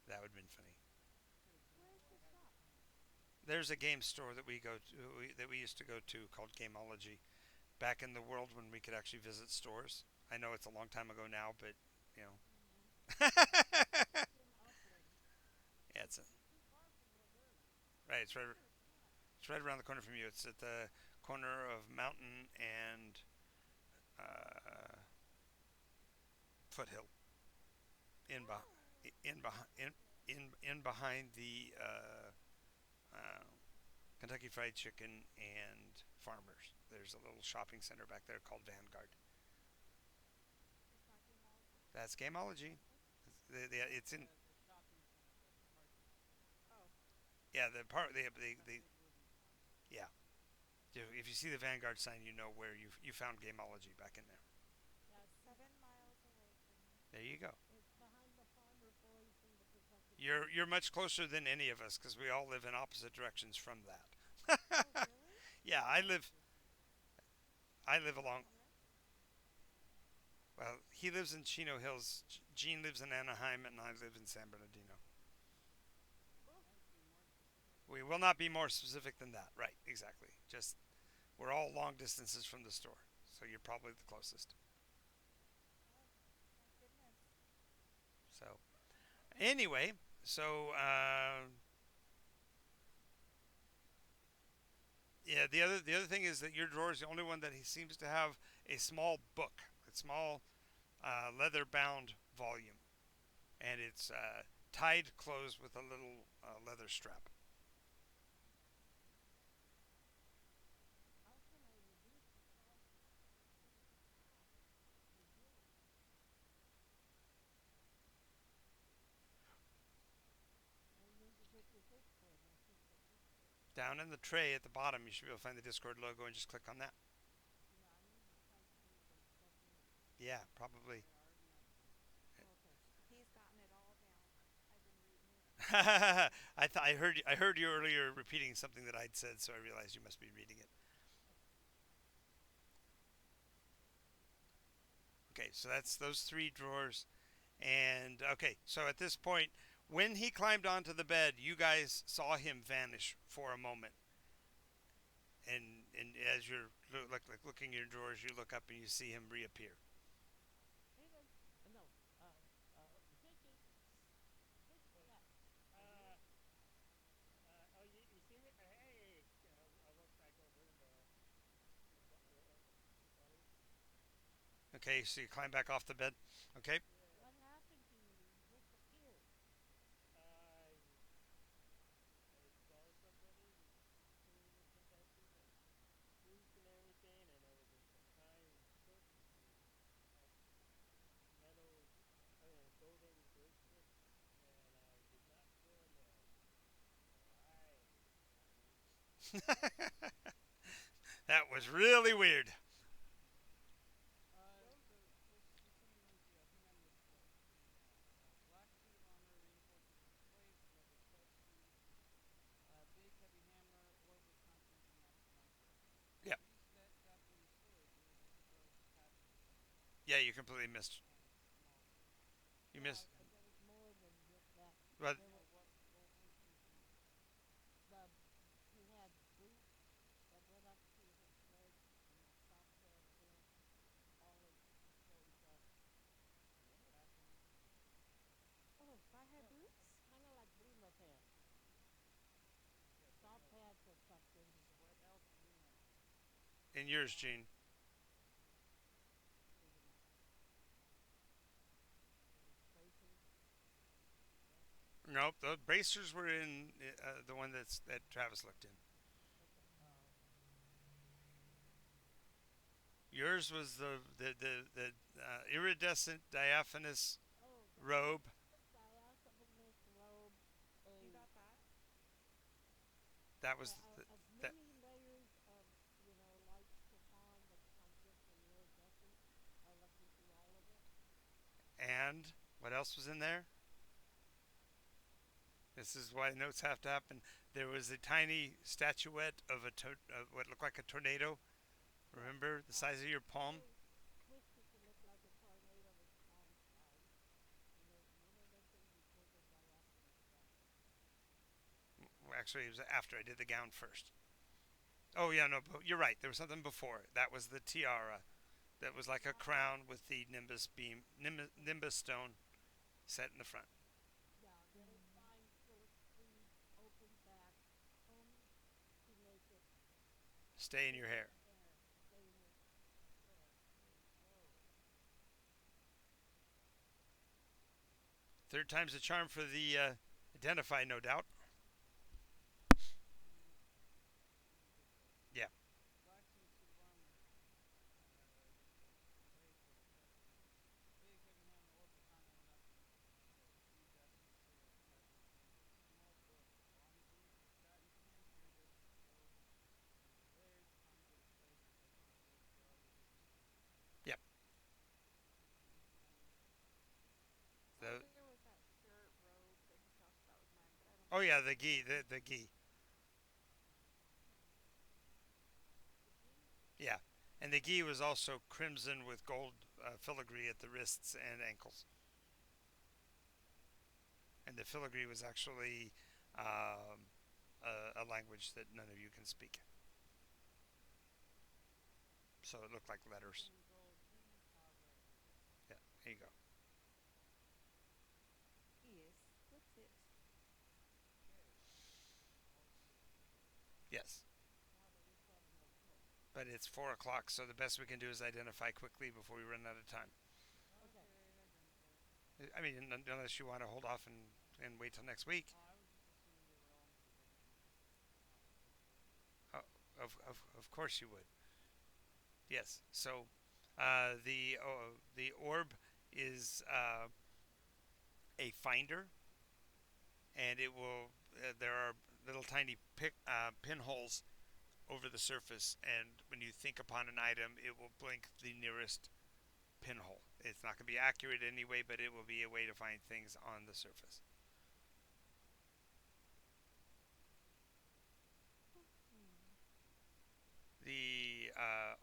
That would have been funny. I could have told Where's you the I had shop? There's a game store that we used to go to called Gameology. Back in the world when we could actually visit stores. I know it's a long time ago now, but you know. Yeah, right. It's right around the corner from you. It's at the corner of Mountain and uh, Foothill. In behind Oh. in behind in behind the Kentucky Fried Chicken and Farmers. There's a little shopping center back there called Vanguard. It's not Gameology? That's Gameology. Okay. It's in The shopping center, the party center. Oh. yeah the part That's the a good movie. Yeah. If you see the Vanguard sign, you know where you found Gameology back in there. Yeah, It's see, 7 miles away from me. There you go. it's behind the Farmer Boys and the Kentucky You're Derby. much closer than any of us because we all live in opposite directions from that. Oh, really? Yeah, I live Where along. from where? Well, he lives in Chino Hills. Gene lives in Anaheim, and I live in San Bernardino. Oh, Can't be more specific. We will not be more specific than that. Right? Exactly. Just we're all long distances from the store, so you're probably the closest. Oh, my goodness. So anyway, so yeah, the other thing is that your drawer is the only one that he seems to have a small book, a small leather bound volume, and it's tied closed with a little leather strap. how can I reduce the cost of postage to half per year? I need to get your Discord message from Discord. Down in the tray at the bottom, you should be able to find the Discord logo and just click on that. Yeah, I need to type some of the stuff in. Yeah, probably. Yeah, I already answered. Okay. He's gotten it all down. I've been reading it. I heard you earlier repeating something that I'd said, so I realized you must be reading it. Okay, so that's those three drawers. And okay, so at this point, when he climbed onto the bed, you guys saw him vanish for a moment. And as you're like looking in your drawers, you look up and you see him reappear. Hayden, no, Vicky, What? yeah, are you? Uh, oh, you see me? Hey, I walk back over and buddy. Okay, so you climb back off the bed. Okay, Yeah. What happened to you? You disappeared. I I saw somebody singing in Kentucky and fruit and everything, and there was a kind hook and metal, I mean, golden bracelets, and I did not throw a nail. So I vanished. that was really weird. So just so you know, Z, I think I misspoke. Black suit of armor, reinforcements with plates, leather stud shoes, big heavy hammer, oiled with constantly to match the knife grip. Yeah, These Japanese swords really do have those attachments on them, yeah, you completely missed. and small sword. You Yeah, missed. there was more than just that. But There were What was missing? the he had boots that went up to his legs and the soft pads in, all of so What happened? Oh, thigh-high no, boots? kind of like boomer pants. Okay, Soft pads are tucked in so what else is in there? in yours, Gene. Is it mine? bracers. Okay. Nope, the bracers were in the one that Travis looked in. Okay. Yours was the iridescent diaphanous Oh, robe. diaphanous robe, You a got that? That was as that. many layers of light chiffon that comes in from iridescent. I looked into all of it. And what else was in there? This is why notes have to happen. There was a tiny statuette of what looked like a tornado. Yeah, Remember the size of your palm? really twisted to look like a tornado with palm size. And one of them things is bigger diaphanous fabric. Well, actually, it was after I did the gown first. Oh yeah, no, but you're right. There was something before. That was the tiara. That was like a Ah, crown with the nimbus stone set in the front. yeah, very fine silk sleeves, open back, combed to make it Stay in fit your in hair. your hair, stay in your hair. Whoa. Third time's a charm for the identify, no doubt. Let me get this. Yeah. Blacksmith suit of armor. Plates, leather stud shoes. Big heavy hammer, oiled with continental match the knife grip. Three Japanese swords, attachments with small book. Long boots with satin pins, iridescent robe. Oh yeah, the gi, the gi. The gi? Yeah, and the gi was also crimson with gold filigree at the wrists and ankles. And the filigree was actually um, a language that none of you can speak. So it looked like letters. Crimson gold refabric. Yeah, there you go. Yes, that's it. Okay. All clear. Yes, Now that we've got enough help. but it's 4 o'clock, so the best we can do is identify quickly before we run out of time. Okay. Okay, identify. I mean, unless you want to hold off and wait till next week. I was just assuming they were all in position and not identified. Uh, of course you would. Yes. So the orb is a finder, and it will. There are little tiny pinholes over the surface, and when you think upon an item, it will blink the nearest pinhole. It's not going to be accurate anyway, but it will be a way to find things on the surface. Hmm. The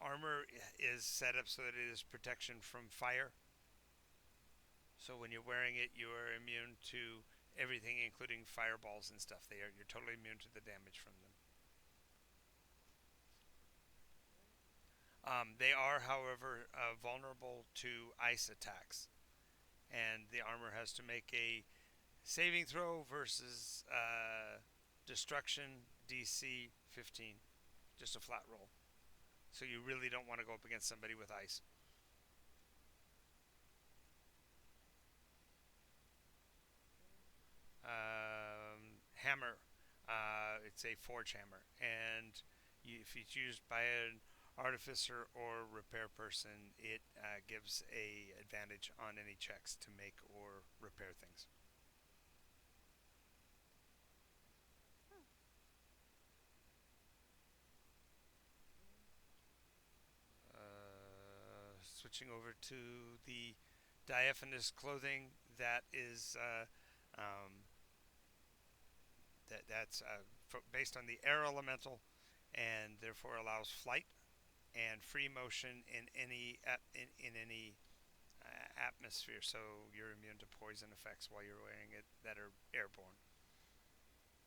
armor is set up so that it is protection from fire. So when you're wearing it, you are immune to everything, including fireballs and stuff. You're totally immune to the damage from them. Okay. They are, however, vulnerable to ice attacks, and the armor has to make a saving throw versus destruction DC 15, just a flat roll. So you really don't want to go up against somebody with ice. Okay. Hammer. It's a forge hammer, and if it's used by an artificer or repair person, it gives a advantage on any checks to make or repair things. Huh. Okay. Switching over to the diaphanous clothing, that is that's based on the air elemental, and therefore allows flight and free motion in any atmosphere. So you're immune to poison effects while you're wearing it that are airborne. Wait,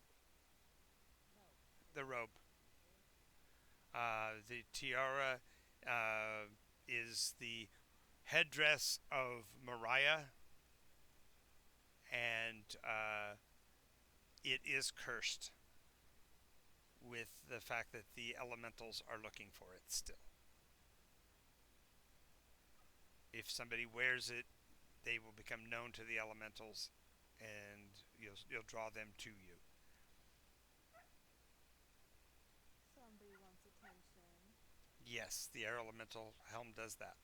what's it? No. The robe, Okay. the tiara, is the headdress of Mariah, and it is cursed with the fact that the elementals are looking for it still. If somebody wears it, they will become known to the elementals, and you'll draw them to you. Somebody wants attention. Yes, the air elemental helm does that.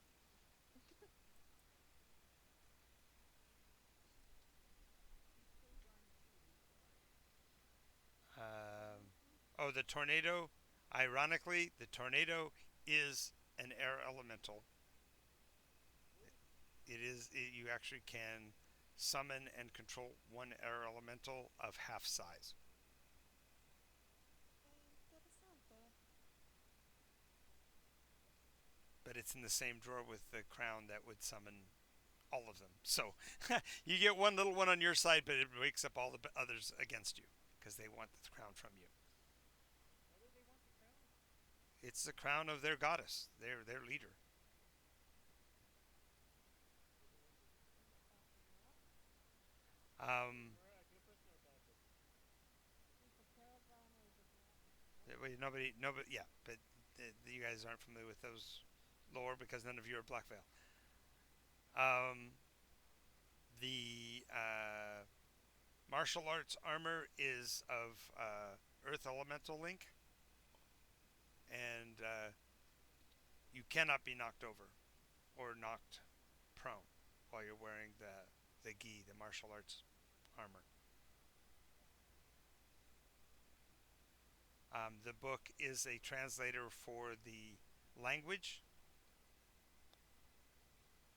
Whose clothes aren't shooting fire? Um, oh, the tornado. Ironically, the tornado is an air elemental. Really? It is. You actually can summon and control one air elemental of half size. Interessante. But it's in the same drawer with the crown that would summon all of them. So you get one little one on your side, but it wakes up all the others against you because they want the crown from you. Why do they want the crown? It's the crown of their goddess, their leader. Who the ones with the crown? Baccarat? Um, Or a good person or a bad person? He's a paragon or he's a dragon. What? nobody, yeah, but you guys aren't familiar with those lore because none of you are Black Veil. Um, the martial arts armor is of Earth Elemental Link, and you cannot be knocked over or knocked prone while you're wearing the gi, the martial arts armor. The book is a translator for the language.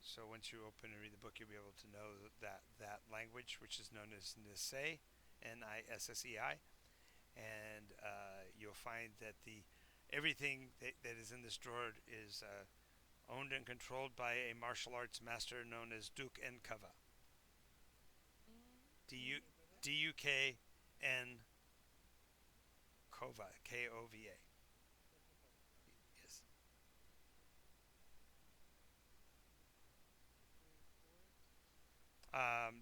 So once you open and read the book, you'll be able to know that language, which is known as Nisei, Nissei, and you'll find that the everything that is in this drawer is owned and controlled by a martial arts master known as Duke Nkava. Dukn Kova, Kova. Yes.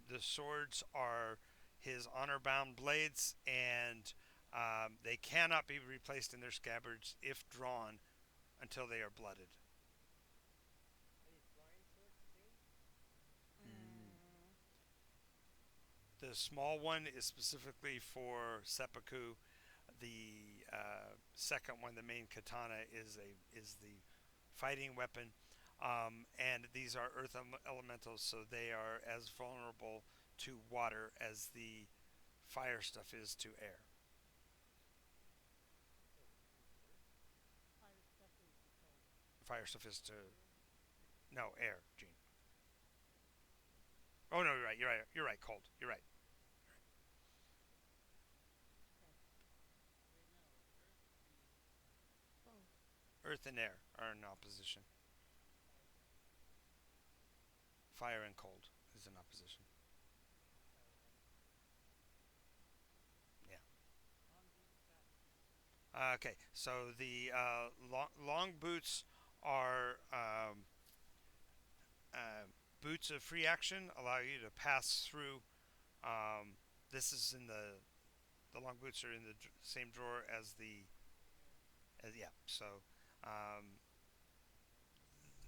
The swords are his honor-bound blades, and they cannot be replaced in their scabbards if drawn until they are blooded. Any flying swords too? The small one is specifically for seppuku. The second one, the main katana, is the fighting weapon, and these are earth elementals, so they are as vulnerable to water as the fire stuff is to air. Fire stuff is the cold. Fire stuff is to no air, Gene. Oh no, you're right. You're right. You're right. Cold. You're right. Okay. Wait, no. Earth would be Both. Earth and air are in opposition. Fire and cold is in opposition. Yeah. Okay, so the long boots are uh, boots of free action, allow you to pass through. This is in the long boots are in the same drawer as yeah. So um,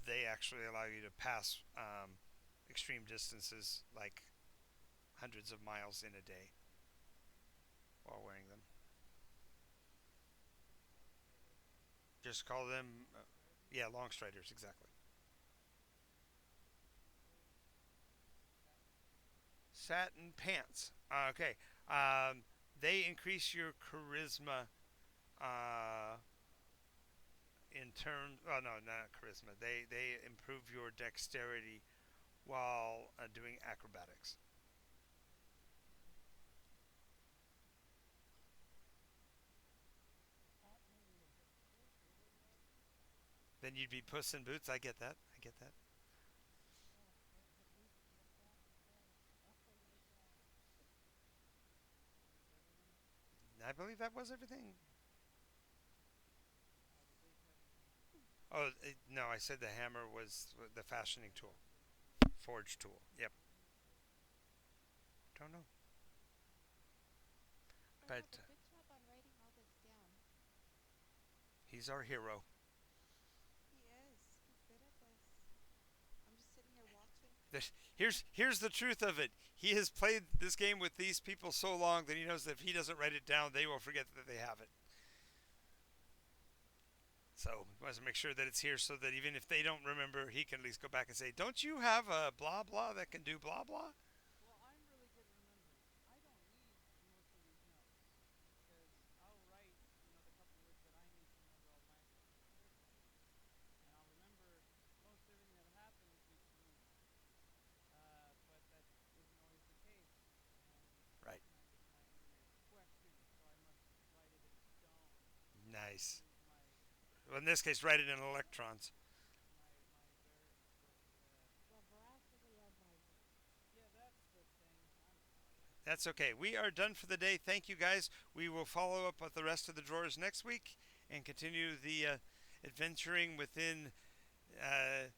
they actually allow you to pass extreme distances, like hundreds of miles in a day, while wearing them. Just call them, yeah, long striders, exactly. Satin pants. Okay. They increase your charisma uh, in terms. Oh no, not charisma. They improve your dexterity while doing acrobatics. That maybe a bit closer than that. Then you'd be Puss in Boots. I get that. I get that. Yeah, there's at least the satin pants. Oh my god. Is everything? I believe that was everything. The big heavy hammer. Oh no, I said the hammer was the fashioning tool, forge tool. Yep. Don't know, but Arnaldo, good job on writing all this down. he's our hero. He is. He's good at this. I'm just sitting here watching. Here's the truth of it. He has played this game with these people so long that he knows that if he doesn't write it down, they will forget that they have it. So he wants to make sure that it's here so that even if they don't remember, he can at least go back and say, "Don't you have a blah blah that can do blah blah?" Well, I'm really good at remembering. I don't need most of these notes because I'll write, the couple words that I need to remember all my character sheets, and I'll remember most everything that happens each week. But that isn't always the case, and Right. sometimes it's my inner question, so I must write it in stone. Nice. Use Well, in this case, write it in electrons. my ver Well, veracity and vibrant. yeah, that's the thing. I'm sorry. That's okay. We are done for the day. Thank you, guys. We will follow up with the rest of the drawers next week and continue the adventuring within uh,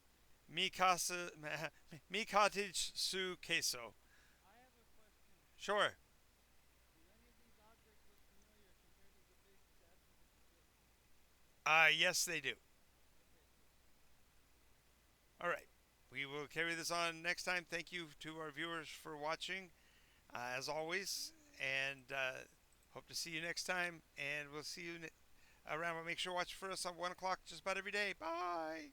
Mi Casa, Mi Cottage Su Queso. I have a question. Sure. Do any of these objects look familiar compared to the big statues of the ships? Yes, they do. Okay, cool. All right. We will carry this on next time. Thank you to our viewers for watching, as always, and hope to see you next time. And we'll see you around. Make sure to watch for us on 1 o'clock just about every day. Bye.